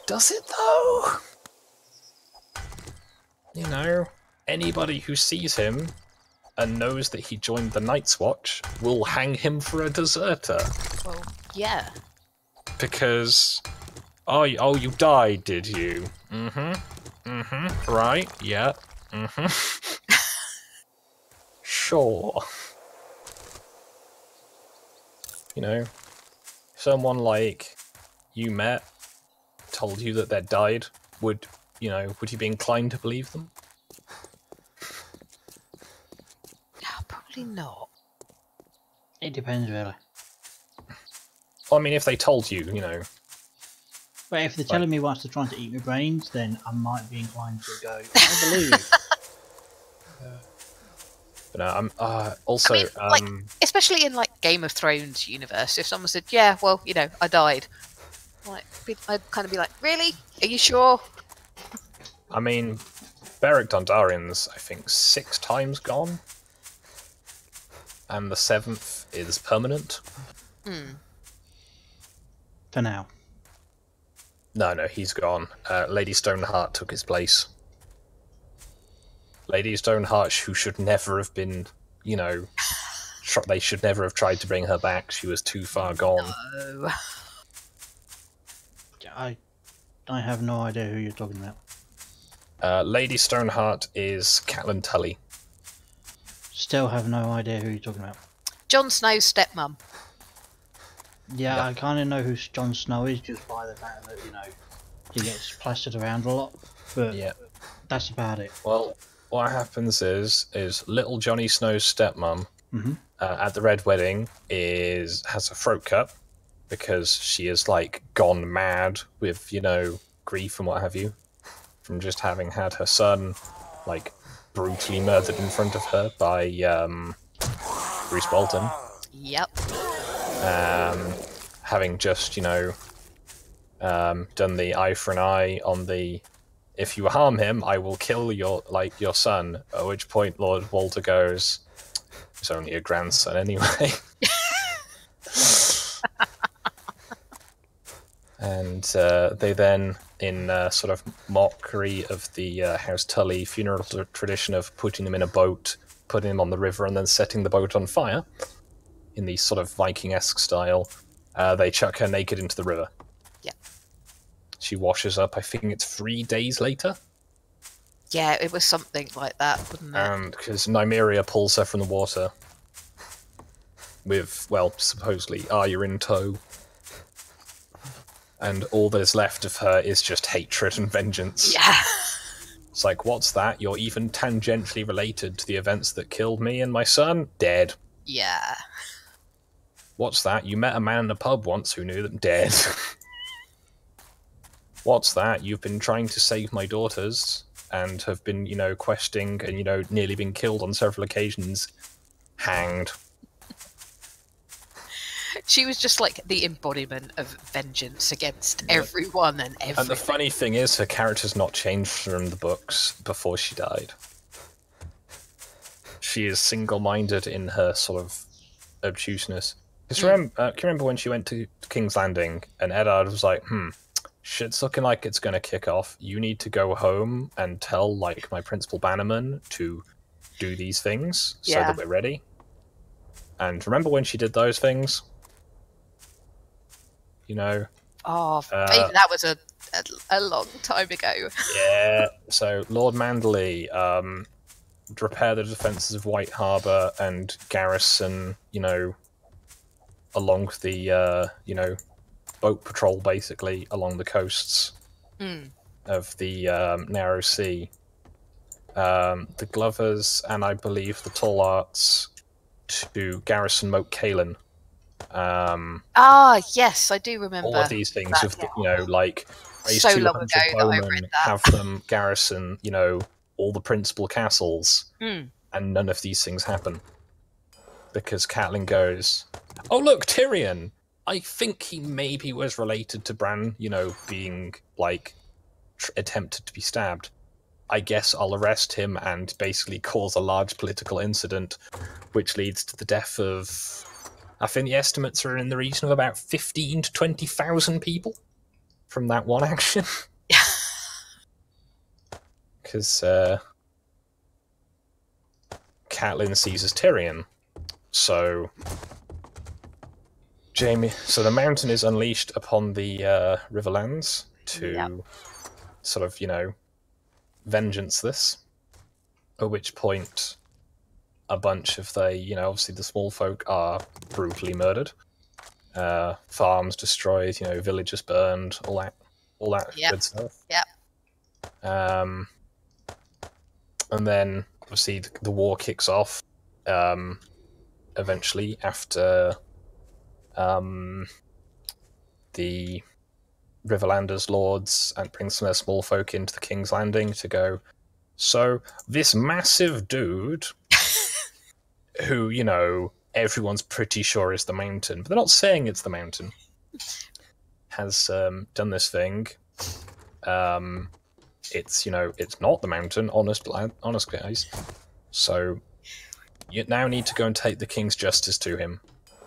does it though? You know, anybody who sees him and knows that he joined the Night's Watch will hang him for a deserter. Well, yeah. Because, oh, you died, did you? Right, yeah, Sure. You know, someone like you met told you that they died, would you be inclined to believe them? Probably not. It depends, really. Well, I mean, if they told you, you know. But if they're telling me whilst they're trying to eat my brains, then I might be inclined to go, I believe. But no, I'm also. I mean, like, especially in like Game of Thrones universe, if someone said, "Yeah, well, you know, I died," I'd kind of be like, "Really? Are you sure?" I mean, Beric Dondarrion's, I think, 6 times gone, and the 7th is permanent. For now. No, he's gone. Lady Stoneheart took his place. Lady Stoneheart, who should never have been, you know, they should never have tried to bring her back. She was too far gone. No. I have no idea who you're talking about. Lady Stoneheart is Catelyn Tully. Still have no idea who you're talking about. Jon Snow's stepmom. Yeah, Yep. I kind of know who Jon Snow is just by the fact that, you know, he gets plastered around a lot. But Yeah. that's about it. Well, what happens is little Johnny Snow's stepmom Mm-hmm. at the Red Wedding has a throat cut because she is like gone mad with, you know, grief and what have you from just having had her son like brutally murdered in front of her by Bruce Bolton. Yep. Having just, you know, done the eye for an eye on the, if you harm him, I will kill your son. At which point Lord Walter goes, he's only a grandson anyway. And they then, in sort of mockery of the House Tully funeral tradition of putting him in a boat, putting him on the river, and then setting the boat on fire, in the sort of Viking-esque style, they chuck her naked into the river. Yeah. She washes up, I think it's 3 days later. Yeah, it was something like that, wasn't it? And because Nymeria pulls her from the water with, well, supposedly Arya in tow. And all there's left of her is just hatred and vengeance. Yeah. It's like, what's that? You're even tangentially related to the events that killed me and my son? Dead. Yeah. What's that? You met a man in a pub once who knew them? Dead. What's that? You've been trying to save my daughters and have been, you know, questing and, you know, nearly been killed on several occasions, hanged. She was just like the embodiment of vengeance against everyone and everything. And the funny thing is, her character's not changed from the books before she died. She is single-minded in her sort of obtuseness. Because can you remember when she went to King's Landing and Eddard was like, shit's looking like it's going to kick off. You need to go home and tell, like, my principal bannerman to do these things so that we're ready. And remember when she did those things? You know? Oh, baby, that was a long time ago. Yeah, so Lord Manderley, repair the defences of White Harbour and garrison, you know, along the, you know, boat patrol, basically, along the coasts of the Narrow Sea. The Glovers and, I believe, the Tall Arts to garrison Moat Cailin. Yes, I do remember. All of these things, with you know, like, raise so 200 long ago that I bowmen, read that. have them garrison, you know, all the principal castles, and none of these things happen. Because Catelyn goes, oh look, Tyrion! I think he maybe was related to Bran, you know, being, like, attempted to be stabbed. I guess I'll arrest him and basically cause a large political incident, which leads to the death of, I think the estimates are in the region of about 15 to 20,000 people from that one action. Because Catelyn seizes Tyrion. So the mountain is unleashed upon the Riverlands to sort of, you know, vengeance this. At which point, a bunch of you know, obviously the small folk are brutally murdered. Farms destroyed, you know, villages burned, all that good stuff. And then, obviously, the war kicks off, eventually, after the Riverlanders lords and bring some of their small folk into the King's Landing to go, so, this massive dude, who, you know, everyone's pretty sure is the Mountain, but they're not saying it's the Mountain, has done this thing. It's, you know, it's not the Mountain, honest guys. So, you now need to go and take the King's justice to him.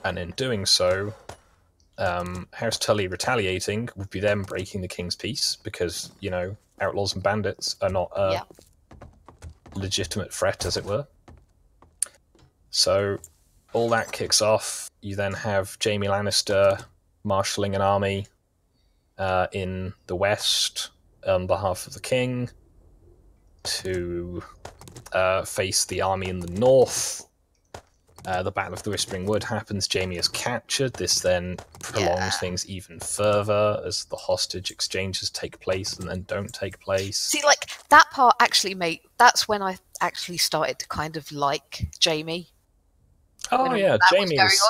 And in doing so, House Tully retaliating would be them breaking the King's peace, because, you know, outlaws and bandits are not a legitimate threat, as it were. So, all that kicks off. You then have Jaime Lannister marshalling an army in the west on behalf of the king to face the army in the north. The Battle of the Whispering Wood happens. Jaime is captured. This then prolongs things even further as the hostage exchanges take place and then don't take place. See, like, that part actually that's when I actually started to kind of like Jaime. Oh yeah, Jaime is...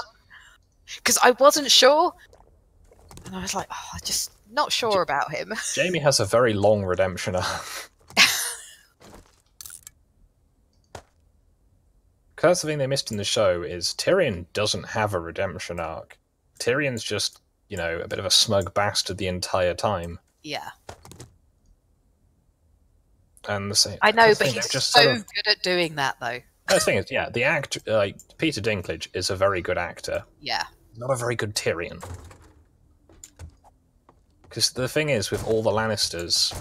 Because I wasn't sure, and I was like, I'm just not sure about him. Jaime has a very long redemption arc. Because that's the thing they missed in the show, is Tyrion doesn't have a redemption arc. Tyrion's just, you know, a bit of a smug bastard the entire time. Yeah. And the same. I know, but he's just so good at doing that, though. The thing is, yeah, the actor, Peter Dinklage, is a very good actor. Yeah. Not a very good Tyrion. Because the thing is, with all the Lannisters,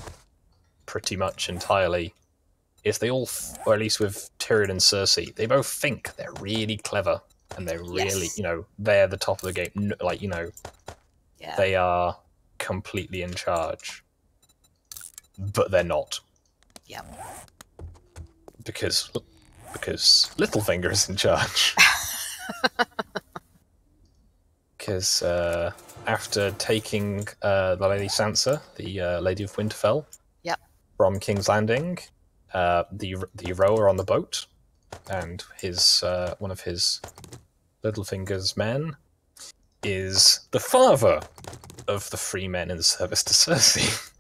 pretty much entirely, is they all, or at least with Tyrion and Cersei, they both think they're really clever, and they're really, you know, they're the top of the game. Like, you know, they are completely in charge. But they're not. Yeah. Because Littlefinger is in charge. Because after taking the Lady Sansa, the Lady of Winterfell, from King's Landing, the rower on the boat, and his one of his Littlefinger's men is the father of the 3 men in service to Cersei.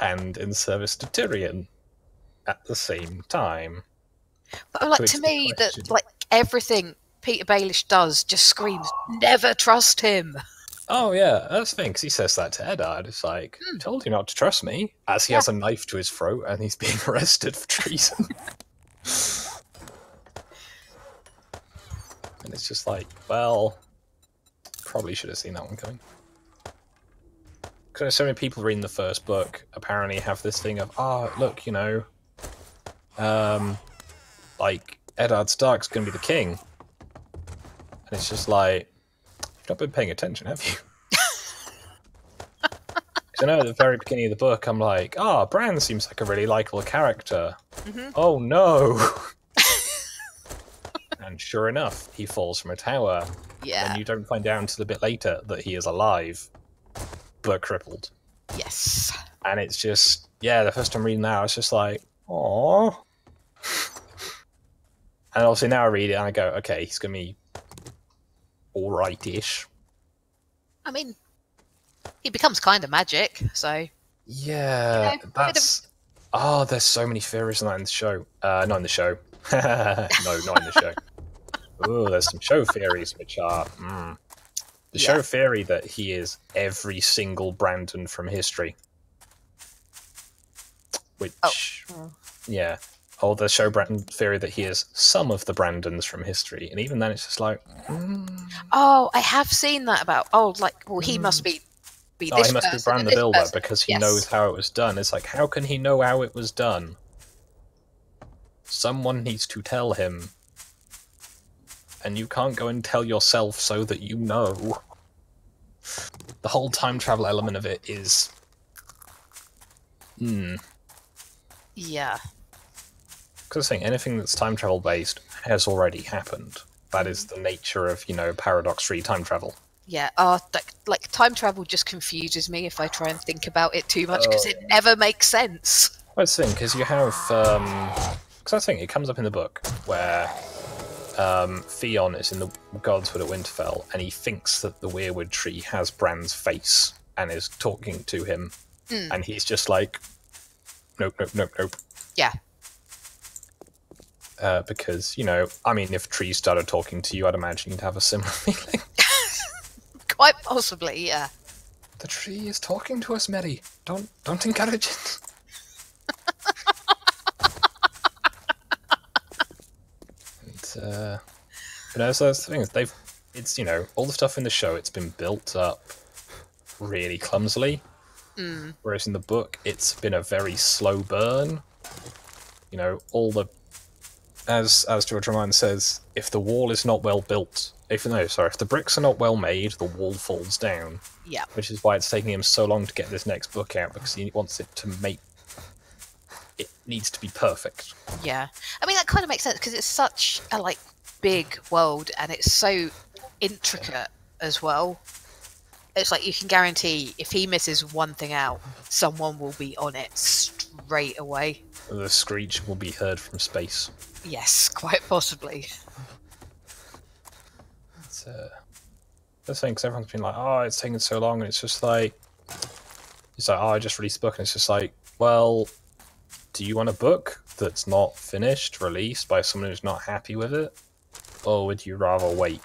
and in service to Tyrion at the same time. But like, So to it's the me, question. that like everything Peter Baelish does just screams, never trust him. Oh yeah, that's the thing, 'cause he says that to Eddard. It's like, I told you not to trust me, as he has a knife to his throat and he's being arrested for treason. And it's just like, well, probably should have seen that one coming. Because so many people reading the first book apparently have this thing of, oh, look, you know, like, Eddard Stark's going to be the king. And it's just like, you've not been paying attention, have you? Because I know at the very beginning of the book, I'm like, oh, Bran seems like a really likable character. Oh no! And sure enough, he falls from a tower. Yeah. And you don't find out until a bit later that he is alive, but crippled. Yes. And it's just, yeah, the first time reading that, I was just like, aww. And obviously now I read it and I go, okay, he's going to be alright-ish. I mean, he becomes kind of magic, so... Yeah, that's... Oh, there's so many theories on that in the show. Not in the show. No, not in the show. Oh, there's some show theories which are... The show theory that he is every single Brandon from history. Which... Yeah. Or the show Brandon theory that he is some of the Brandons from history. And even then it's just like... Oh, I have seen that about... Oh, like, well, he must be this he must be person Bran and the this Builder person. because he knows how it was done. It's like, how can he know how it was done? Someone needs to tell him. And you can't go and tell yourself so that you know. The whole time travel element of it is... Yeah. Because I think anything that's time travel based has already happened. That is the nature of, you know, paradox-free time travel. Yeah, like time travel just confuses me if I try and think about it too much because it never makes sense. Well, it's the thing, because you have... Because I think it comes up in the book where Theon is in the Godswood at Winterfell and he thinks that the Weirwood tree has Bran's face and is talking to him. And he's just like, nope, nope, nope, nope. Yeah. Because, you know, I mean, if trees started talking to you, I'd imagine you'd have a similar feeling. Quite possibly, yeah. The tree is talking to us, Mary. Don't encourage it. And, you know, so that's the thing. It's, you know, all the stuff in the show, it's been built up really clumsily. Whereas in the book, it's been a very slow burn. You know, all the... As George Roman says, if the wall is not well built... If the bricks are not well made, the wall falls down. Yeah. Which is why it's taking him so long to get this next book out, because he wants it to make... It needs to be perfect. Yeah. I mean, that kind of makes sense, because it's such a, like, big world, and it's so intricate as well. It's like you can guarantee if he misses one thing out, someone will be on it straight away. The screech will be heard from space. Yes, quite possibly. It's the thing, because everyone's been like, oh, it's taking so long, and it's just like... It's like, oh, I just released a book, and it's just like, well, do you want a book that's not finished, released by someone who's not happy with it? Or would you rather wait?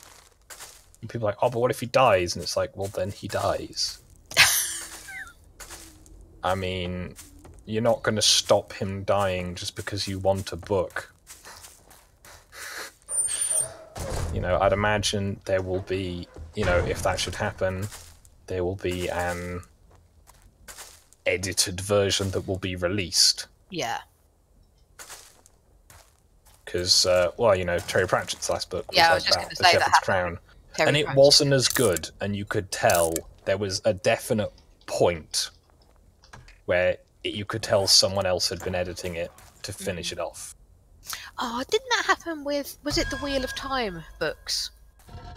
And people are like, oh, but what if he dies? And it's like, well, then he dies. I mean, you're not going to stop him dying just because you want a book. You know, I'd imagine there will be, you know, if that should happen, there will be an edited version that will be released. Yeah. Because, well, you know, Terry Pratchett's last book was Yeah, I like was just that, going to The say Shepherd's that. Crown. Terry And it Pratchett. wasn't as good, and you could tell there was a definite point where you could tell someone else had been editing it to finish it off. Oh, didn't that happen with... Was it the Wheel of Time books?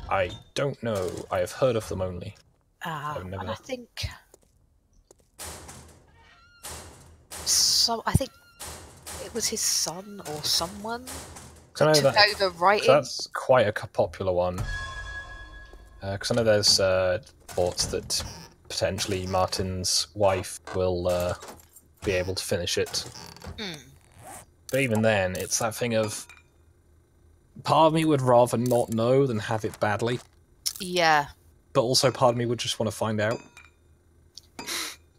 I don't know. I have heard of them only. And never- I think... So, I think it was his son or someone I know took that, over writing. that's quite a popular one. Because I know there's thoughts that potentially Martin's wife will be able to finish it. Mm. But even then, it's that thing of part of me would rather not know than have it badly. Yeah. But also part of me would just want to find out.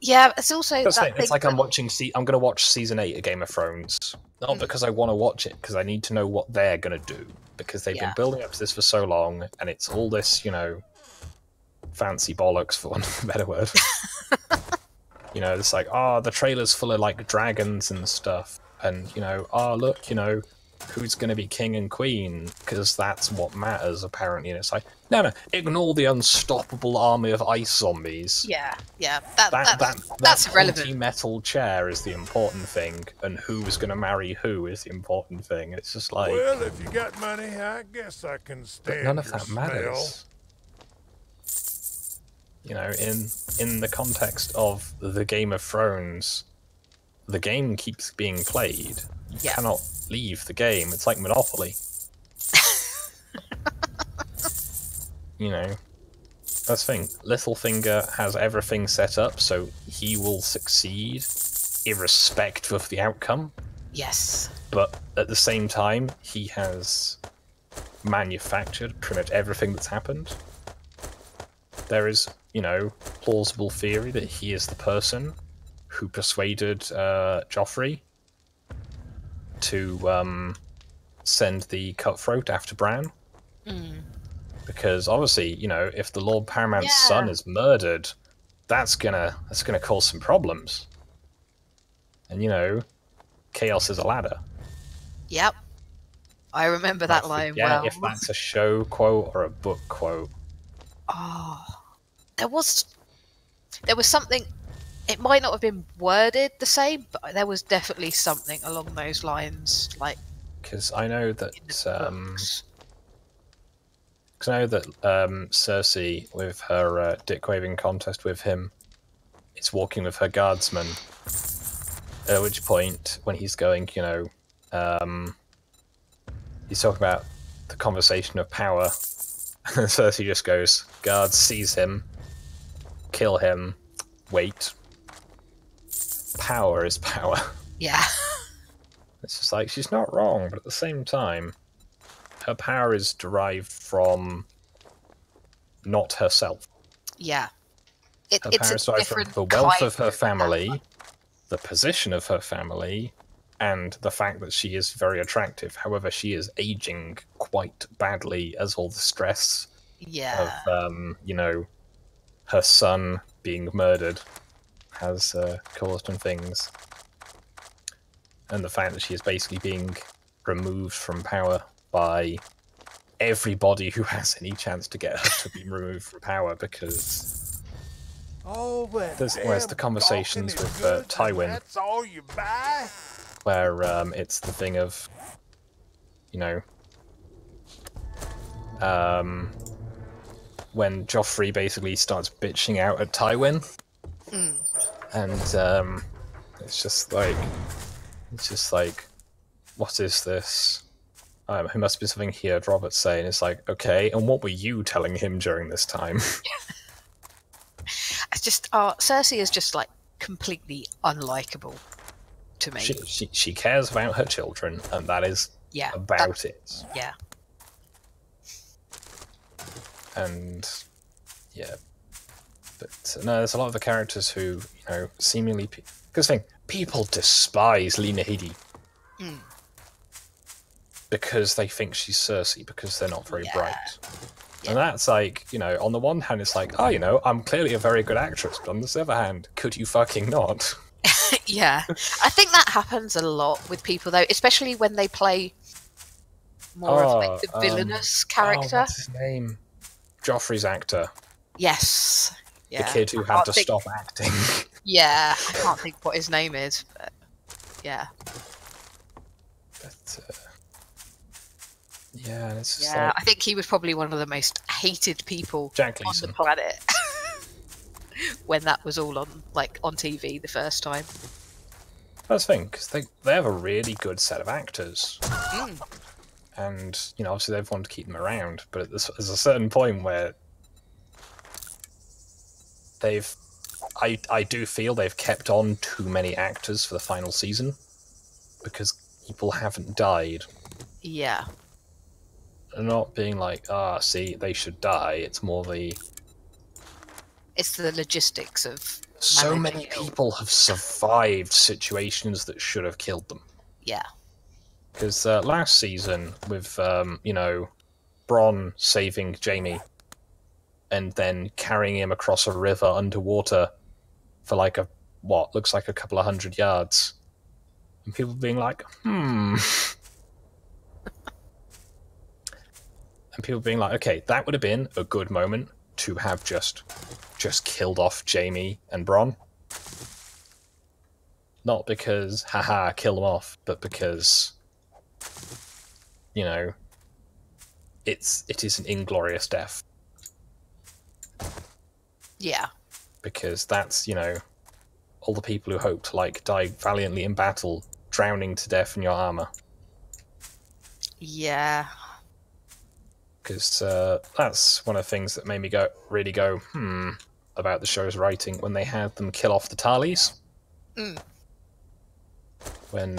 Yeah, it's also That's that it. It's thing like that- I'm going to watch season 8 of Game of Thrones. Not because I want to watch it, because I need to know what they're going to do. Because they've been building up to this for so long, and it's all this, fancy bollocks, for want of a better word. It's like, the trailer's full of, like, dragons and stuff. And, look, who's going to be king and queen? Because that's what matters, apparently. And it's like, no, ignore the unstoppable army of ice zombies. Yeah. That's irrelevant. Metal chair is the important thing, and who's going to marry who is the important thing. It's just like, Well, if you got money, I guess I can stand but none of your that smell. matters. In the context of the Game of Thrones, the game keeps being played. You cannot leave the game. It's like Monopoly. That's the thing. Littlefinger has everything set up so he will succeed irrespective of the outcome. Yes. But at the same time, he has manufactured pretty much everything that's happened. There is, plausible theory that he is the person who persuaded Joffrey to send the cutthroat after Bran. Mm. Because obviously, if the Lord Paramount's son is murdered, that's gonna cause some problems. And chaos is a ladder. Yep. I remember that line well. If that's a show quote or a book quote. Oh, there was something. It might not have been worded the same, but there was definitely something along those lines, like. Because I know that. Because I know that Cersei, with her dick waving contest with him, is walking with her guardsman. At which point, when he's going, he's talking about the conversation of power. And Cersei just goes, guards seize him, kill him, wait. Power is power. Yeah. It's just like, she's not wrong, but at the same time, her power is derived from not herself. Yeah. Her power is derived from the wealth of her family, the position of her family, and the fact that she is very attractive. However, she is aging quite badly as all the stress of, her son being murdered has caused and things. And the fact that she is basically being removed from power by everybody who has any chance to get her to be removed from power, because where's the conversations with Tywin, That's all you buy? where it's the thing of, when Joffrey basically starts bitching out at Tywin, and it's just like, what is this? There must be something here, Robert's saying. It's like, okay, and what were you telling him during this time? It's just, Cersei is just like completely unlikable to me. She cares about her children, and that is about it. Yeah. And but no, there's a lot of the characters who, seemingly, because people despise Lena Headey. Because they think she's Cersei, because they're not very bright. Yeah. And that's like, on the one hand, it's like, I'm clearly a very good actress, but on the other hand, could you fucking not? Yeah. I think that happens a lot with people, though, especially when they play more of like the villainous character. What's his name? Joffrey's actor. Yes. Yeah. The kid who had to stop acting. Yeah. I can't think what his name is, but yeah. But, yeah, it's just yeah, like, I think he was probably one of the most hated people on the planet when that was all on TV the first time. That's the thing, because they have a really good set of actors, and obviously they've wanted to keep them around, but there's a certain point where they've I do feel they've kept on too many actors for the final season because people haven't died. Yeah. They're not being like, see, they should die. It's more It's the logistics of so managing many it all. people have survived situations that should have killed them. Yeah. Because last season, with, Bronn saving Jaime and then carrying him across a river underwater for like what looks like a couple of 100 yards. And people being like, And people being like, okay, that would have been a good moment to have just killed off Jaime and Bronn. Not because, haha, kill them off, but because, it is an inglorious death. Yeah. Because that's, all the people who hope to, die valiantly in battle, drowning to death in your armor. Yeah. Because that's one of the things that made me really go, about the show's writing, when they had them kill off the Tarleys. Mm. When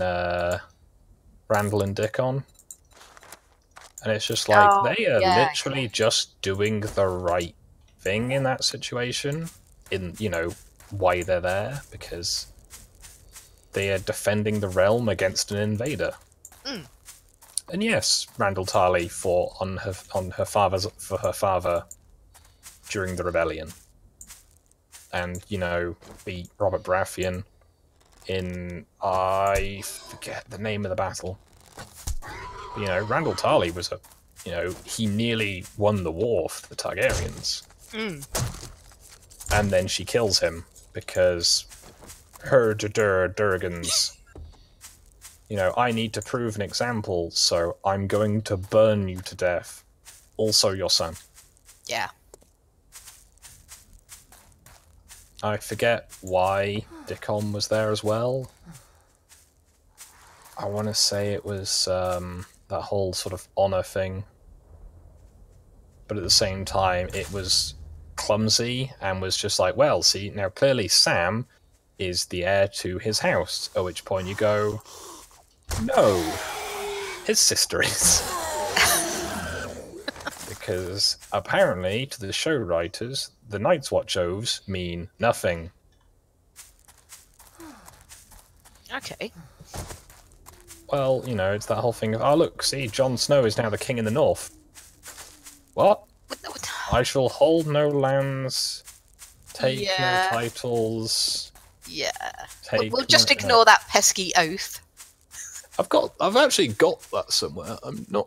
Randall and Dickon. And it's just like, they are literally just doing the right thing in that situation, in, why they're there, because they are defending the realm against an invader. Mm. And yes, Randall Tarley fought for her father during the rebellion, and beat Robert Baratheon in, I forget the name of the battle. But, Randall Tarley was he nearly won the war for the Targaryens. Mm. And then she kills him because her Durgans. I need to prove an example, so I'm going to burn you to death. Also your son. Yeah. I forget why Dickon was there as well. I want to say it was that whole sort of honor thing. But at the same time, it was clumsy and was just like, well, see, now clearly Sam is the heir to his house. At which point you go, no, his sister is. Because apparently, to the show writers, the Night's Watch oaths mean nothing. Okay. Well, it's that whole thing of, oh look, see, Jon Snow is now the king in the north. What? I shall hold no lands, take no titles. Yeah. We'll just ignore that pesky oath. I've actually got that somewhere. I'm not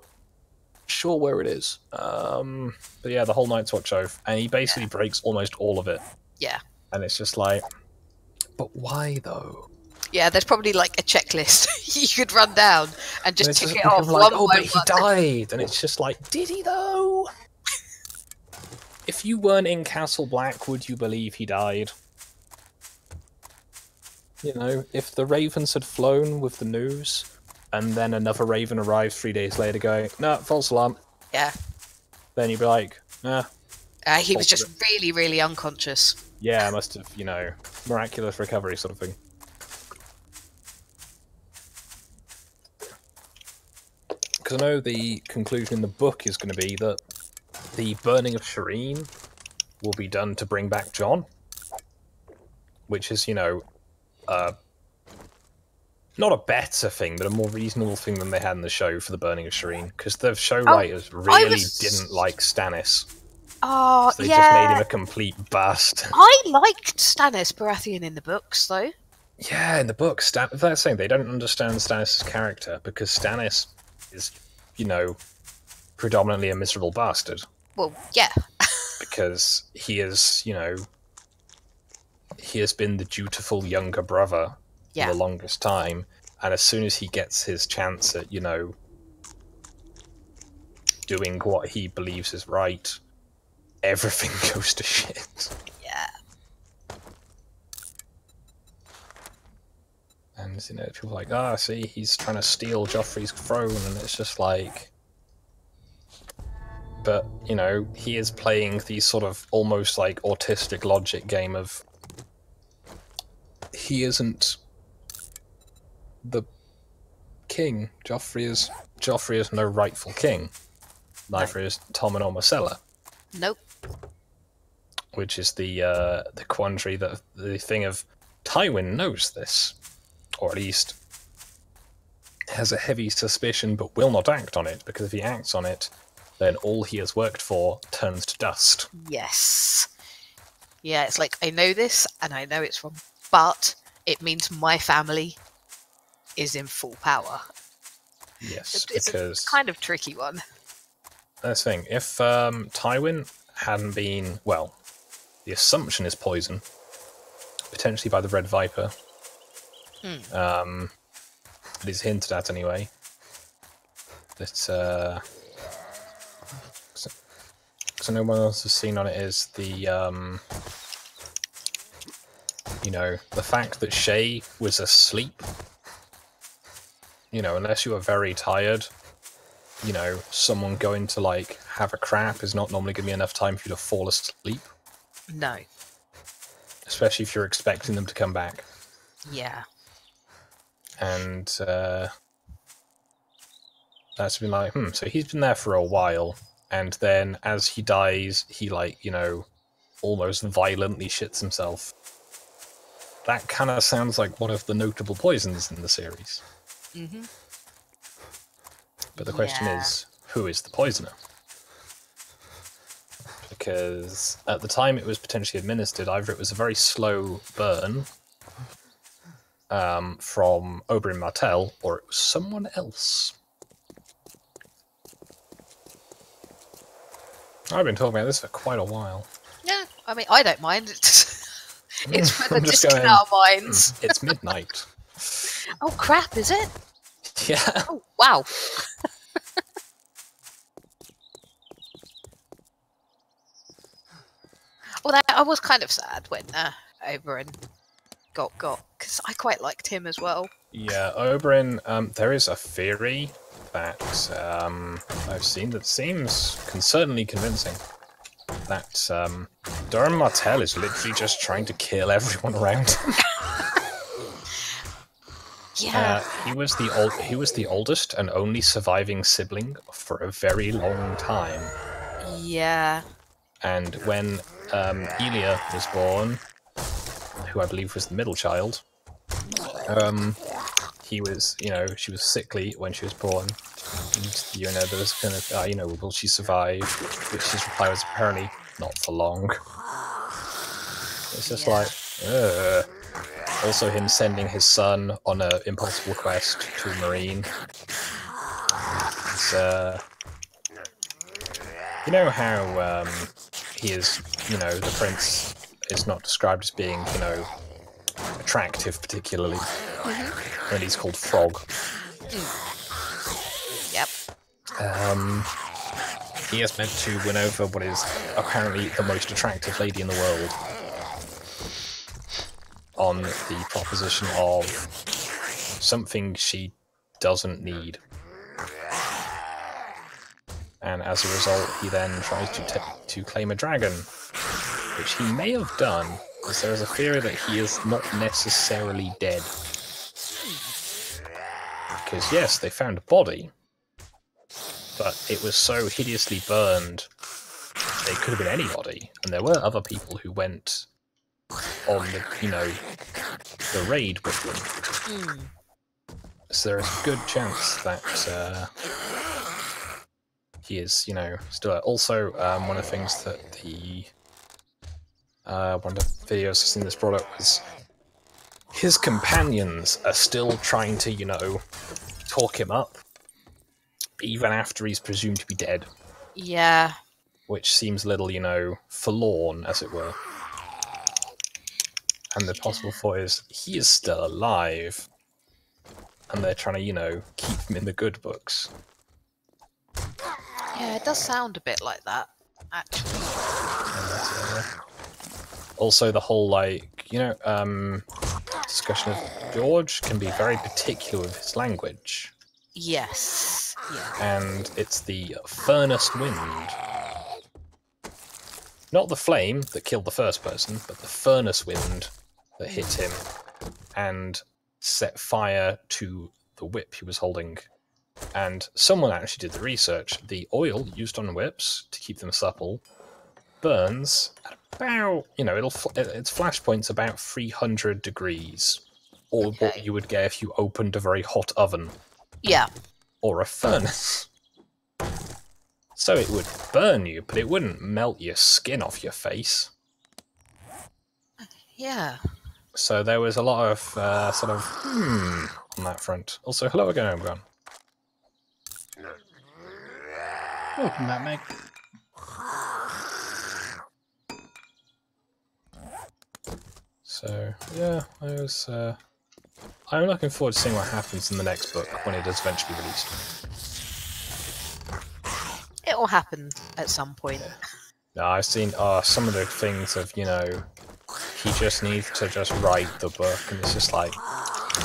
sure where it is. But yeah, the whole Night's Watch oath, and he basically breaks almost all of it. Yeah. And it's just like, but why though? Yeah, there's probably a checklist you could run down and just tick it off. Like, oh, but he died, and it's just like, did he though? If you weren't in Castle Black, would you believe he died? If the ravens had flown with the news, and then another raven arrives 3 days later going, no, false alarm. Yeah. Then you'd be like, nah. He was just really, really unconscious. Yeah, must have, miraculous recovery sort of thing. Because I know the conclusion in the book is going to be that the burning of Shireen will be done to bring back Jon. Which is, not a better thing, but a more reasonable thing than they had in the show for the burning of Shireen. Because the show writers really didn't like Stannis. Oh, so they just made him a complete bust. I liked Stannis Baratheon in the books, though. Yeah, in the books, they're saying they don't understand Stannis' character because Stannis is, predominantly a miserable bastard. Well, yeah. Because he is, he has been the dutiful younger brother for the longest time, and as soon as he gets his chance at, doing what he believes is right, everything goes to shit. Yeah. And, people are like, see, he's trying to steal Joffrey's throne, and it's just like... But, he is playing the sort of almost like autistic logic game of, he isn't the king. Joffrey is no rightful king. Neither is Tommen or Marcella. Nope. Which is the quandary that the thing of Tywin knows this, or at least has a heavy suspicion, but will not act on it, because if he acts on it, then all he has worked for turns to dust. Yes. Yeah, it's like, I know this, and I know it's wrong, but it means my family is in full power. Yes, It's because a kind of tricky one. that's the thing. If Tywin hadn't been, well, the assumption is poison, potentially by the Red Viper. It is hinted at anyway. That so no one else has seen on it is the you know, the fact that Shay was asleep. You know, unless you are very tired, you know, someone going to like have a crap is not normally going to be enough time for you to fall asleep. No. Especially if you're expecting them to come back. Yeah. And that's been like, so he's been there for a while, and then as he dies, he, like, you know, almost violently shits himself. That kind of sounds like one of the notable poisons in the series. Mm-hmm. But the question is, who is the poisoner? Because at the time it was potentially administered, either it was a very slow burn from Oberyn Martell, or it was someone else. I've been talking about this for quite a while. Yeah, I mean, I don't mind. It's for the I'm just discount going, our minds. It's midnight. Oh crap, is it? Yeah. Oh, wow. Well, I was kind of sad when Oberyn got, because I quite liked him as well. Yeah, Oberyn, there is a theory that I've seen that seems certainly convincing. That Doran Martell is literally just trying to kill everyone around him. Yeah. He was the oldest and only surviving sibling for a very long time. Yeah. And when Elia was born, who I believe was the middle child, he was, you know, she was sickly when she was born. And, you know, there was kind of, you know, will she survive? Which his reply was apparently not for long. It's just like, ugh. Also him sending his son on an impossible quest to a marine. It's, you know how he is, you know, the prince is not described as being, you know, attractive particularly. And he's called Frog. Yep. He is meant to win over what is apparently the most attractive lady in the world on the proposition of something she doesn't need. And as a result, he then tries to claim a dragon, which he may have done, because there is a theory that he is not necessarily dead. Because yes, they found a body, but it was so hideously burned, it could have been anybody. And there were other people who went on the, you know, the raid with them. So there is a good chance that he is, you know, still. Also, one of the things that the one of the videos I've seen this brought up was his companions are still trying to, you know, talk him up, even after he's presumed to be dead. Yeah. Which seems a little, you know, forlorn, as it were. And the possible thought is, he is still alive. And they're trying to, you know, keep him in the good books. Yeah, it does sound a bit like that, actually. Also, the whole, like, you know, discussion of George can be very particular with his language. Yes. Yeah. And it's the furnace wind. Not the flame that killed the first person, but the furnace wind that hit him and set fire to the whip he was holding. And someone actually did the research. The oil used on whips to keep them supple burns at about, its flash point's about 300 degrees, or what you would get if you opened a very hot oven. Yeah. Or a furnace. So it would burn you, but it wouldn't melt your skin off your face. Yeah. So there was a lot of on that front. Also, hello again, everyone. Welcome back, Meg. So yeah, I'm looking forward to seeing what happens in the next book when it is eventually released. It will happen at some point. Yeah. No, I've seen some of the things of, he just needs to just write the book, and it's just like,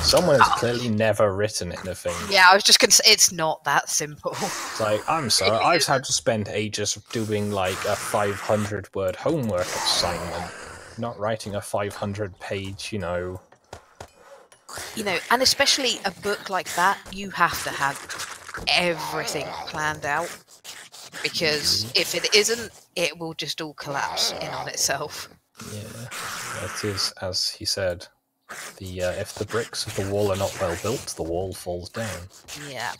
someone has clearly never written anything. Yeah, I was just going to say, it's not that simple. It's like, I'm sorry, I've had to spend ages doing like a 500-word homework assignment, not writing a 500-page, and especially a book like that, you have to have everything planned out. Because if it isn't, it will just all collapse in on itself. Yeah, it is, as he said, if the bricks of the wall are not well built, the wall falls down. Yeah.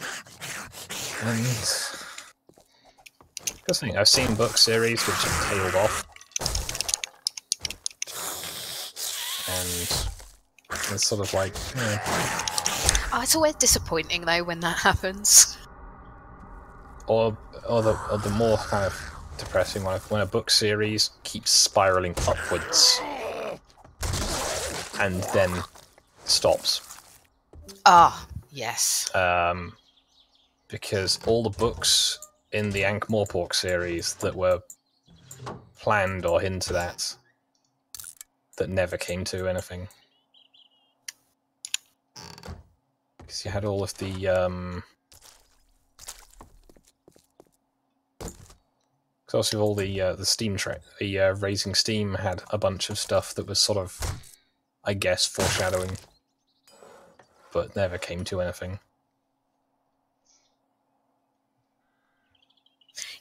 And because I've seen book series which have tailed off, and it's sort of like, Oh, it's always disappointing though when that happens. or the more kind of depressing one, when a book series keeps spiraling upwards and then stops. Ah, yes. Because all the books in the Ankh-Morpork series that were planned or hinted at that never came to anything. Because you had all of the because also all the steam track, the Raising Steam had a bunch of stuff that was sort of, I guess, foreshadowing, but never came to anything.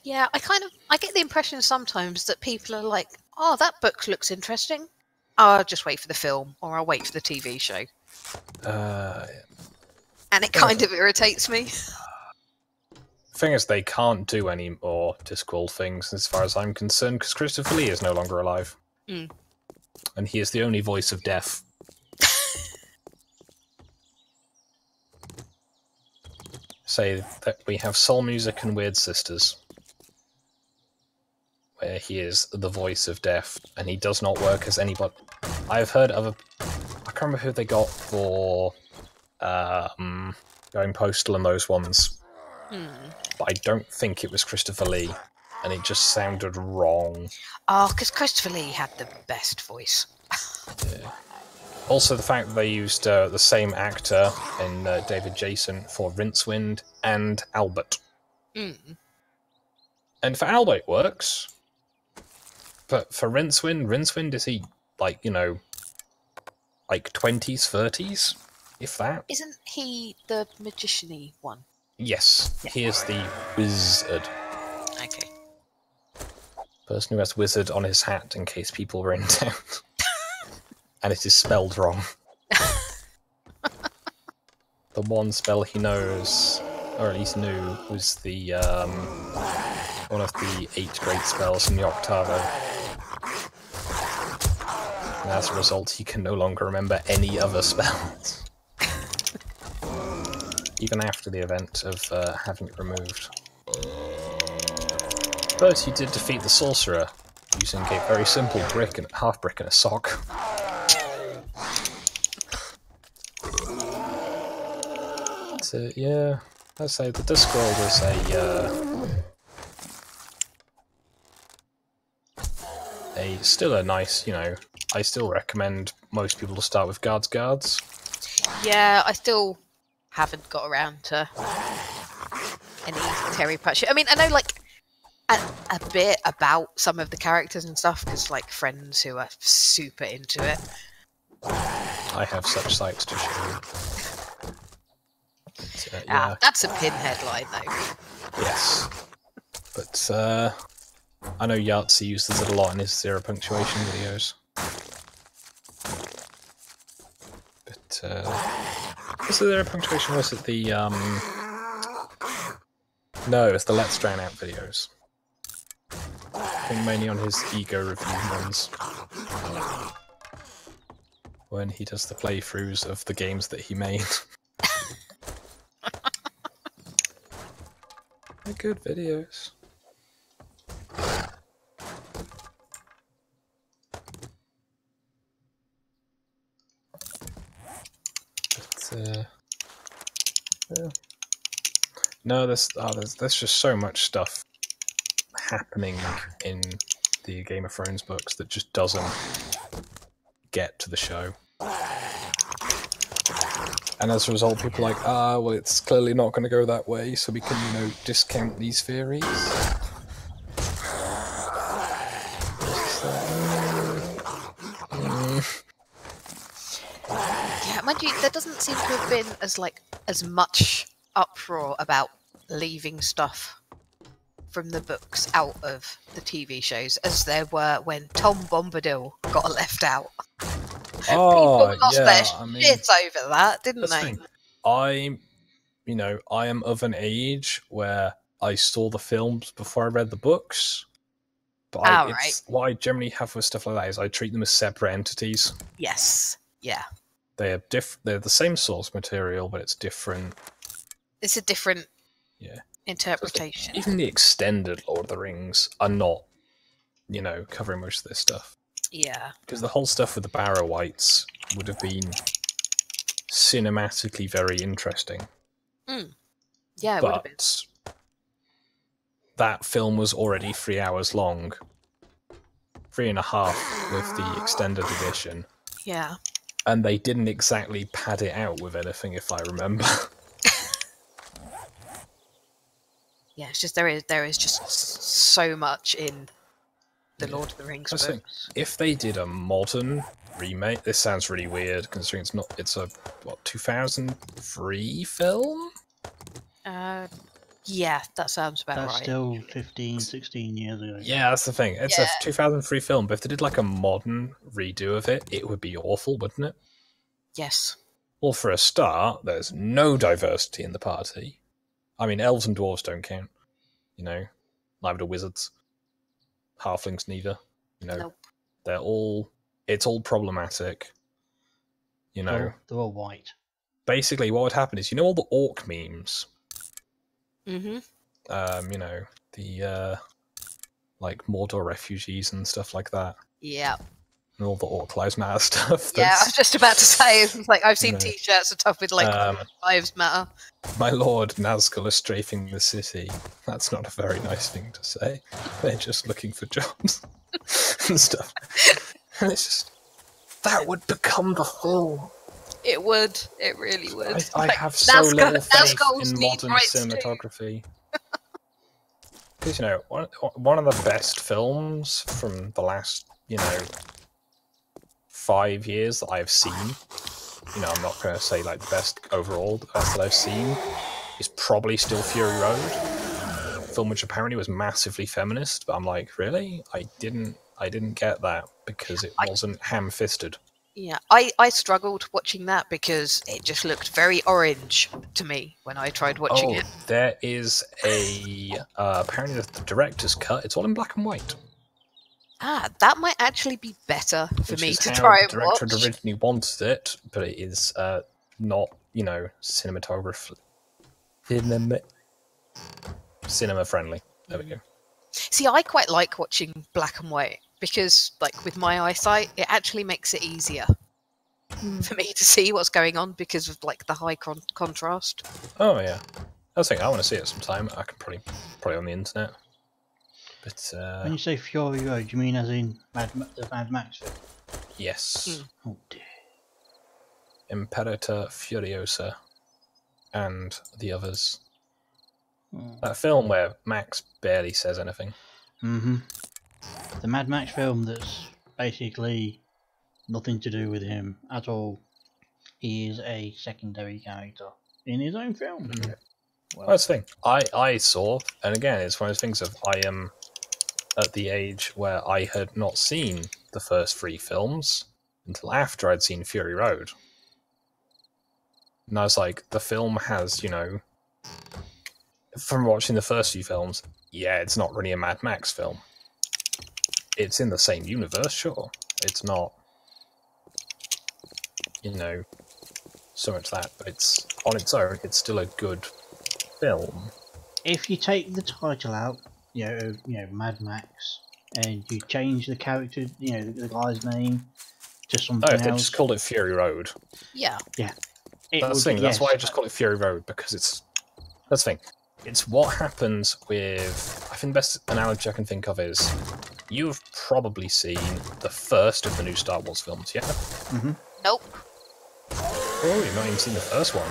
Yeah, I get the impression sometimes that people are like, oh, that book looks interesting. I'll just wait for the film, or I'll wait for the TV show. And it kind of irritates me. The thing is, they can't do any more Discworld things, as far as I'm concerned, because Christopher Lee is no longer alive. Mm. And he is the only voice of death. Say that we have Soul Music and Weird Sisters, where he is the voice of death, and he does not work as anybody. I've heard other... I can't remember who they got for Going Postal and those ones. But I don't think it was Christopher Lee, and it just sounded wrong. Oh, because Christopher Lee had the best voice. Yeah. Also, the fact that they used the same actor in David Jason for Rincewind and Albert. And for Albert it works, but for Rincewind, is he, like, like 20s, 30s, if that? Isn't he the magician-y one? Yes, he is the wizard. Okay. Person who has wizard on his hat in case people were in doubt. And it is spelled wrong. The one spell he knows, or at least knew, was the one of the 8 great spells in the Octavo. And as a result, he can no longer remember any other spells. Even after the event of having it removed. But he did defeat the sorcerer, using a very simple half brick and a sock. So, yeah, I'd say the Discworld is still a nice, I still recommend most people to start with Guards. Yeah, I still haven't got around to any Terry Pratchett. I mean, I know, like, a bit about some of the characters and stuff, because, like, friends who are super into it. I have such sights to show you. But, yeah, That's a pinhead line, though. yes. But I know Yahtzee uses it a lot in his zero punctuation videos. But was it zero punctuation? Was it the No, it's the Let's Drown Out videos. I think mainly on his ego review ones. When he does the playthroughs of the games that he made. They're good videos. But, yeah. No, there's just so much stuff happening in the Game of Thrones books that just doesn't get to the show. And as a result, people are like, well, it's clearly not going to go that way, so we can, discount these theories. Yeah, mind you, there doesn't seem to have been as much uproar about leaving stuff from the books out of the TV shows as there were when Tom Bombadil got left out. Oh, People lost yeah, their I mean, shit over that, didn't that's the they? thing. I am of an age where I saw the films before I read the books. But Right. What I generally have with stuff like that is I treat them as separate entities. Yes. Yeah. They're the same source material, but it's different. It's a different Yeah. interpretation. Even the extended Lord of the Rings are not, covering most of this stuff. Yeah. Because the whole stuff with the Barrow Whites would have been cinematically very interesting. Yeah, it would have been. But that film was already 3 hours long. 3.5 with the extended edition. Yeah. And they didn't exactly pad it out with anything, if I remember. Yeah, it's just there is just so much in the Lord of the Rings books. If they did a modern remake, this sounds really weird considering it's a 2003 film? Yeah, that sounds about That's right. still 15, 16 years ago. Yeah, that's the thing. It's a 2003 film, but if they did like a modern redo of it, it would be awful, wouldn't it? Yes. Well, for a start, there's no diversity in the party. I mean, elves and dwarves don't count. Neither do wizards. Halflings neither. Nope. It's all problematic. They're all white. Basically, what would happen is, all the orc memes? Mm-hmm. The like Mordor refugees and stuff like that. Yeah. And all the Orc Lives Matter stuff. Yeah, I was just about to say, it's like I've seen T-shirts and stuff with Lives Matter. My lord, Nazgul is strafing the city. That's not a very nice thing to say. They're just looking for jobs and stuff. And it's just that would become the film. It would. It really would. I have so little faith in modern cinematography. Because, one of the best films from the last, 5 years that I've seen, I'm not going to say like the best overall, the best that I've seen, is probably still Fury Road. A film which apparently was massively feminist, but I'm like, really? I didn't get that because it wasn't ham-fisted. Yeah, I struggled watching that because it just looked very orange to me when I tried watching it. There is apparently the director's cut, it's all in black and white. That might actually be better for me to how try and the director watch. had originally wanted it, but it is not, cinematography. Cinema friendly. There we go. See, I quite like watching black and white because, with my eyesight, it actually makes it easier for me to see what's going on because of the high contrast. Oh yeah, I was thinking I want to see it sometime. I can probably on the internet. But when you say Fury Road, you mean as in the Mad Max film? Yes. Oh dear. Imperator Furiosa and the others. That film where Max barely says anything. Mm-hmm. The Mad Max film that's basically nothing to do with him at all. He is a secondary character in his own film. Well, that's the thing. I saw, and again, it's one of those things of I am at the age where I had not seen the first 3 films until after I'd seen Fury Road. And I was like, the film has, you know, from watching the first few films, yeah, it's not really a Mad Max film. It's in the same universe, sure. It's not, you know, so much that, but it's on its own, it's still a good film. If you take the title out, you know, Mad Max, and you change the character, you know, the guy's name to something If they else. just called it Fury Road. Yeah. That's the thing, that's why I just call it Fury Road, because that's the thing. It's what happens with, I think the best analogy I can think of is, you've probably seen the first of the new Star Wars films, yeah? Mm-hmm. Nope. Oh, you've not even seen the first one?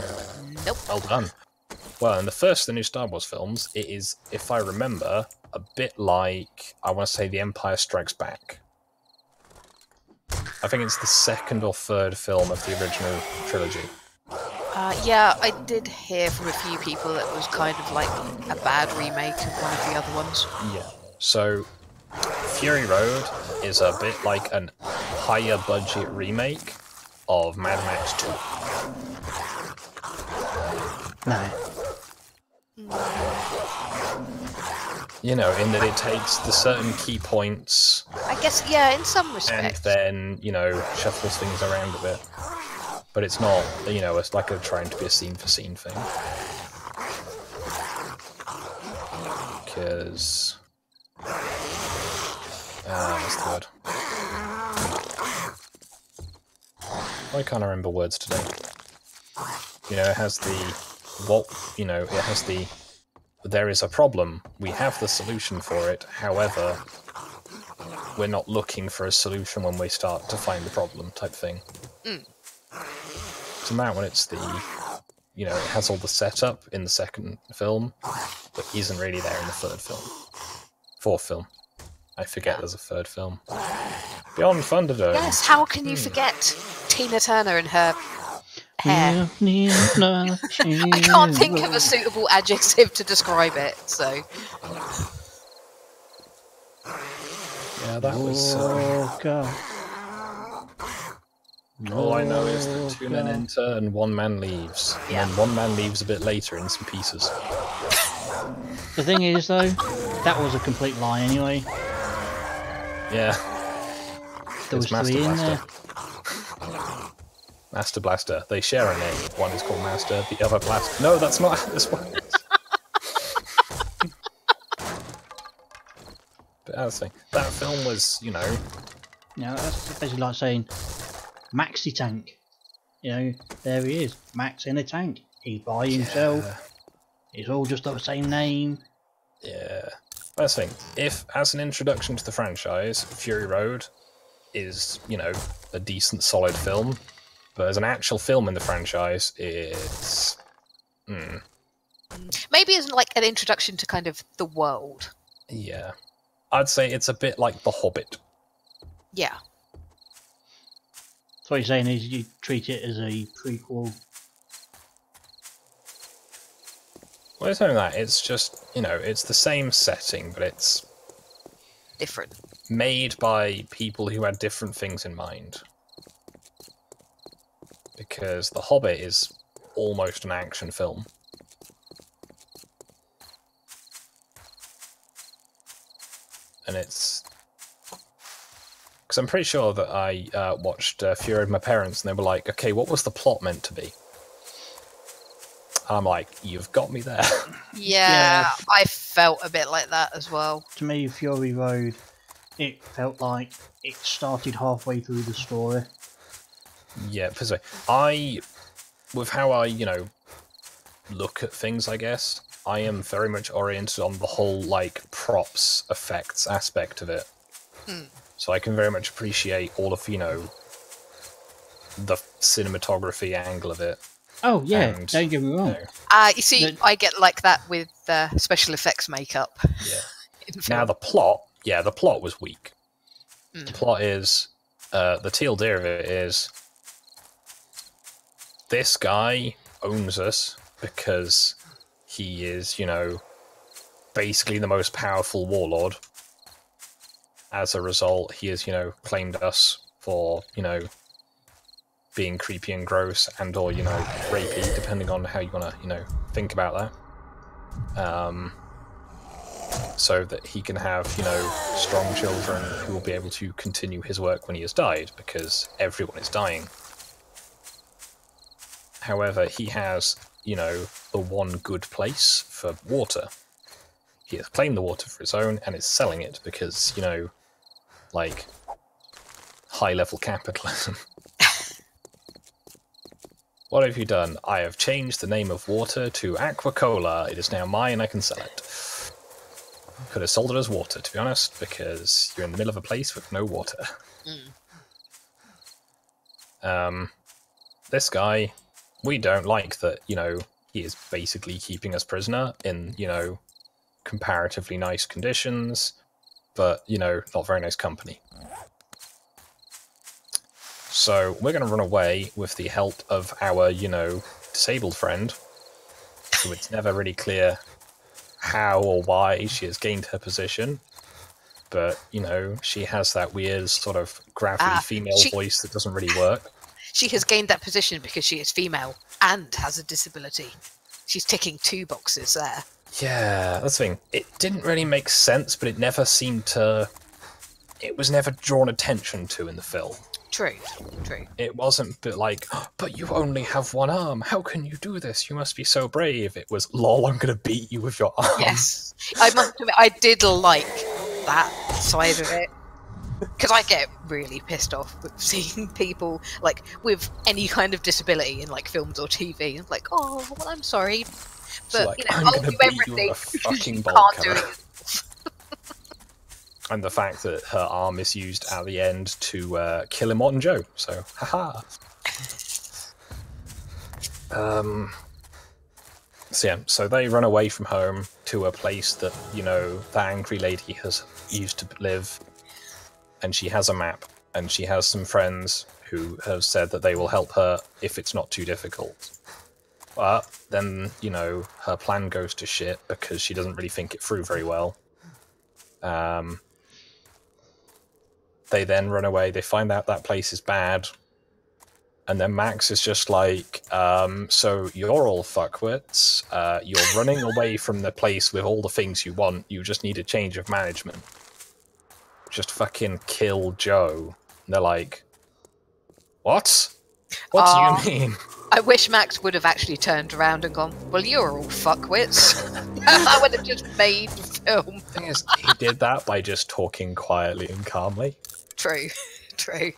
Nope. Well done. Well, in the first of the new Star Wars films, it is, if I remember, a bit like, I want to say, The Empire Strikes Back. I think it's the second or third film of the original trilogy. Yeah, I did hear from a few people that it was kind of like a bad remake of one of the other ones. Yeah. So, Fury Road is a bit like an higher budget remake of Mad Max 2. No. You know, in that it takes the certain key points I guess, yeah, in some and respects. then, you know, shuffles things around a bit. But it's not, you know, it's like trying to be a scene-for-scene thing. Because... what's the word? Why can't I remember words today? You know, it has the... What, you know, it has the... There is a problem. We have the solution for it. However, we're not looking for a solution when we start to find the problem type thing. So that one, it's the, you know, it has all the setup in the second film, but isn't really there in the third film. Fourth film. I forget there's a third film. Beyond Thunderdome. Yes, how can you forget Tina Turner and her hair? I can't think of a suitable adjective to describe it, so... Yeah, that was... Oh, God. all I know is that 2 men enter and 1 man leaves. And then 1 man leaves a bit later in some pieces. The thing is, though, that was a complete lie anyway. Yeah. There was It's Master 3 in there. Blaster. Master Blaster. They share a name. One is called Master, the other Blaster. No, that's not how this works. But that's the thing. That film was, you know... Yeah, that's basically like saying Maxi Tank. You know, there he is, Max in a tank. He's by himself. Yeah. It's all just the same name. Yeah. That's the thing. If, as an introduction to the franchise, Fury Road is, you know, a decent, solid film, but as an actual film in the franchise, it's... Maybe it's like an introduction to kind of the world. Yeah. I'd say it's a bit like The Hobbit. Yeah. So what you're saying is you treat it as a prequel. Well, it's not that. It's just, you know, it's the same setting, but it's Different. made by people who had different things in mind. Because The Hobbit is almost an action film. And it's... Because I'm pretty sure that I watched Fury with my parents, and they were like, okay, what was the plot meant to be? I'm like, you've got me there. Yeah, I felt a bit like that as well. To me, Fury Road, it felt like it started halfway through the story. Yeah, because with how I, you know, look at things, I guess, I am very much oriented on the whole, like, props, effects aspect of it. So I can very much appreciate all of, you know, the cinematography angle of it. Oh, yeah, And, don't get me wrong. You know, You see, No. I get like that with special effects makeup. yeah. In Now film. the plot was weak. The plot is the TLD of it is this guy owns us because he is, you know, basically the most powerful warlord. As a result, he has, you know, claimed us for, you know, being creepy and gross and or, you know, rapey, depending on how you want to, you know, think about that. So that he can have, you know, strong children who will be able to continue his work when he has died, because everyone is dying. However, he has, you know, the one good place for water. He has claimed the water for his own and is selling it because, you know, like, high-level capitalism. What have you done? I have changed the name of water to Aquacola. It is now mine, I can sell it. Could have sold it as water, to be honest, because you're in the middle of a place with no water. This guy, we don't like that, you know, he is basically keeping us prisoner in, you know, comparatively nice conditions, but, you know, not very nice company. So we're going to run away with the help of our, you know, disabled friend, who it's never really clear how or why she has gained her position, but, you know, she has that weird sort of gravelly female voice that doesn't really work. She has gained that position because she is female and has a disability. She's ticking 2 boxes there. Yeah, that's the thing. It didn't really make sense, but it never seemed to... It was never drawn attention to in the film. True, true. It wasn't like, oh, but you only have one arm. How can you do this? You must be so brave. It was, lol, I'm going to beat you with your arm. Yes. I must admit, I did like that side of it. Because I get really pissed off with seeing people, like, with any kind of disability in, like, films or TV. It's like, oh, well, I'm sorry. But, like, you know, I'm I'll going to do beat everything. you with a fucking You bolt can't do cutter. it. And the fact that her arm is used at the end to kill Immortan Joe. So, haha. So yeah, so they run away from home to a place that, you know, the angry lady has used to live. And she has a map, and she has some friends who have said that they will help her if it's not too difficult. But then, you know, her plan goes to shit because she doesn't really think it through very well. They then run away, they find out that place is bad, and then Max is just like, so you're all fuckwits, you're running away from the place with all the things you want, you just need a change of management. Just fucking kill Joe. And they're like, what? What do you mean? I wish Max would have actually turned around and gone, well, you're all fuckwits. I would have just made the film. The thing is, he did that by just talking quietly and calmly. True, true.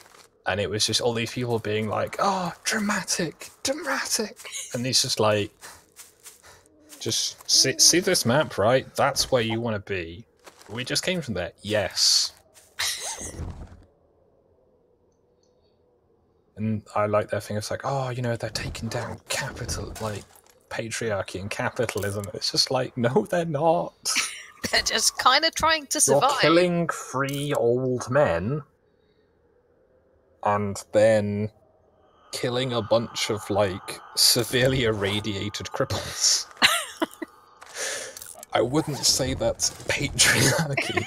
And it was just all these people being like, oh, dramatic, dramatic. And he's just like, just see this map, right? That's where you want to be. We just came from there. Yes. And I like their thing. It's like, oh, you know, they're taking down capital, like, patriarchy and capitalism. It's just like, no, they're not. They're just kind of trying to survive. You're killing 3 old men and then killing a bunch of, like, severely irradiated cripples. I wouldn't say that's patriarchy.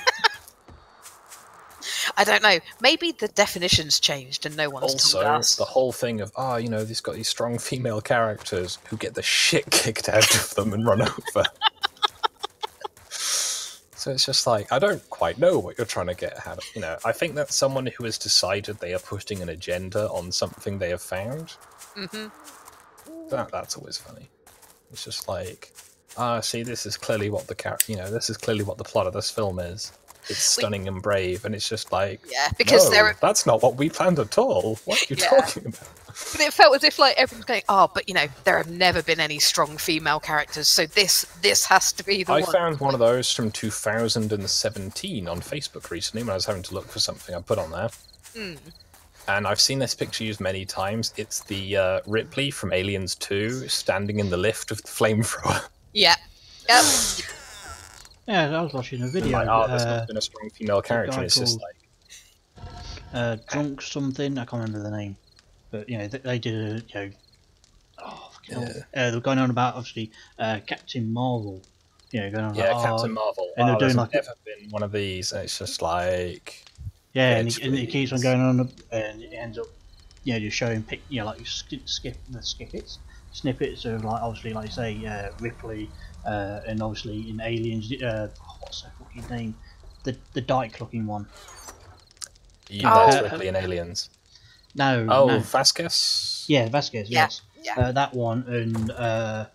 I don't know. Maybe the definition's changed and no one's told us. Also, the whole thing of, oh, you know, they've got these strong female characters who get the shit kicked out of them and run over. So it's just like, I don't quite know what you're trying to get at. You know, I think that's someone who has decided they are putting an agenda on something they have found. Mm-hmm. That's always funny. It's just like, see, this is clearly what this is clearly what the plot of this film is. It's stunning and brave, and it's just like, yeah, because that's not what we planned at all. What are you talking about? But it felt as if like everyone's going, oh, but you know, there have never been any strong female characters, so this has to be the one. I found one of those from 2017 on Facebook recently when I was having to look for something I put on there. Mm. And I've seen this picture used many times. It's the Ripley from Aliens 2 standing in the lift with the flamethrower. Yeah. Yep. Yeah, I was watching a video. Like, there's not been a strong female character. And it's just like, Drunk something. I can't remember the name, but they did a they were going on about obviously Captain Marvel. Going on Yeah, about Captain Marvel. and they're doing there's like never been one of these. And it's just like, and bitch, it keeps on please. going on, and it ends up just showing like you snippets of like obviously like say Ripley, and obviously in Aliens, what's her fucking name, the dyke looking one. That's her- Ripley and Aliens. No. Vasquez. Yeah, Vasquez. Yeah, Yes. yeah. That one and the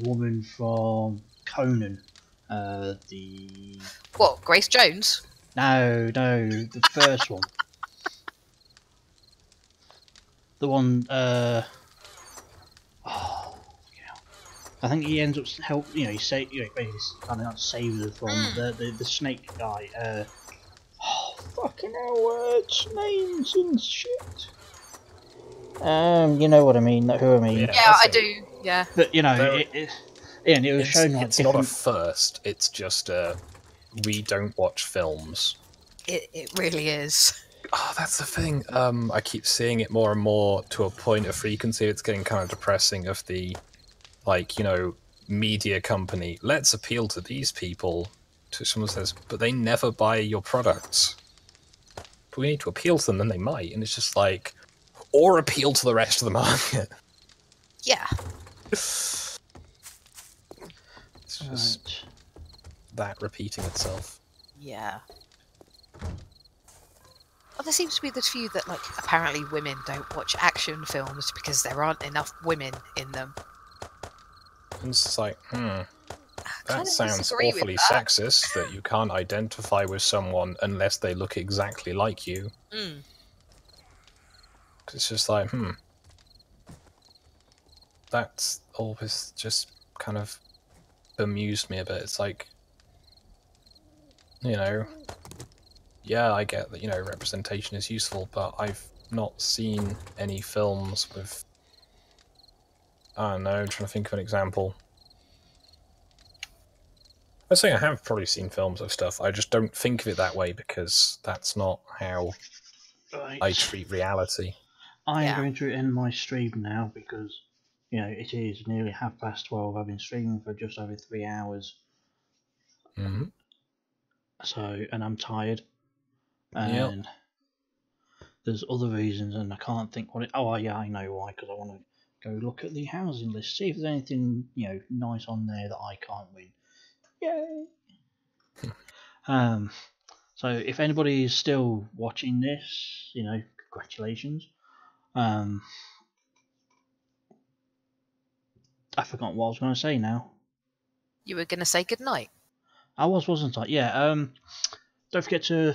woman from Conan. The What, Grace Jones? no, the first one. The one. I think he ends up he basically kind of like saves her from the snake guy. Fucking hell, words, names and shit. You know what I mean. Who I mean. Yeah, I do. Yeah. But it was shown like it's different. not a first. It's just we don't watch films. It really is. Oh, that's the thing. I keep seeing it more and more to a point of frequency. It's getting kind of depressing. Of the, media company. Let's appeal to these people. To someone says, but they never buy your products. But we need to appeal to them, then they might. And it's just like, or appeal to the rest of the market. Yeah. It's just that repeating itself. Yeah. Well, there seems to be this view that, like, apparently women don't watch action films because there aren't enough women in them. And it's just like, that sounds disagree with awfully that. sexist that you can't identify with someone unless they look exactly like you. Mm. It's just like, That's always just kind of bemused me a bit. It's like, yeah, I get that, representation is useful, but I've not seen any films with, I don't know, I'm trying to think of an example. I'd say I have probably seen films of stuff, I just don't think of it that way because that's not how I treat reality. I am going to end my stream now because, it is nearly 12:30. I've been streaming for just over 3 hours. Mm-hmm. So, and I'm tired. And there's other reasons, and I can't think what it. Oh, yeah, I know why. Because I want to go look at the housing list, see if there's anything nice on there that I can't win. Yay! So if anybody is still watching this, congratulations. I forgot what I was going to say now. You were going to say goodnight. I wasn't I? Yeah. Don't forget to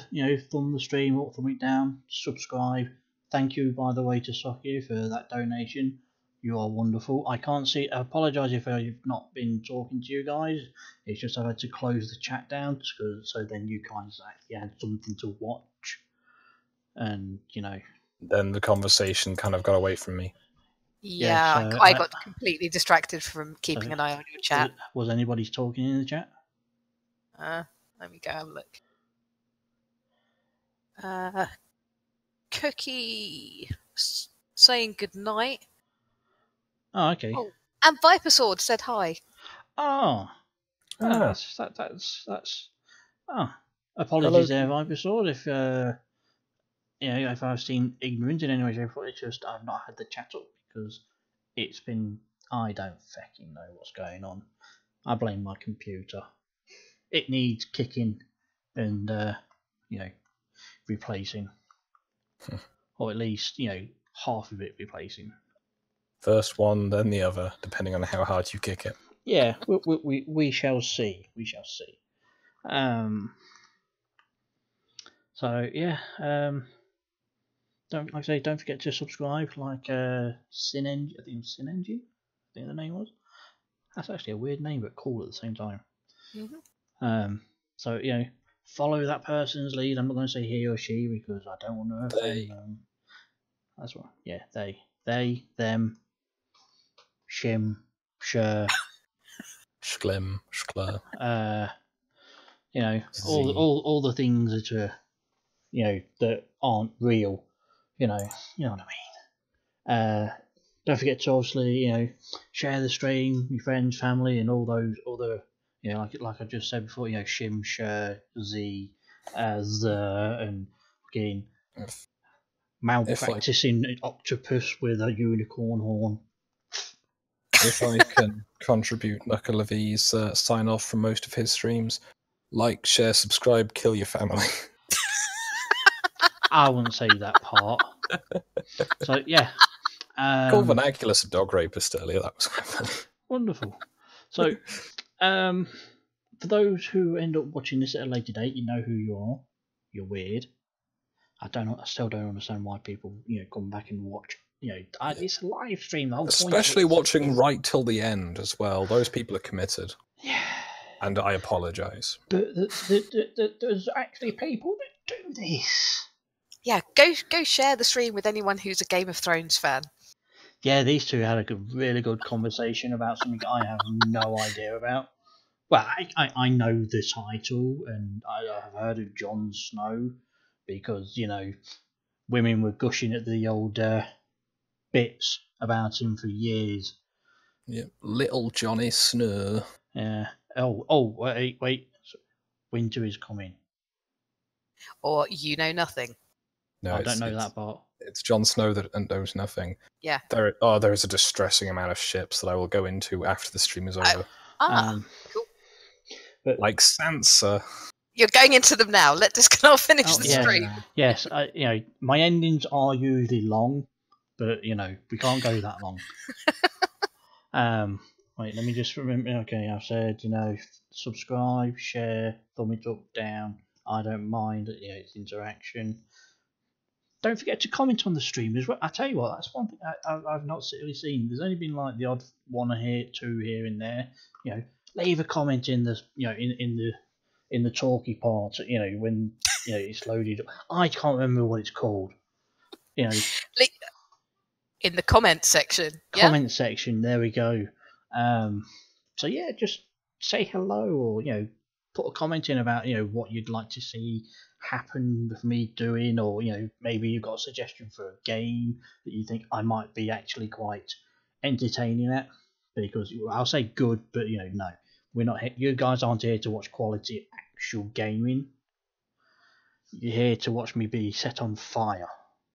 thumb the stream up, thumb it down, subscribe. Thank you, by the way, to Socky for that donation. You are wonderful. I can't see. I apologise if I've not been talking to you guys. It's just I've had to close the chat down so then you guys actually had something to watch. And Then the conversation kind of got away from me. Yeah, so I got completely distracted from keeping an eye on your chat. Was anybody talking in the chat? Let me go have a look. Cookie saying goodnight. Oh, okay. Oh, and Viper Sword said hi. Oh, that's. Apologies there, Viper Sword, if if I've seen ignorant in any way, shape, or form. It's just I've not had the chat up because it's been. I don't fucking know what's going on. I blame my computer. It needs kicking and replacing, or at least half of it replacing. First one, then the other, depending on how hard you kick it. Yeah, we shall see. We shall see. So yeah. Don't forget to subscribe. Like Synergy, I think Synergy. I think the name was. That's actually a weird name, but cool at the same time. Mm-hmm. So follow that person's lead. I'm not going to say he or she because I don't want to offend them. That's right. Yeah, they, them, shim, sure, Schlim, schler. all the things that are that aren't real. You know what I mean. Don't forget to obviously share the stream with your friends, family, and all those other like I just said before. Shim, Share, Z, and fucking If malpracticing octopus with a unicorn horn. I can contribute, Knuckle of E's sign off from most of his streams. Like, share, subscribe, kill your family. I wouldn't say that part. So yeah. Called Vernaculus a dog rapist earlier. That was quite funny. Wonderful. So, for those who end up watching this at a later date, you know who you are. You're weird. I still don't understand why people come back and watch. It's a live stream. The whole Especially point watching right till the end as well. Those people are committed. Yeah. And I apologise. But there's actually people that do this. Yeah, go share the stream with anyone who's a Game of Thrones fan. Yeah, these two had a really good conversation about something I have no idea about. Well, I know the title, and I have heard of Jon Snow, because, women were gushing at the old bits about him for years. Yep, little Johnny Snow. Yeah. Oh, wait. Winter is coming. Or You Know Nothing. No, I don't know that part. It's Jon Snow that knows nothing. Yeah. There is a distressing amount of ships that I will go into after the stream is over. Cool. But like Sansa. You're going into them now. Let this girl finish the yeah. stream. Yes, my endings are usually long, but we can't go that long. Wait, let me just remember. Okay, I've said subscribe, share, thumb it up, down. I don't mind. It's interaction. Don't forget to comment on the stream as well. I tell you what, that's one thing I've not really seen. There's only been like the odd one here, two here and there. Leave a comment in the in the talky part. When it's loaded. I can't remember what it's called. In the comment section. Comment section. There we go. So yeah, just say hello, or put a comment in about what you'd like to see happen with me doing, or maybe you've got a suggestion for a game that you think I might be actually quite entertaining at, because I'll say good, but no, we're not. You guys aren't here to watch quality actual gaming. You're here to watch me be set on fire.